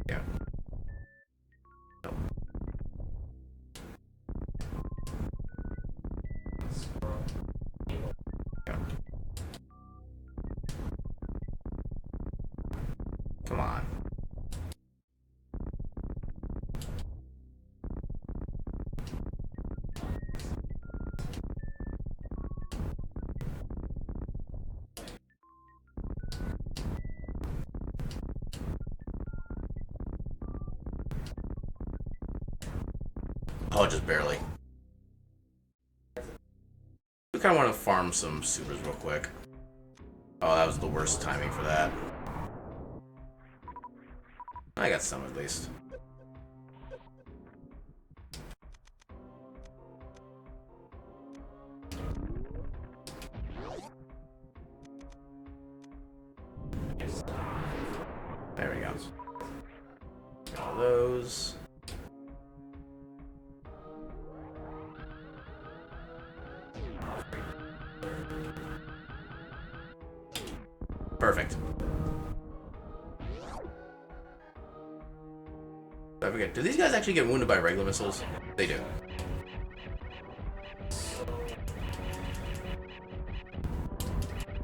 Yeah. No. Squirrel. Yeah. Come on. Oh, just barely. We kind of want to farm some supers real quick. Oh, that was the worst timing for that. I got some at least. There we go. Got all those. Perfect. I forget. Do these guys actually get wounded by regular missiles? They do.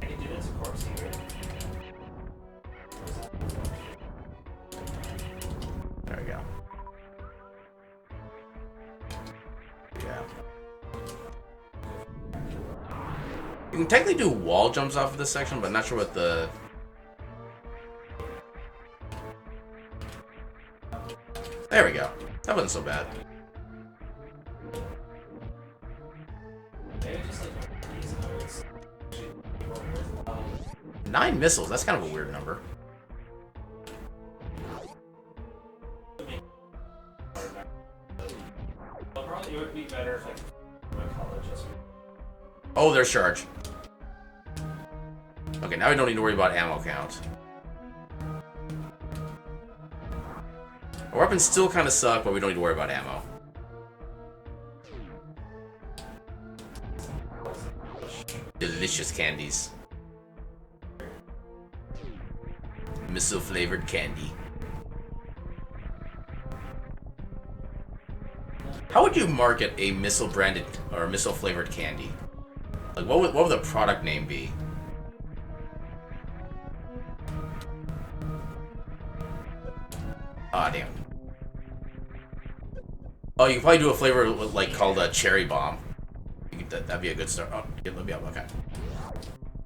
I can do this, of course, here. There we go. Yeah. You can technically do wall jumps off of this section, but not sure what the... There we go. That wasn't so bad. Maybe just like these notes. 9 missiles, that's kind of a weird number. Well, probably it would be better if I could college just. Oh, there's charge. Okay, now we don't need to worry about ammo count. Our weapons still kind of suck, but we don't need to worry about ammo. Delicious candies. Missile-flavored candy. How would you market a missile-branded or missile-flavored candy? Like, what would the product name be? Ah, damn. Oh, you could probably do a flavor like called a cherry bomb. That'd be a good start. Oh, yeah, let me up. Okay.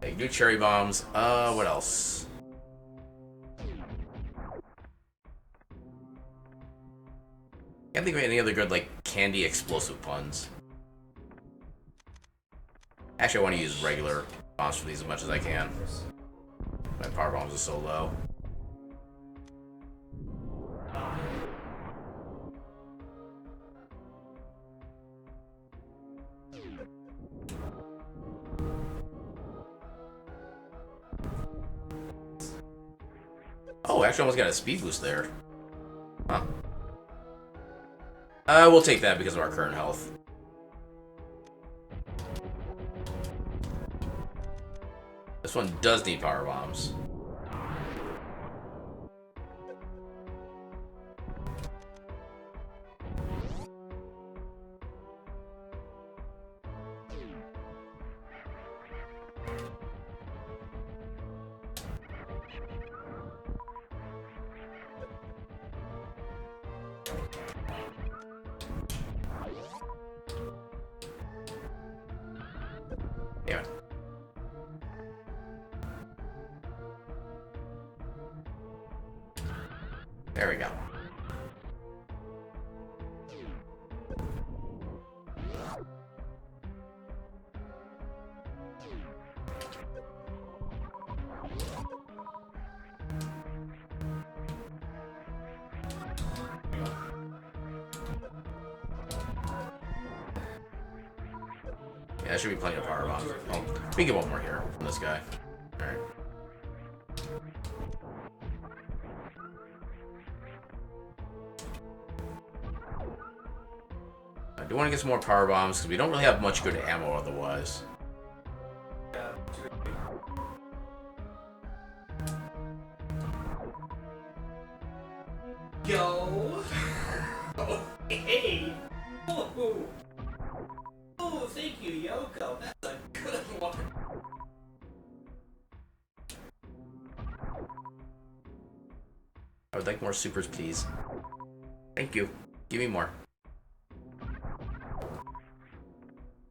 Yeah, you can do cherry bombs. What else? Can't think of any other good like candy explosive puns. Actually, I want to use regular bombs for these as much as I can. My power bombs are so low. Oh, actually almost got a speed boost there. Huh. We'll take that because of our current health. This one does need power bombs. There we go. Yeah, there should be plenty of power bombs. Oh, we can get one more here from this guy. Alright. I do want to get some more power bombs because we don't really have much good ammo otherwise. Yo! Oh, hey! Oh, oh, thank you, Yoko. That's a good one. I would like more supers, please. Thank you. Give me more.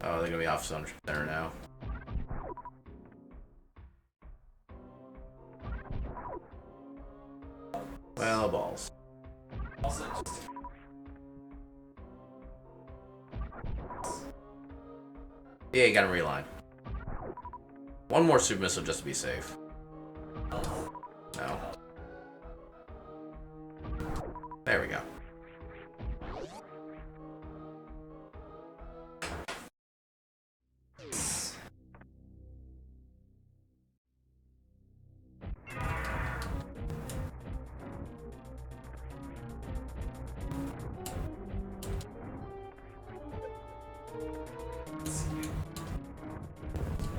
Oh, they're gonna be off center now. Well, balls. Also, just Yeah, you gotta reline. One more super missile just to be safe. No. There we go.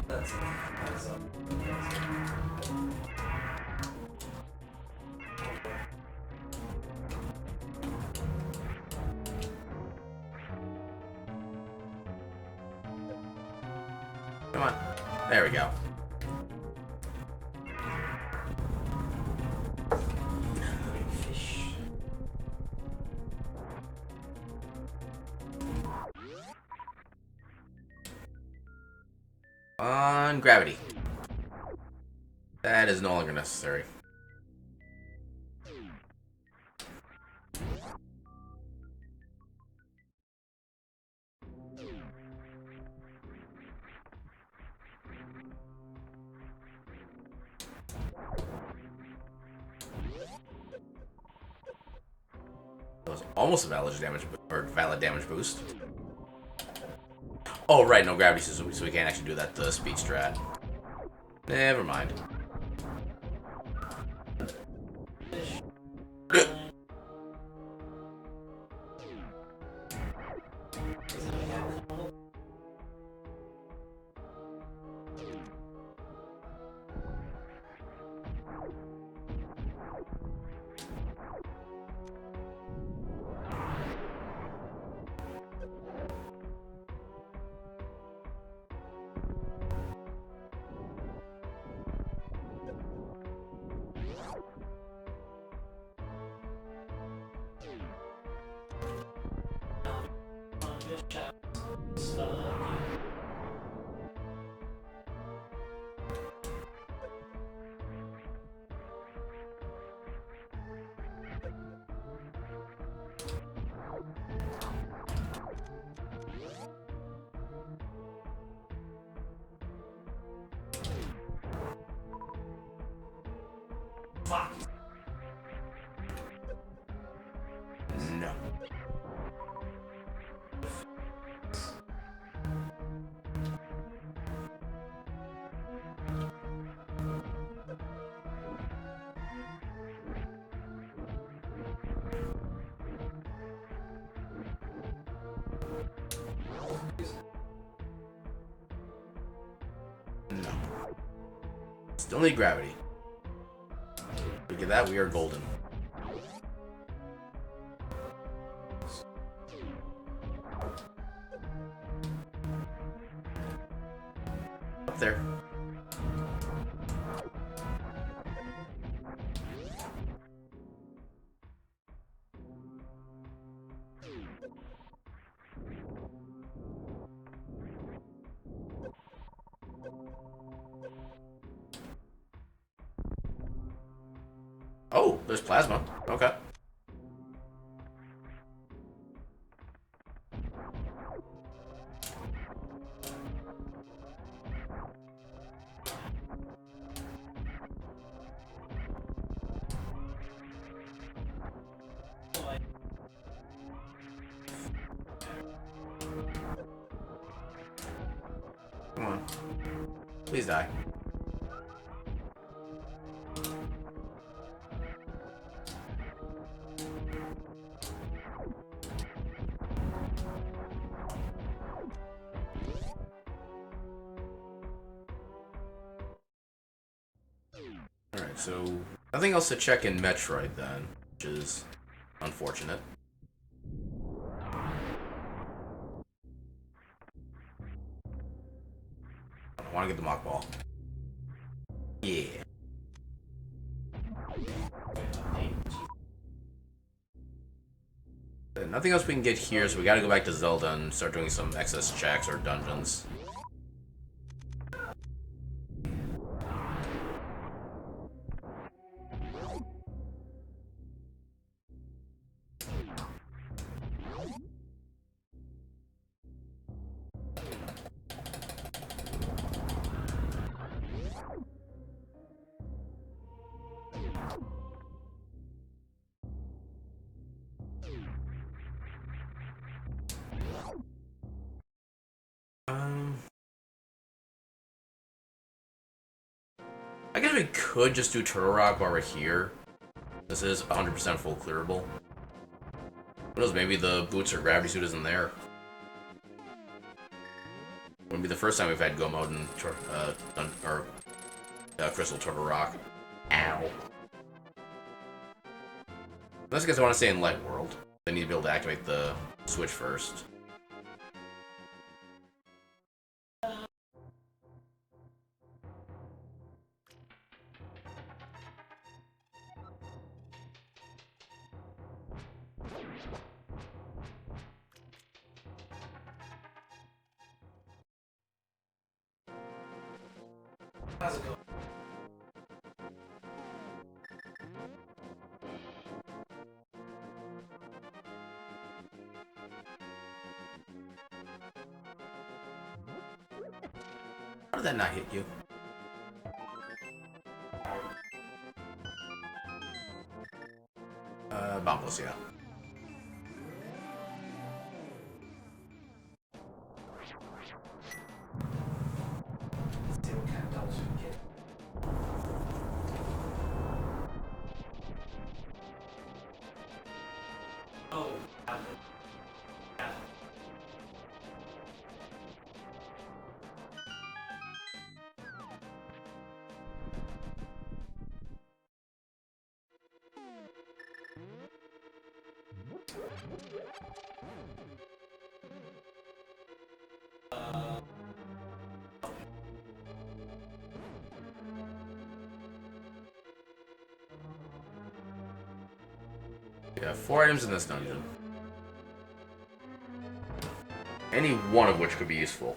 that's up. Come on. There we go. Fish. On gravity. That is no longer necessary. That was almost a valid damage boost. Oh right, no gravity, so we can't actually do that speed strat. Never mind. Fuck. No. No. Still need gravity. Look at that, we are golden. Up there. Oh, there's plasma. Okay. Come on. Please die. Alright, so nothing else to check in Metroid then, which is unfortunate. I want to get the mock ball. Yeah. Nothing else we can get here, so we gotta go back to Zelda and start doing some excess checks or dungeons. I guess we could just do Turtle Rock while we're here. This is 100% full clearable. Who knows, maybe the boots or gravity suit isn't there. Wouldn't be the first time we've had Go mode in Crystal Turtle Rock. Ow. Unless I guess I want to stay in Light World. I need to be able to activate the switch first. How's it going? How did that not hit you? Bombos, yeah. Let's see what kind of doubles we can get. Oh, got it. Got it. Yeah, 4 items in this dungeon. Any one of which could be useful.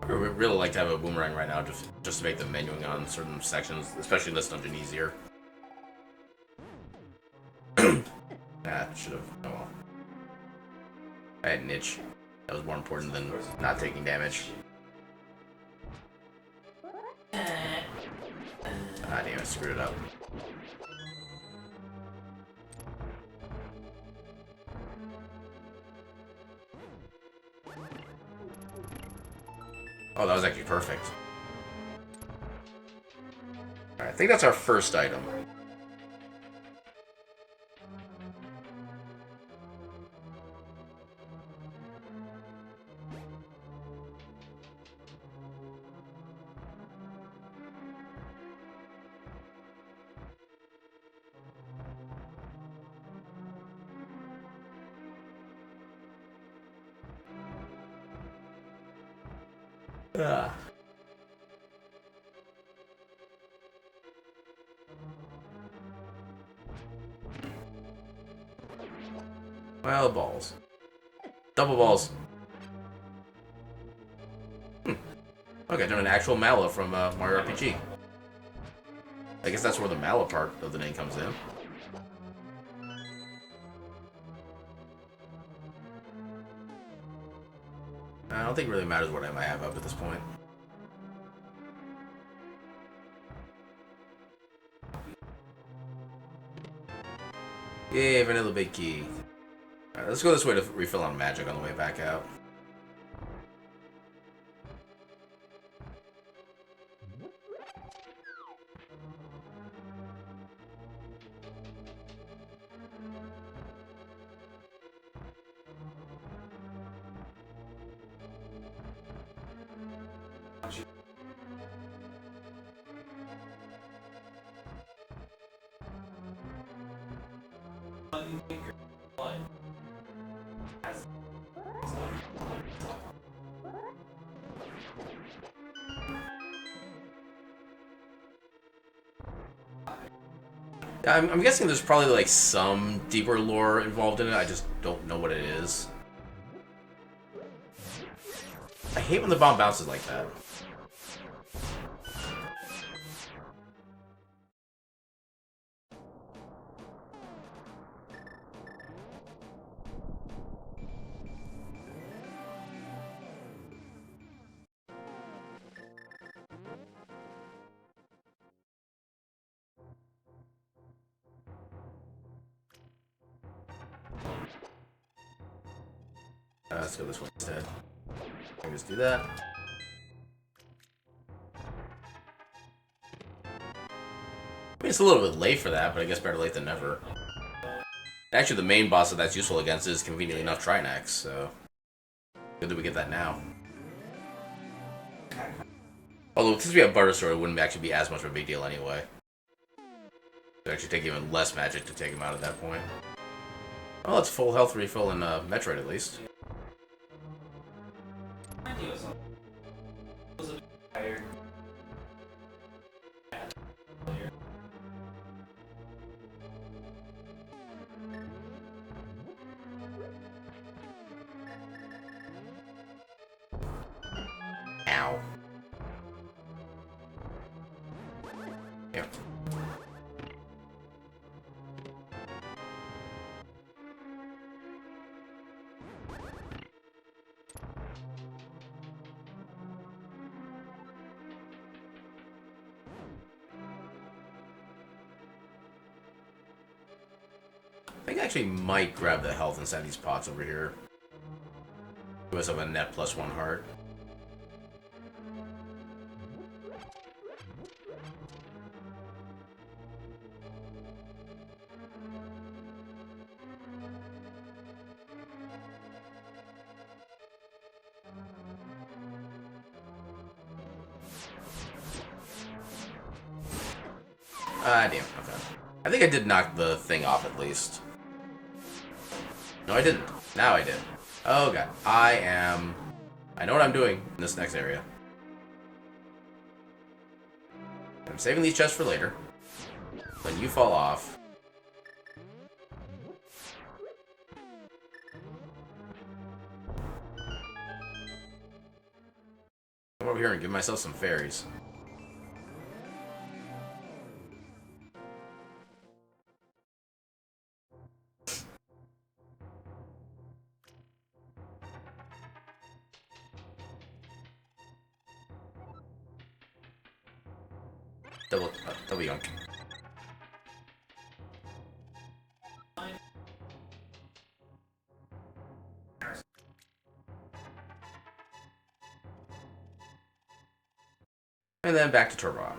I would really like to have a boomerang right now, just to make the menuing on certain sections, especially in this dungeon, easier. Should have. Oh well. I had an itch. That was more important than not taking damage. Ah, damn, I screwed it up. Oh, that was actually perfect. Alright, I think that's our first item. Ah. Well, balls. Double balls. Okay, doing an actual Mala from Mario RPG. I guess that's where the Mala part of the name comes in. I don't think it really matters what I might have up at this point. Yay, vanilla big key. Alright, let's go this way to refill on magic on the way back out. I'm guessing there's probably like some deeper lore involved in it. I just don't know what it is. I hate when the bomb bounces like that. Let's go this way instead. I can just do that. I mean, it's a little bit late for that, but I guess better late than never. Actually, the main boss that's useful against is, conveniently enough, Trinax, so... Good that we get that now. Although, since we have Buttersword, it wouldn't actually be as much of a big deal anyway. It would actually take even less magic to take him out at that point. Well, it's full health refill in Metroid, at least. Ow. Yeah. I think I actually might grab the health inside these pots over here. Give myself a net +1 heart. Damn, okay. I think I did knock the thing off at least. No, I didn't. Now I did. Oh god. I know what I'm doing in this next area. I'm saving these chests for later. When you fall off. Come over here and give myself some fairies. Double yoink. And then back to Turbo.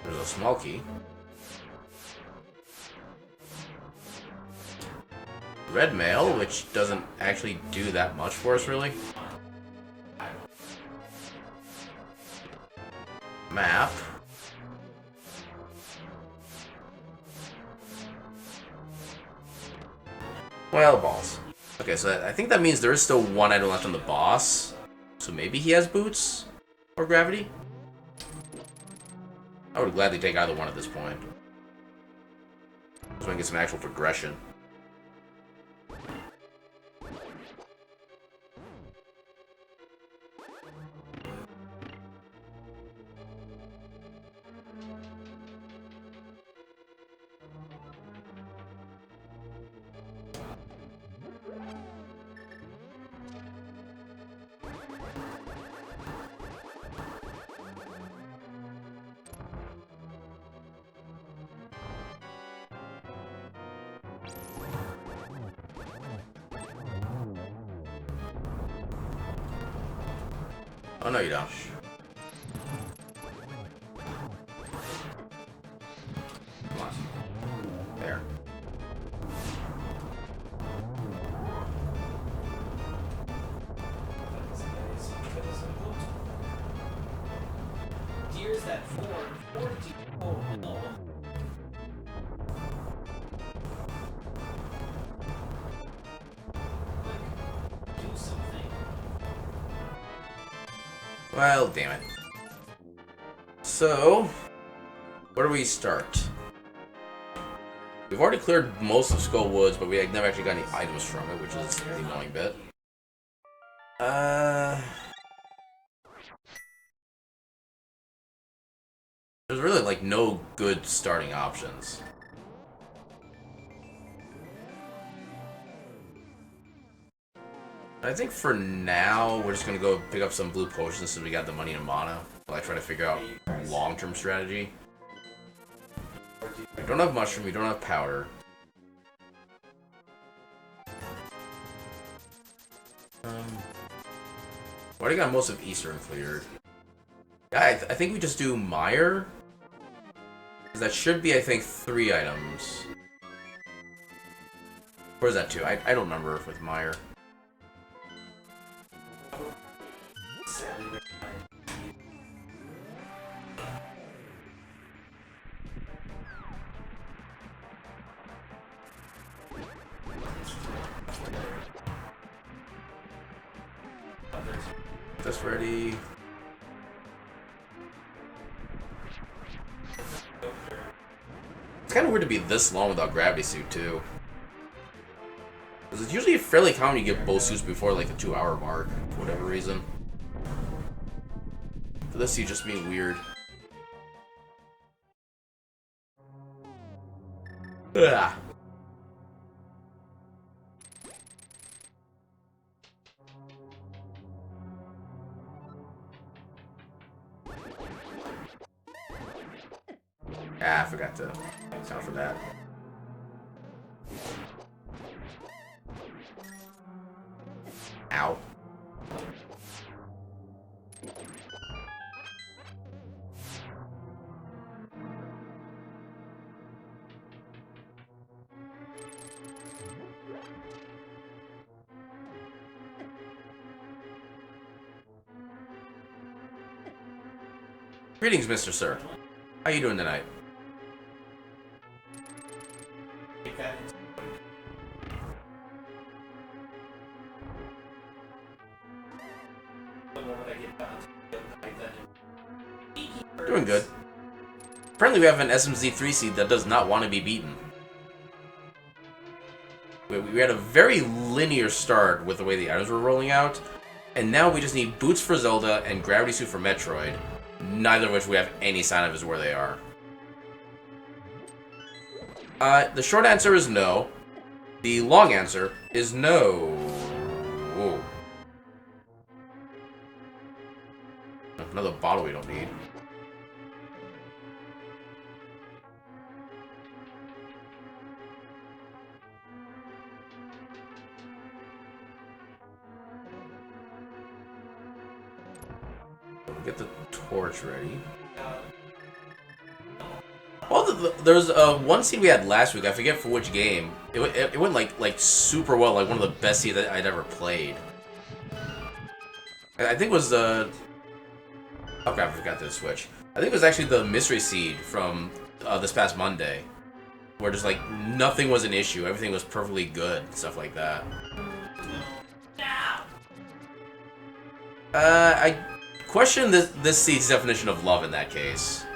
There's a small key. Red mail, which doesn't actually do that much for us, really. map. Well, balls. Okay, so I think that means there is still one item left on the boss. So maybe he has boots? Or gravity? I would gladly take either one at this point. So I can get some actual progression. Oh, no, you don't. Come on. There. Deers that form 40. Oh no. Do something. Well, damn it. So, where do we start? We've already cleared most of Skull Woods, but we have never actually got any items from it, which is the annoying bit. There's really, like, no good starting options. I think for now, we're just gonna go pick up some blue potions since we got the money and mana, while I try to figure out long-term strategy. We don't have mushroom, we don't have powder. We already got most of Eastern cleared. Yeah, I think we just do Mire. Because that should be, I think, 3 items. Or is that 2? I don't remember with Mire. That's ready. It's kind of weird to be this long without gravity suit too. Because it's usually fairly common you get both suits before like the 2-hour mark for whatever reason. For this suit just being weird. Ugh. Ah, I forgot to account for that. Ow. Greetings, Mr. Sir. How you doing tonight? Doing good. Apparently we have an SMZ3 seed that does not want to be beaten. We had a very linear start with the way the items were rolling out, and now we just need boots for Zelda and gravity suit for Metroid, neither of which we have any sign of is where they are. The short answer is no. The long answer is no. Whoa. Another bottle we don't need. Get the torch ready. Oh, there's one scene we had last week. I forget for which game. It went like super well. Like one of the best scenes that I'd ever played. I think it was the. Okay, I forgot to switch. I think it was actually the Mystery Seed from this past Monday, where just like nothing was an issue, everything was perfectly good, stuff like that. I question this seed's definition of love in that case.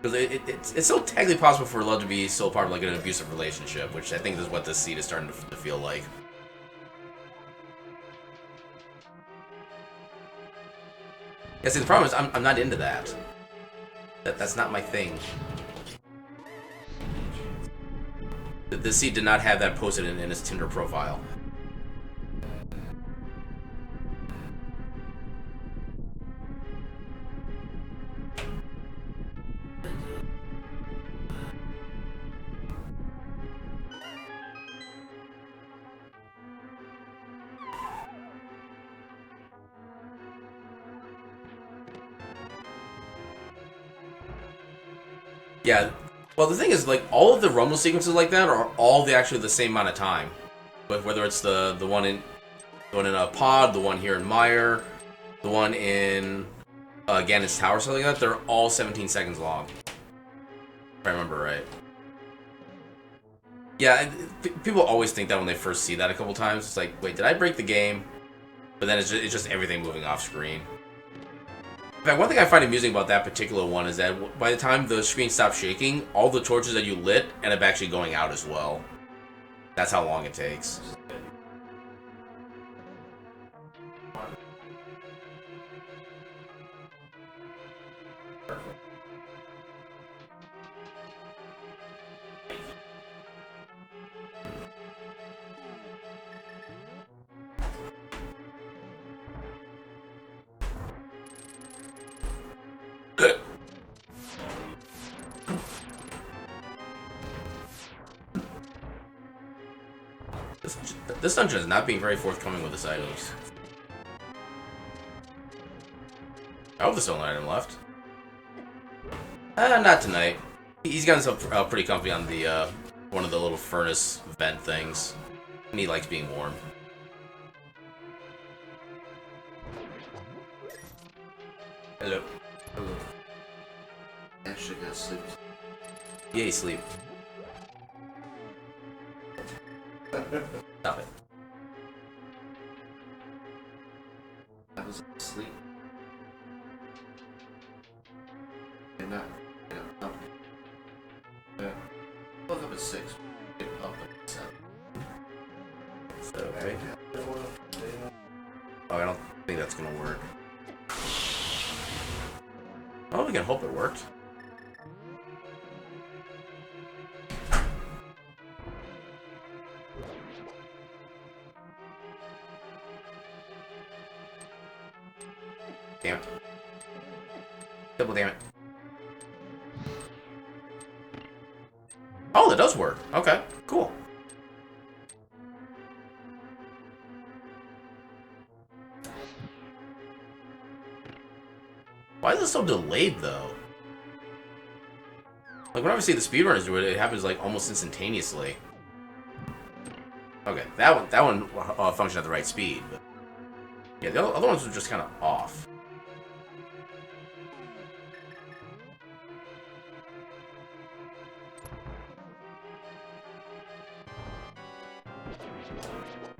Because it's so technically possible for love to be still part of like an abusive relationship, which I think is what this seed is starting to feel like. Yeah, see, the problem is I'm not into that. That's not my thing. This seed did not have that posted in his Tinder profile. Yeah, well, the thing is, like, all of the rumble sequences like that are all actually the same amount of time. But whether it's the one in a pod, the one here in Meyer, the one in Ganon's Tower, something like that, they're all 17 seconds long. If I remember right. Yeah, people always think that when they first see that a couple times. It's like, wait, did I break the game? But then it's just everything moving off screen. In fact, one thing I find amusing about that particular one is that by the time the screen stops shaking, all the torches that you lit end up actually going out as well. That's how long it takes. This dungeon is not being very forthcoming with its items. I hope there's still an item left. Not tonight. He's gotten himself pretty comfy on the one of the little furnace vent things, and he likes being warm. Hello. Hello. Actually got sleep. Yay, sleep. Stop it. I was asleep. And not, up. Woke up at 6. Get up at 7. So, okay. Oh, I don't think that's gonna work. Oh, we can hope it worked. Damn it. Double damn it. Oh, that does work. Okay, cool. Why is it so delayed, though? Like, whenever I see the speedrunners do it, it happens, like, almost instantaneously. Okay, that one functioned at the right speed, but... Yeah, the other ones were just kind of off.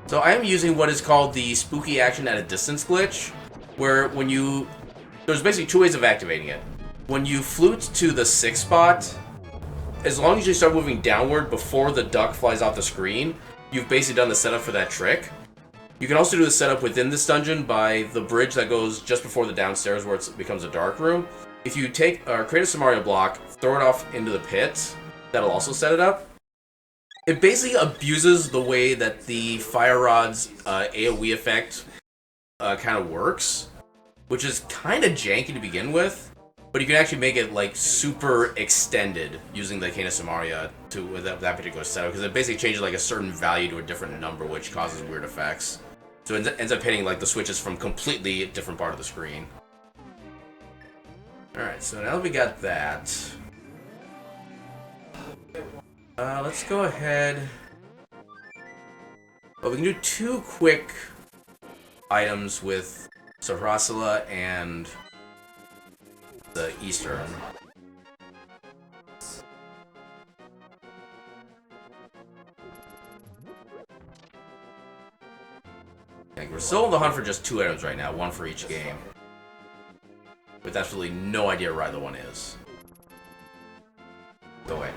So I am using what is called the spooky action at a distance glitch, where when you... There's basically two ways of activating it. When you flute to the 6 spot, as long as you start moving downward before the duck flies off the screen, you've basically done the setup for that trick. You can also do the setup within this dungeon by the bridge that goes just before the downstairs where it becomes a dark room. If you take create a Samaria block, throw it off into the pit, that'll also set it up. It basically abuses the way that the Fire Rod's AoE effect kind of works, which is kind of janky to begin with, but you can actually make it like super extended using the Cane of Samaria with that particular setup, because it basically changes like a certain value to a different number, which causes weird effects. So it ends up hitting like the switches from completely different part of the screen. Alright, so now that we got that, let's go ahead. Well, we can do 2 quick items with Sarasala and the Eastern. We're still on the hunt for just 2 items right now, 1 for each game. With absolutely no idea where either one is. Go away.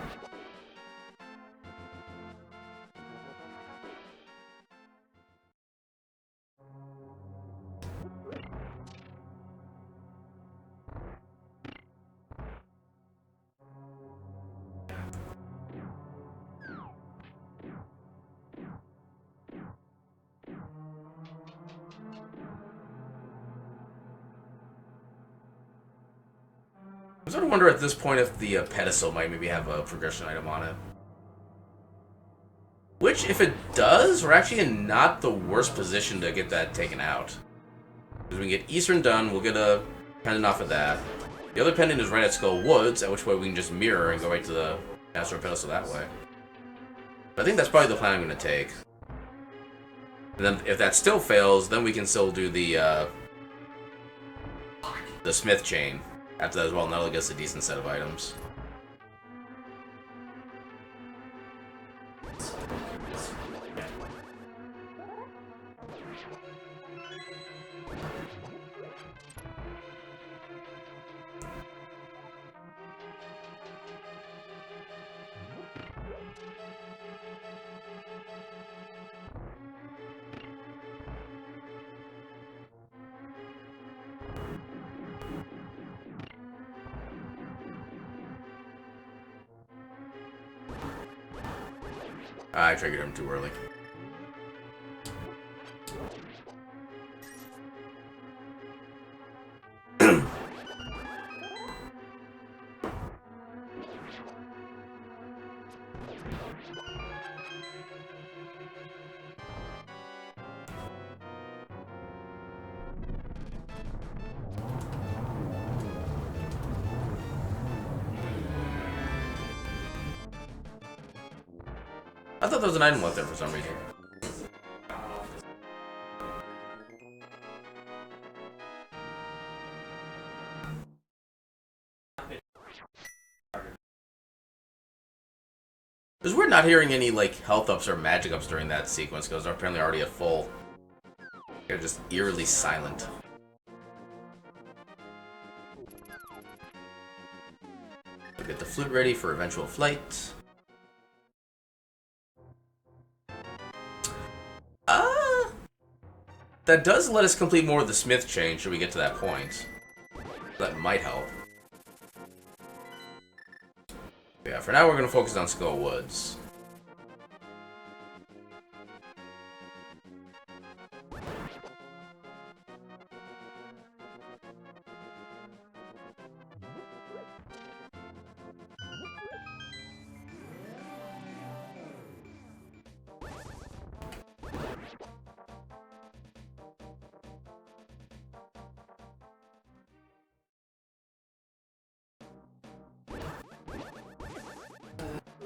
I sort of wonder at this point if the pedestal might maybe have a progression item on it. Which, if it does, we're actually in not the worst position to get that taken out. Because we can get Eastern done, we'll get a pendant off of that. The other pendant is right at Skull Woods, at which point we can just mirror and go right to the Astro Pedestal that way. But I think that's probably the plan I'm going to take. And then if that still fails, then we can still do the Smith Chain after that as well, and that'll get us a decent set of items. I triggered him too early. I thought there was an item left there for some reason. It's weird not hearing any like health ups or magic ups during that sequence because they're apparently already at full. They're just eerily silent. We'll get the flute ready for eventual flight. That does let us complete more of the Smith Chain should we get to that point. That might help. Yeah, for now we're going to focus on Skull Woods.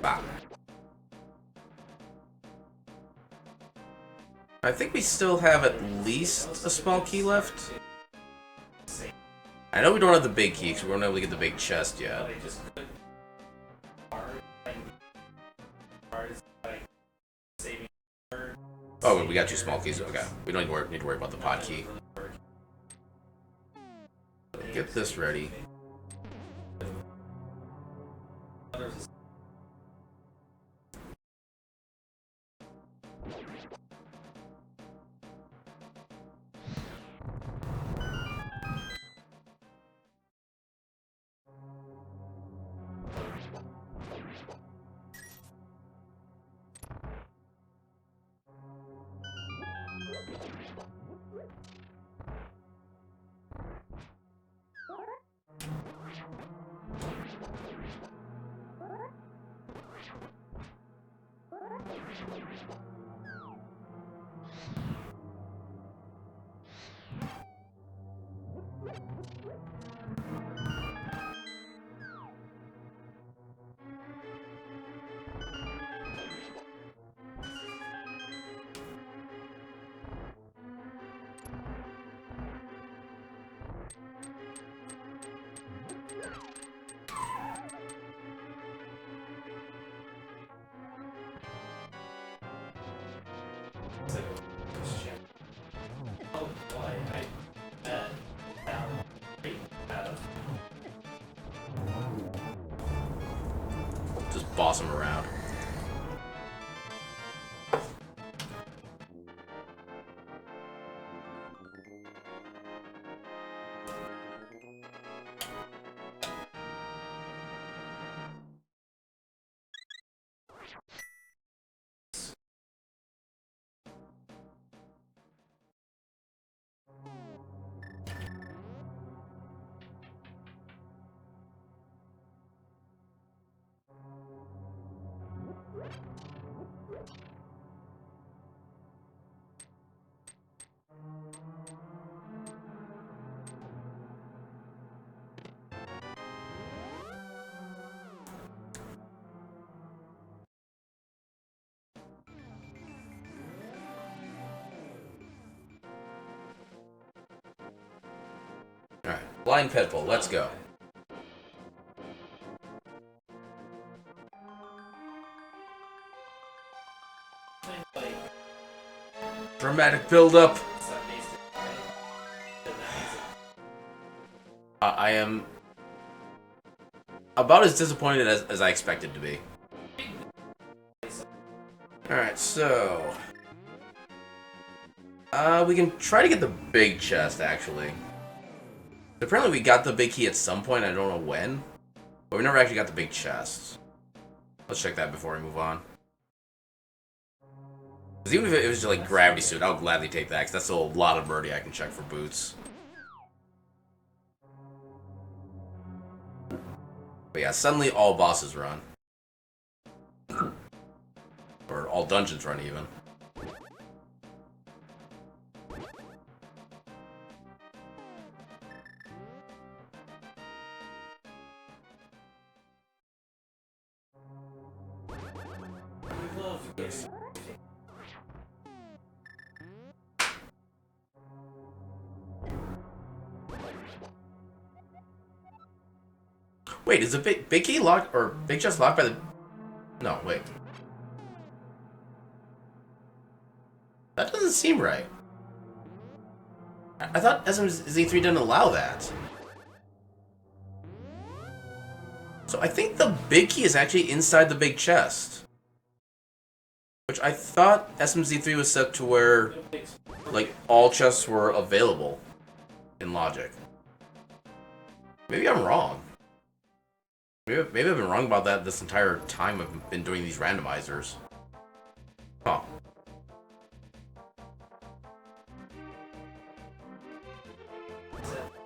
Bah. I think we still have at least a small key left. I know we don't have the big key because we weren't able to get the big chest yet. Oh, we got 2 small keys. Okay, we don't need to worry about the pod key. Get this ready. Oh boy, I bet that great Adam. Just boss him around. Alright, Blind Pitbull, let's go. Like, Dramatic build-up. it's not based on right? Then that makes it I am about as disappointed as I expected to be. Alright, so... we can try to get the big chest, actually. Apparently we got the big key at some point, I don't know when. But we never actually got the big chest. Let's check that before we move on. Because even if it was just like gravity suit, I would gladly take that, because that's still a lot of birdie I can check for boots. But yeah, suddenly all bosses run. Or all dungeons run, even. we love this. Wait, is the big key locked, or big chest locked by the... No, wait. That doesn't seem right. I thought SMZ3 didn't allow that. So I think the big key is actually inside the big chest. Which I thought SMZ3 was set to where, like, all chests were available in logic. Maybe I'm wrong. Maybe I've been wrong about that this entire time I've been doing these randomizers. Huh.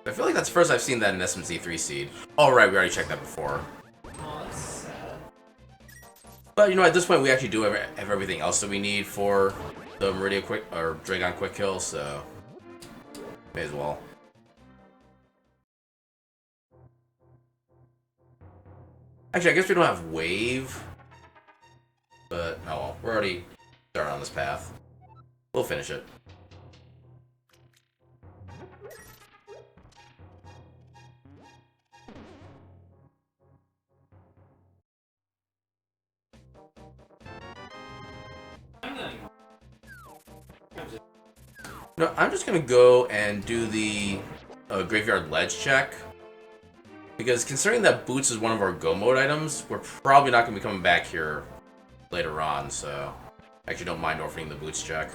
I feel like that's the first I've seen that in SMZ3 Seed. Oh right, we already checked that before. Oh, that's sad. But you know, at this point we actually do have everything else that we need for the Meridia Quick or Dragon Quick Kill, so may as well. Actually, I guess we don't have Wave, but oh well, we're already starting on this path. We'll finish it. No, I'm just gonna go and do the Graveyard Ledge check. Because considering that Boots is one of our Go Mode items, we're probably not going to be coming back here later on, so I actually don't mind offering the Boots check.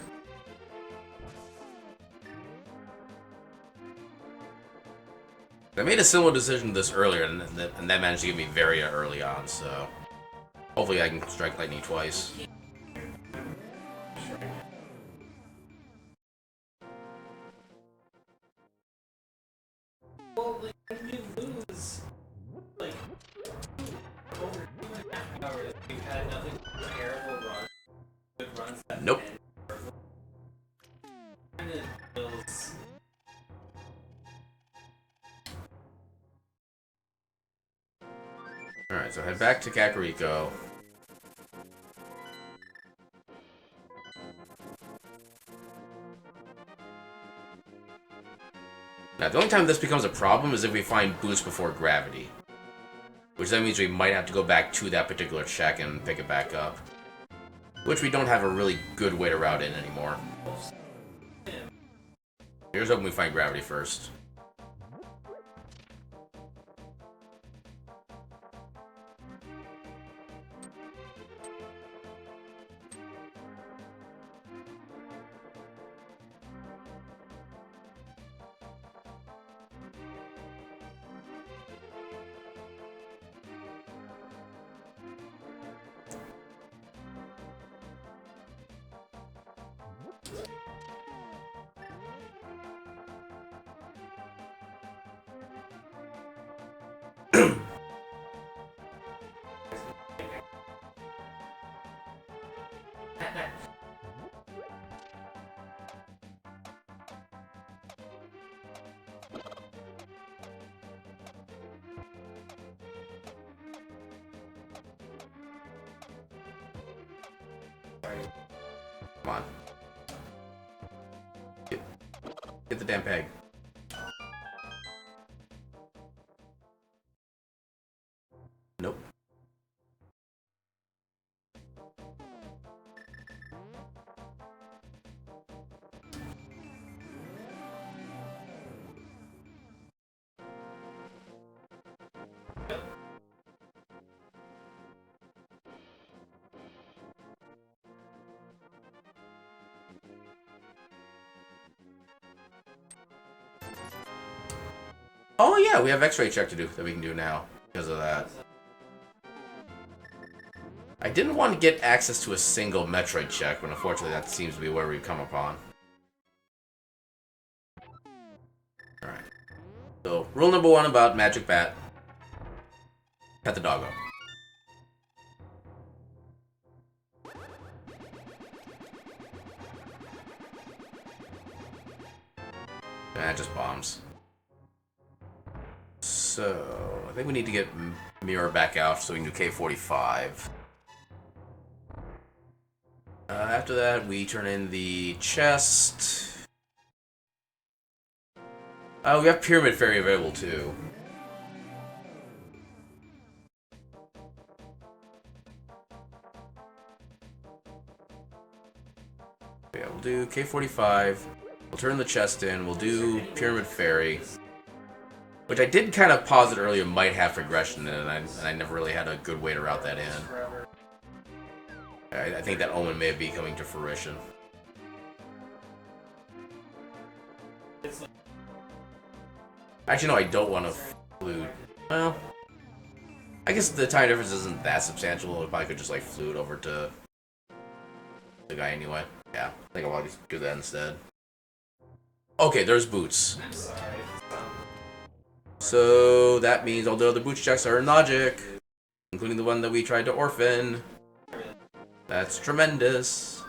I made a similar decision to this earlier, and that managed to get me Varia early on, so hopefully I can strike lightning twice. Well, like, when you lose, like, over 2.5 hours, we've had nothing but terrible runs, good runs that Nope. end perfectly. Kind of feels... Alright, so head back to Kakariko. Now, the only time this becomes a problem is if we find Boots before Gravity. Which then means we might have to go back to that particular check and pick it back up. which we don't have a really good way to route in anymore. Here's hoping we find gravity first. Come on. Get the damn peg. Nope. Oh yeah, we have X-ray check to do that we can do now because of that. I didn't want to get access to a single Metroid check, but unfortunately that seems to be where we've come upon. Alright. So, rule number 1 about Magic Bat. Pet the doggo. That just bombs. So, I think we need to get Mirror back out so we can do K45. After that, we turn in the chest. We have Pyramid Fairy available too. Yeah, we'll do K45. We'll turn the chest in. We'll do Pyramid Fairy. Which I did kind of posit earlier might have progression in it, and I never really had a good way to route that in. I think that omen may be coming to fruition. Actually, no, I don't want to flute. Well, I guess the time difference isn't that substantial. If I could just like flute over to the guy anyway. Yeah, I think I'll just do that instead. Okay, there's boots. I'm sorry. So that means all the other boots checks are in logic, including the one that we tried to orphan. That's tremendous.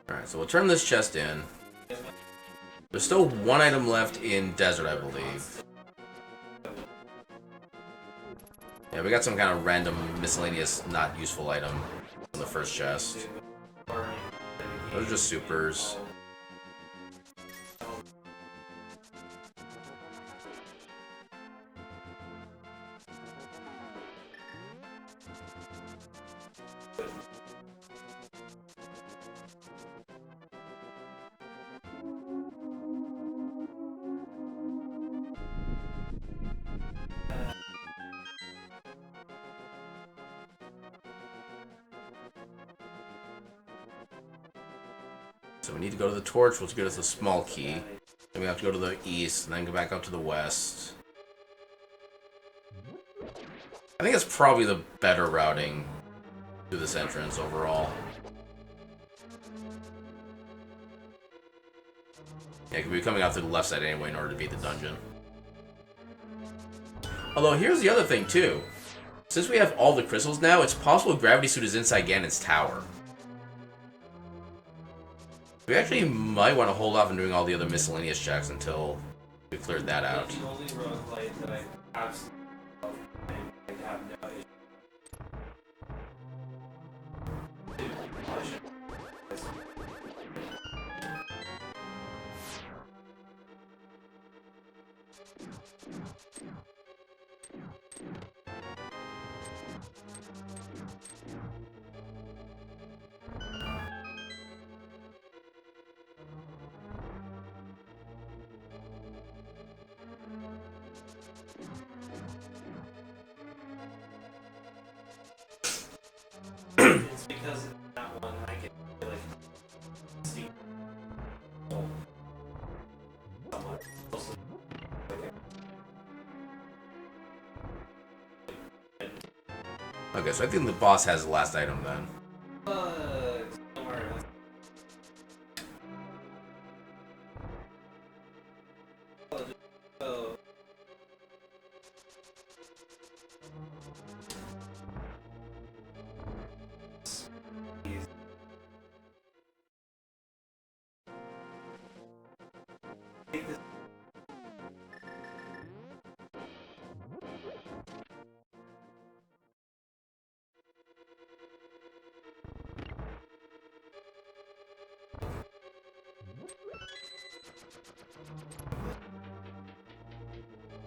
Alright, so we'll turn this chest in. There's still one item left in Desert, I believe. Yeah, we got some kind of random, miscellaneous, not useful item in the first chest. Those are just supers. So we need to go to the torch, which gives us a small key. Then we have to go to the east, and then go back up to the west. I think that's probably the better routing to this entrance overall. Yeah, because we'll be coming out to the left side anyway in order to beat the dungeon. Although, here's the other thing, too. Since we have all the crystals now, it's possible Gravity Suit is inside Ganon's tower. We actually might want to hold off on doing all the other miscellaneous checks until we cleared that out. The only roguelite that I absolutely love, I have no issue. it's because in that one I can like see somewhat closely. Okay, so I think the boss has the last item then. Don't worry. Oh. Take this.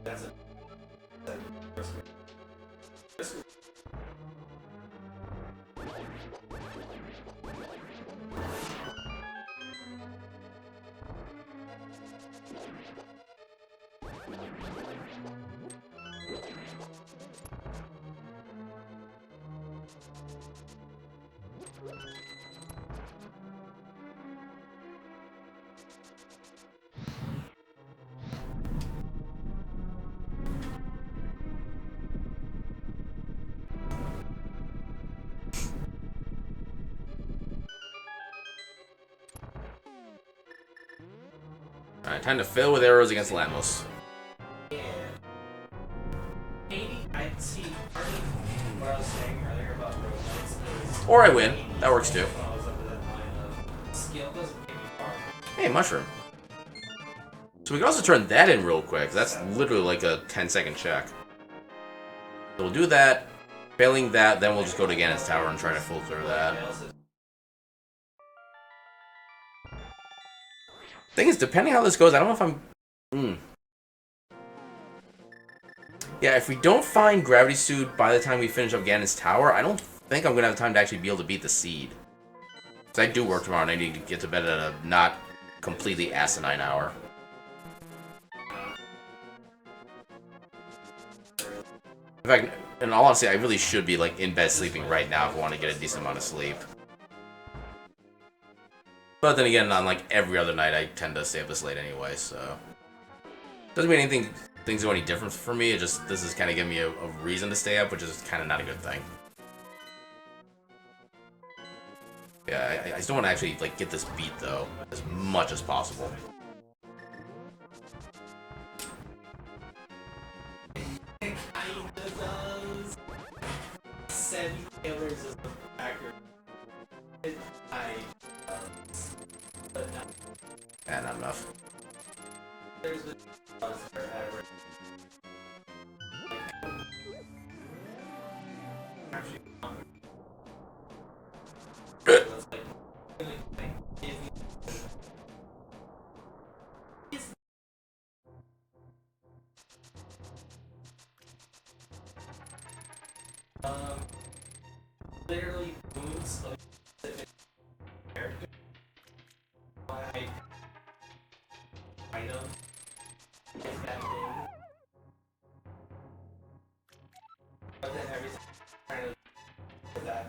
That's it. Alright, time to fill with arrows against Lamos. Yeah. Maybe I'd see part of what I was saying earlier about roguelikes is. Or I win. That works too. When I was under that line of skill doesn't give you far. Hey, mushroom. So we can also turn that in real quick. That's literally like a 10-second check. So we'll do that. Failing that, then we'll just go to Ganon's Tower and try to full clear that. Thing is, depending how this goes, I don't know if I'm... Yeah, if we don't find Gravity Suit by the time we finish up Ganon's Tower, I don't think I'm going to have time to actually be able to beat the Seed. Because I do work tomorrow and I need to get to bed at a not completely asinine hour. In fact, in all honesty, I really should be like in bed sleeping right now if I want to get a decent amount of sleep. But then again, on like every other night, I tend to stay up this late anyway, so... Doesn't mean things go any different for me, it just, this is kind of giving me a reason to stay up, which is kind of not a good thing. Yeah, I just don't want to actually, like, get this beat, though, as much as possible. It kinda does. 7 killers is the factor. But not. Yeah, not enough. There's been buzz forever. Actually, that's like, give me. Literally moves of specific character. Why item is that thing. But then everything kind of for that.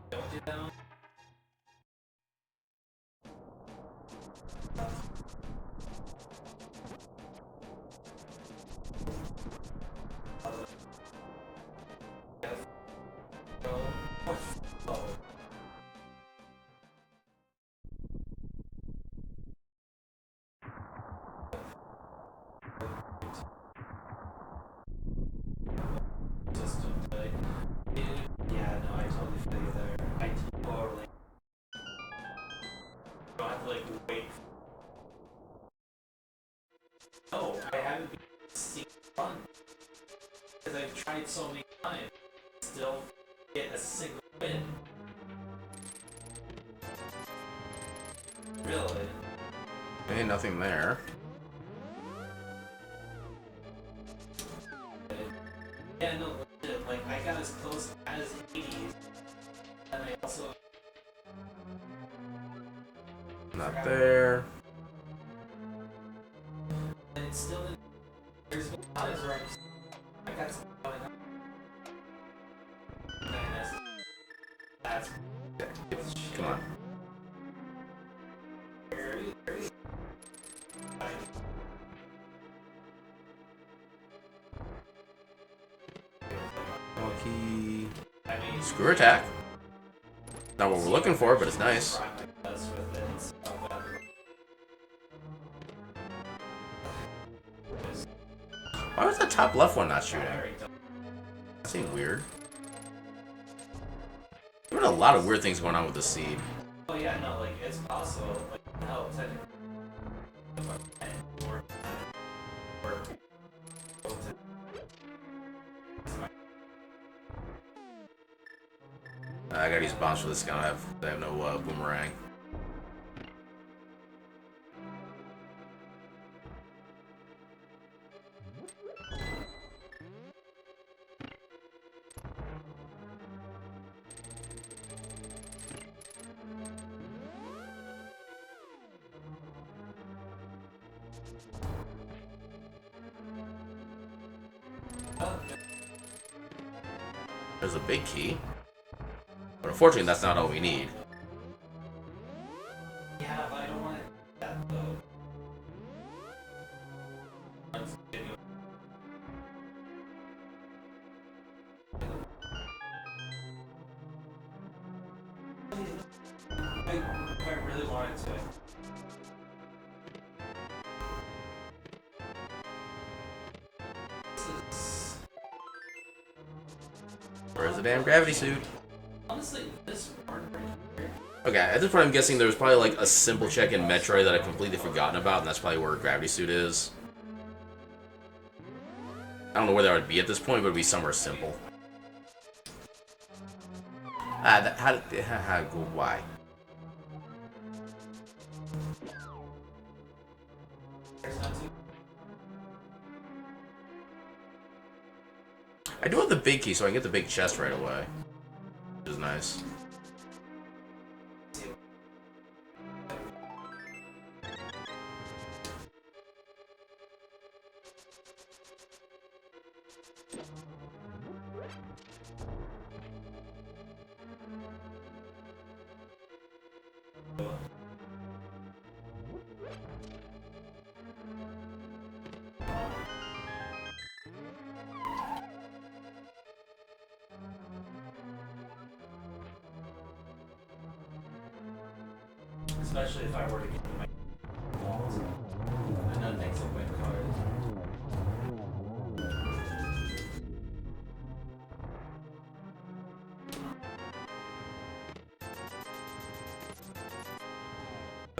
Don't do that one. Yeah, no, I totally feel you there. I totally don't have to like wait. No, I haven't been seeing fun because I've tried so many times, still get a single win. Really? Ain't nothing there. Yeah, no, legit. Like I got as close as 80s, and I also Not there. and it's still in. There's been times where I got some Screw attack. Not what we're looking for, but it's nice. Why was the top left one not shooting? That seemed weird. There's been a lot of weird things going on with the seed. Oh yeah, no, like it's possible. Like hell, technically. I gotta use bombs for this guy. I have no boomerang. There's a big key. But unfortunately, that's not all we need. Yeah, but I don't want that though. I really wanted to. Where's the damn gravity suit? Honestly, this part right here. Okay, at this point I'm guessing there's probably like a simple check in Metroid that I've completely forgotten about, and that's probably where gravity suit is. I don't know where that would be at this point, but it would be somewhere simple. Why? I do have the big key, so I can get the big chest right away. Which is nice. Especially if I were to get my walls. I know things will win cards.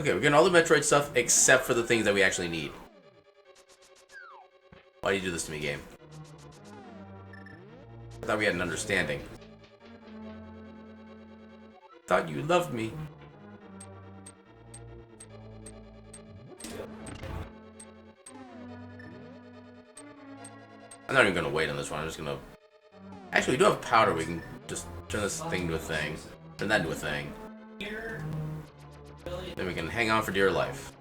Okay, we're getting all the Metroid stuff except for the things that we actually need. Why do you do this to me, game? I thought we had an understanding. Thought you loved me. I'm not even gonna wait on this one. I'm just gonna. Actually, we do have powder. We can just turn this thing to a thing. Turn that into a thing. Then we can hang on for dear life.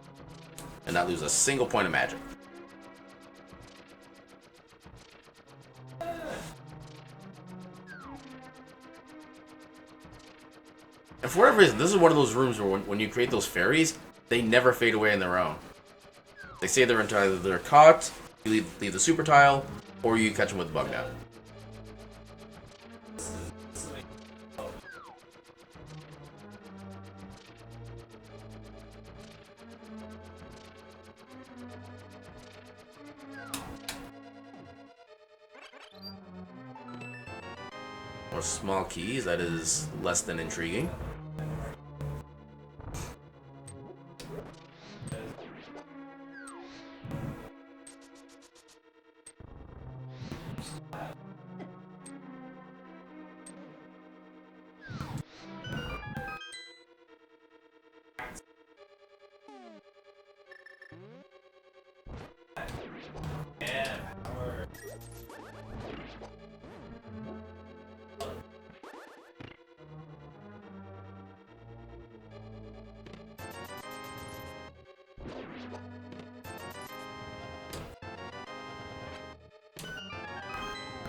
And not lose a single point of magic. And for whatever reason, this is one of those rooms where when you create those fairies, they never fade away on their own. They say they're either they're caught, you leave the super tile, or you catch them with the bug net. More small keys, that is less than intriguing.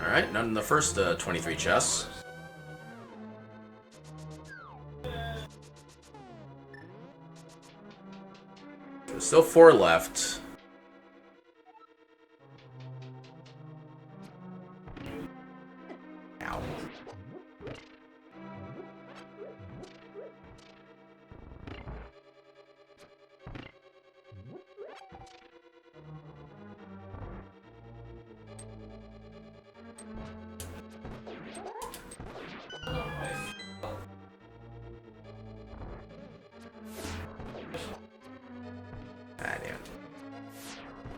Alright, none in the first 23 chests. There's still 4 left. Ow.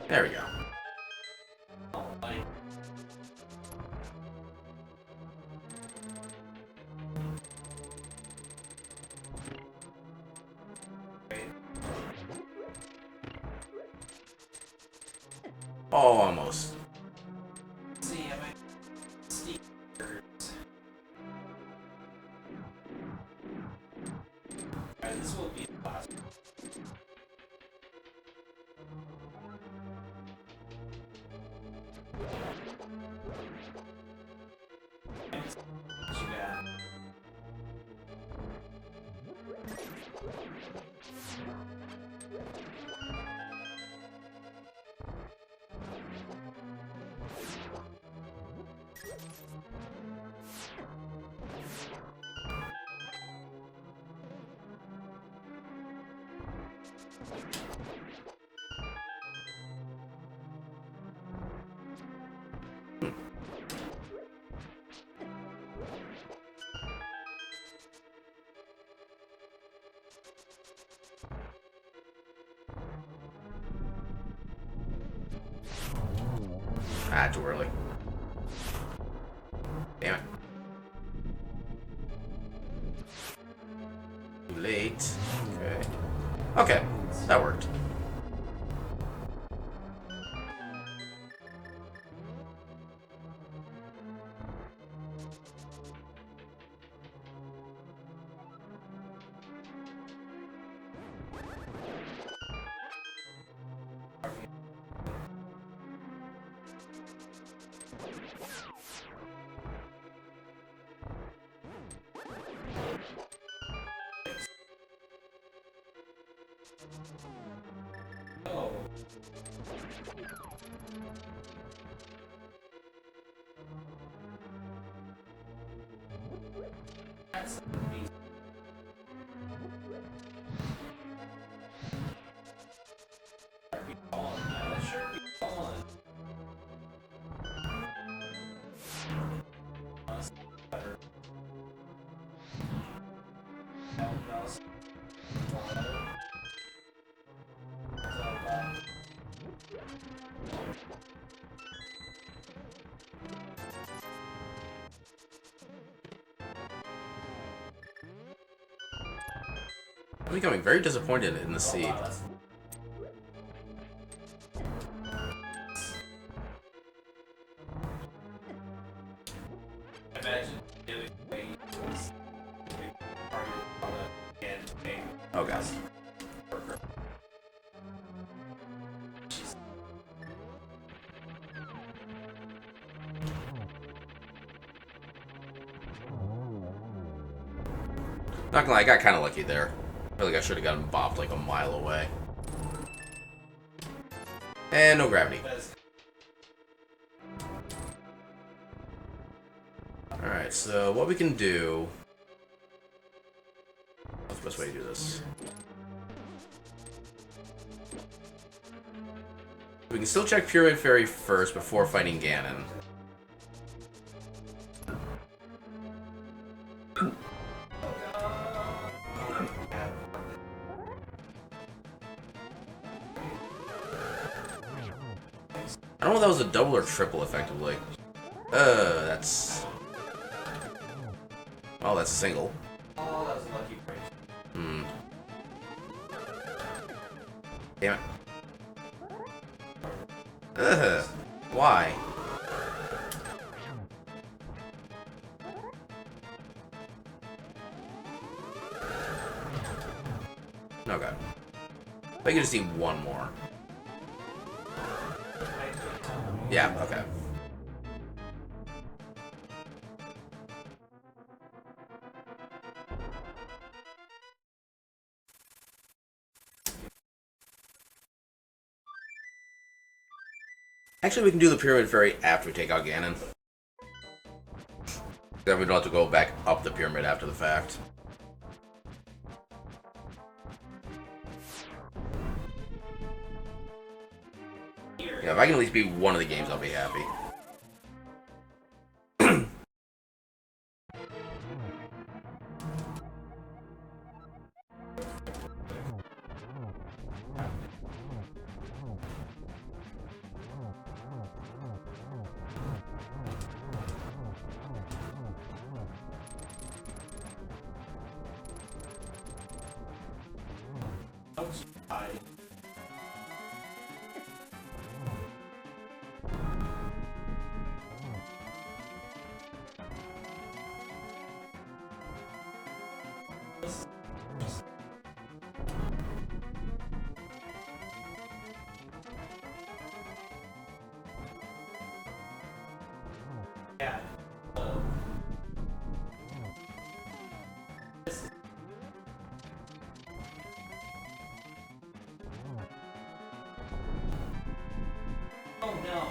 There we go. Oh, like, Oh, almost. see, I might stickers. Alright, this will be the last one. What you got? Ah, too early. Damn it. Too late. Okay. Okay, that worked. Oh. That's amazing. Should be falling. Yeah, that should be falling. Better. Else. I'm becoming very disappointed in the seed. Wow, that's imagine doing was part of your product and paying Oh god. worker. Jeez. Not gonna lie, I got kind of lucky there. I feel like I should have gotten bopped like a mile away. And no gravity. That's Alright, so what we can do... What's the best way to do this? We can still check Pyramid Fairy first before fighting Ganon. I don't know if that was a double or triple, effectively. That's... Oh, that's a single. oh, that was a lucky break. Hmm. Damn it. Ugh. Why? Okay. I can just need one more. Yeah, okay. Actually, we can do the Pyramid Fairy after we take out Ganon. Then we don't have to go back up the pyramid after the fact. Yeah, if I can at least beat one of the games, I'll be happy. Oh no.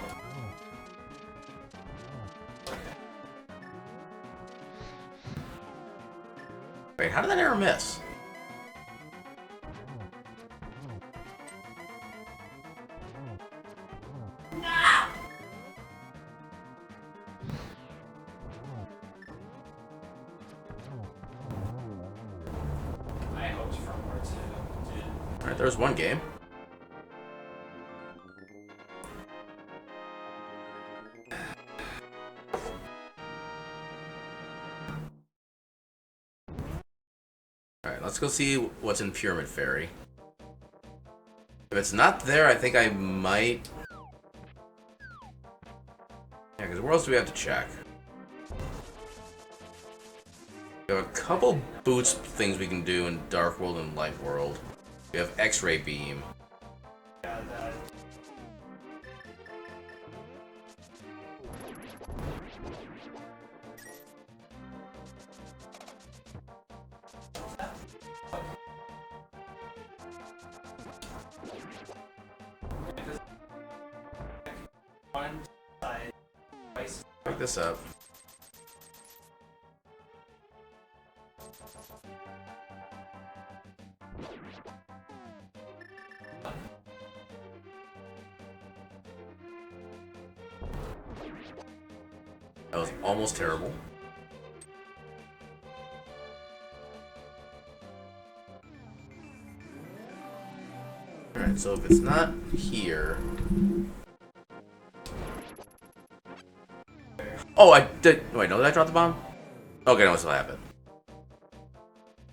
Wait, how did that error miss? I hoped for more too. Alright, there's one game. Alright, let's go see what's in Pyramid Fairy. If it's not there, I think I might... Yeah, because where else do we have to check? We have a couple boots things we can do in Dark World and Light World. We have X-Ray Beam. Yeah, that. One side, twice. Pick this up. That was almost terrible. Alright, so if it's not here... Oh, I did... Wait, no, did I drop the bomb? Okay, no, it still happened.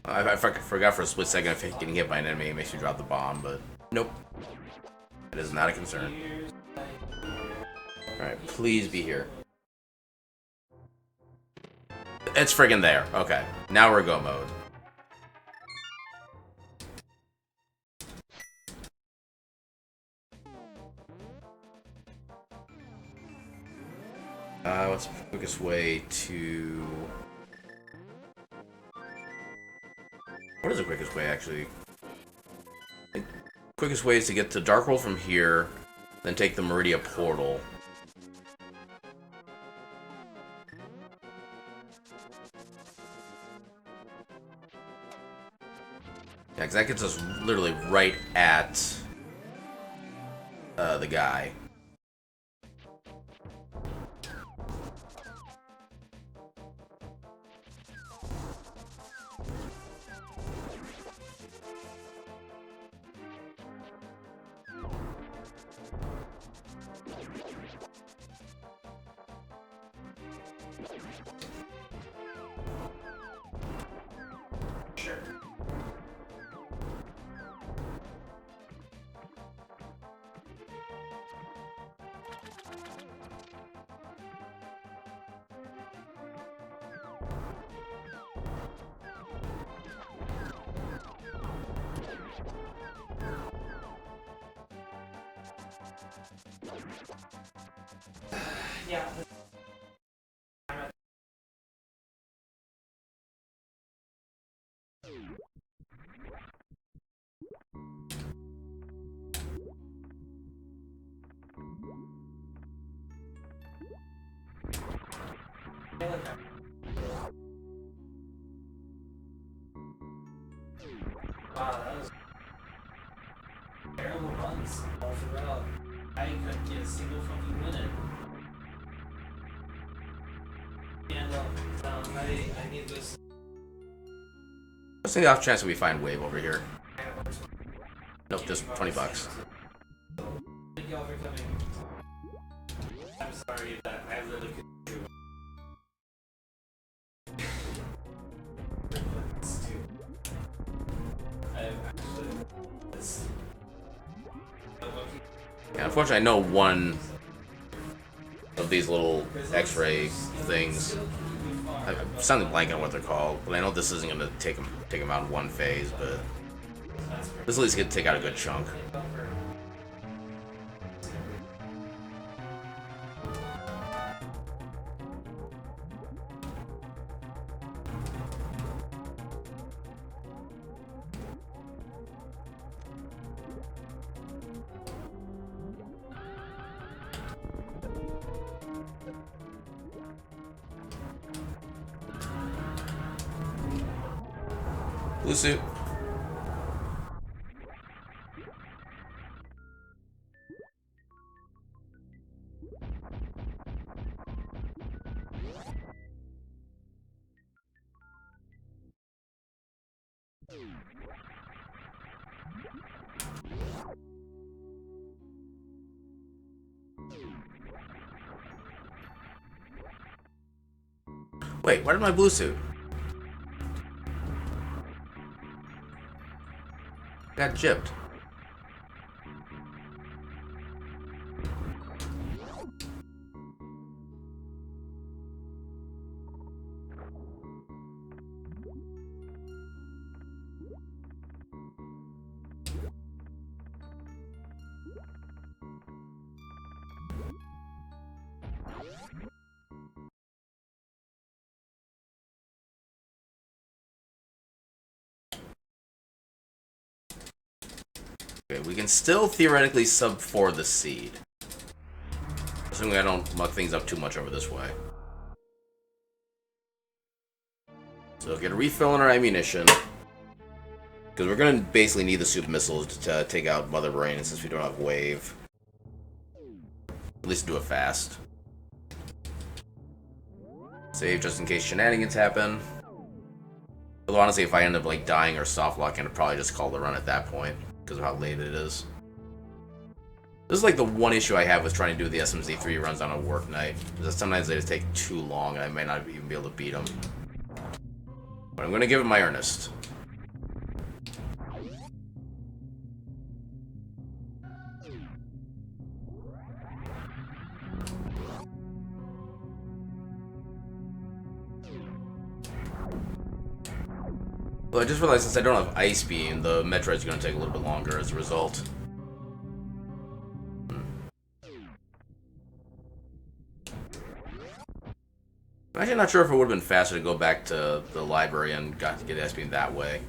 I forgot for a split second if getting hit by an enemy makes you drop the bomb, but... Nope. It is not a concern. Alright, please be here. It's friggin' there. Okay, now we're go mode. What's the quickest way to... What is the quickest way, actually? I think quickest way is to get to Dark World from here, then take the Meridia portal. Yeah, because that gets us literally right at the guy. Sure. Yeah. Wow, that was terrible runs all throughout. I couldn't get a single fucking minute. And I need this. What's the off chance that we find Wave over here? Nope, just 20 bucks. Thank y'all for coming. I'm sorry that I really couldn't do this too. I've actually this. Yeah, unfortunately, I know one of these little X-ray things. I'm sounding blank on what they're called, but I know this isn't going to take them out in one phase, but this at least gonna take out a good chunk. Blue suit. Wait, where did my blue suit? Got gypped. Okay, we can still theoretically sub for the seed. Assuming I don't muck things up too much over this way. So get a refill on our ammunition. Because we're going to basically need the soup missiles to take out Mother Brain since we don't have wave. At least do it fast. Save just in case shenanigans happen. Although honestly, if I end up like dying or soft locking, I'd probably just call the run at that point. Because of how late it is. This is like the one issue I have with trying to do the SMZ3 runs on a work night. Is that sometimes they just take too long and I may not even be able to beat them. But I'm going to give it my earnest. Well, I just realized since I don't have Ice Beam, the Metroid's going to take a little bit longer as a result. I'm actually not sure if it would have been faster to go back to the library and get Ice Beam that way.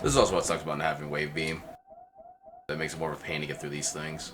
This is also what sucks about not having Wave Beam. That makes it more of a pain to get through these things.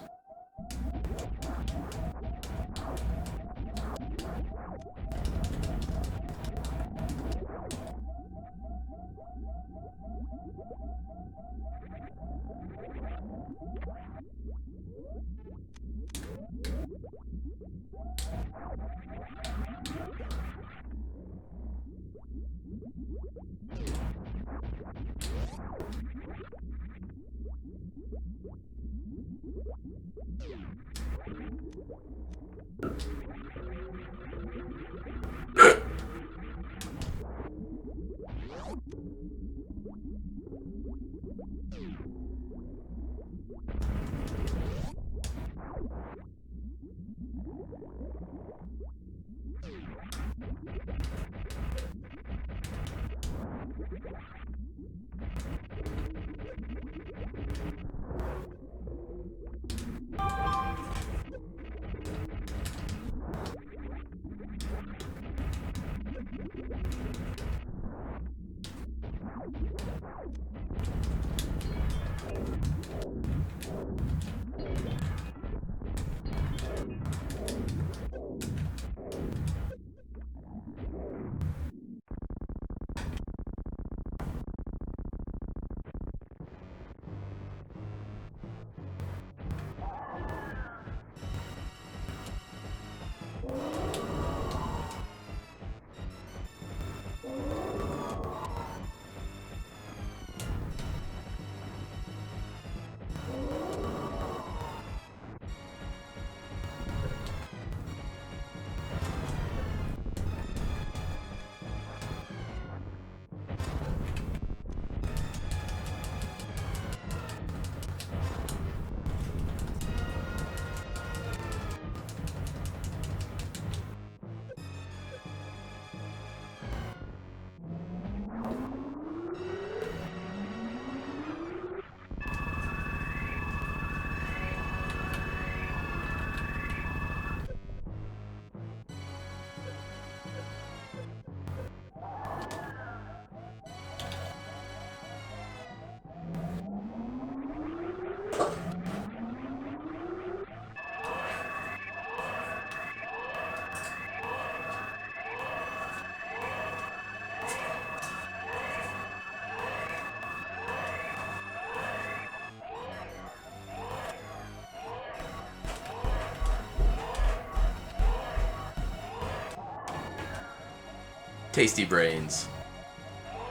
Tasty brains.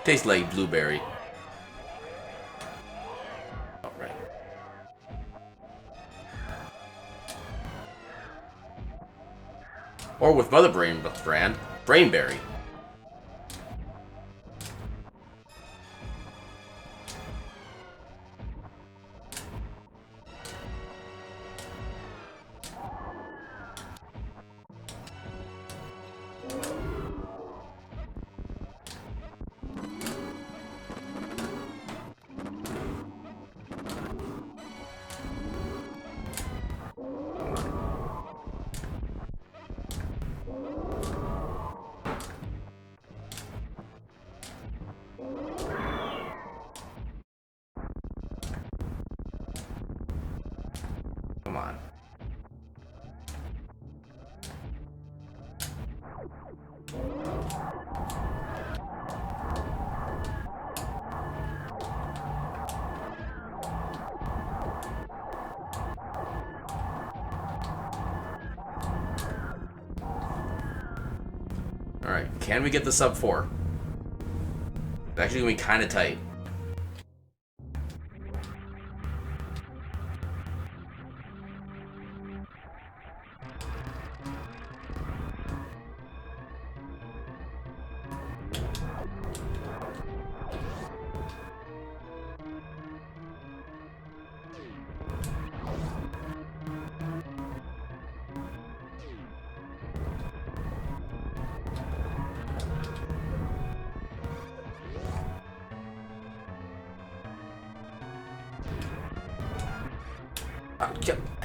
Tastes like blueberry. Alright. Or with Mother Brain brand, Brainberry. Come on. Alright, can we get the sub 4? It's actually gonna be kinda tight.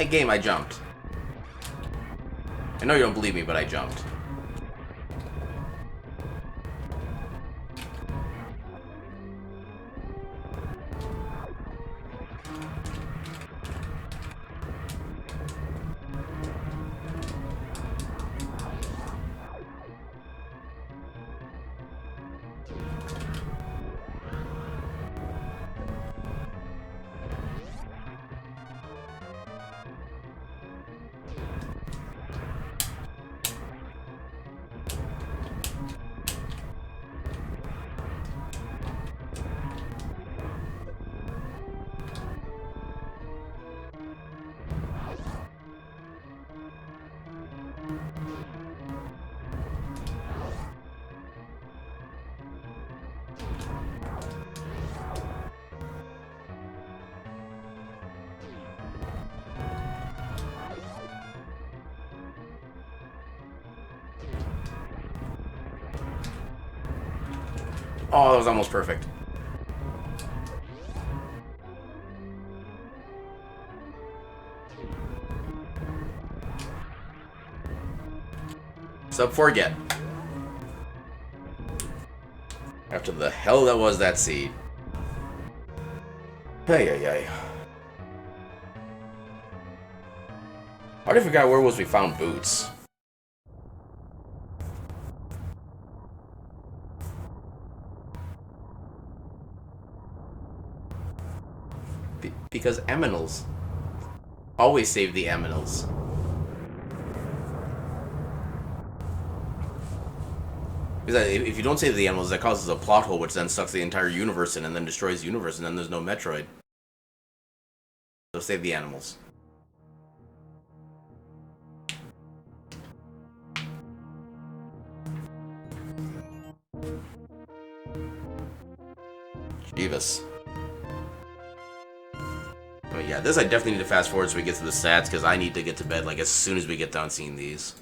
Hey, game, I jumped. I know you don't believe me, but I jumped. Oh, that was almost perfect. Sub 4 get. After the hell that was that seed. Hey, ay, ay. I already forgot where was we found boots. Because Eminals. Always save the Eminals. Because if you don't save the animals, that causes a plot hole, which then sucks the entire universe in and then destroys the universe, and then there's no Metroid. So save the animals. Jeebus. Oh yeah, this I definitely need to fast forward so we get to the stats, because I need to get to bed like as soon as we get done seeing these.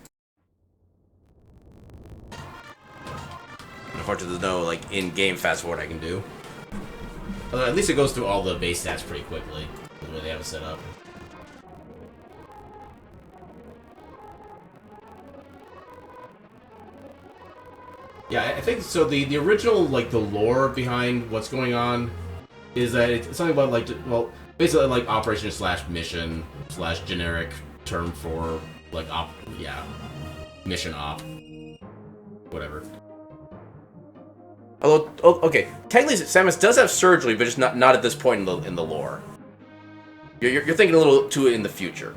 Unfortunately, there's no like in-game fast forward I can do. Although at least it goes through all the base stats pretty quickly, the way they have it set up. Yeah, I think so. The original like the lore behind what's going on is that it's something about like well basically like operation slash mission slash generic term for like mission op whatever. Although, okay, technically Samus does have surgery, but just not at this point in the lore. You're thinking a little too in the future.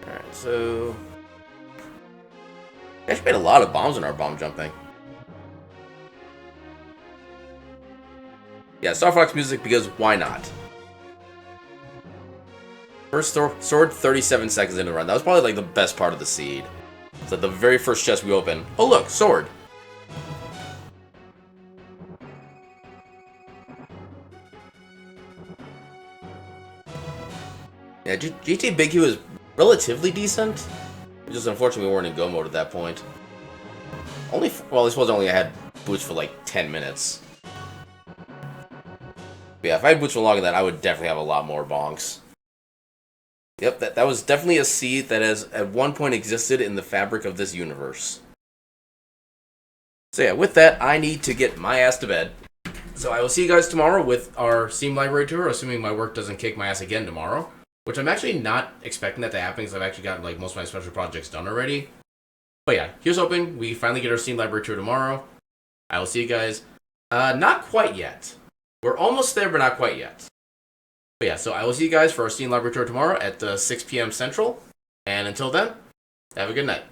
Alright, so... we actually made a lot of bombs in our bomb jumping. Yeah, Star Fox music because why not? First sword, 37 seconds into the run. That was probably like the best part of the seed. It's like the very first chest we open. Oh look, sword. Yeah, GT Big Q is relatively decent. Just unfortunately we weren't in go mode at that point. Well, I suppose only I had boots for like 10 minutes. But yeah, if I had boots for longer than that, I would definitely have a lot more bonks. Yep, that was definitely a seed that has at one point existed in the fabric of this universe. So yeah, with that, I need to get my ass to bed. So I will see you guys tomorrow with our Steam Library tour, assuming my work doesn't kick my ass again tomorrow. Which I'm actually not expecting that to happen, because I've actually gotten like most of my special projects done already. But yeah, here's hoping we finally get our Steam Library tour tomorrow. I will see you guys. Not quite yet. We're almost there, but not quite yet. But yeah, so I will see you guys for our Steam Library tour tomorrow at 6 p.m. Central. And until then, have a good night.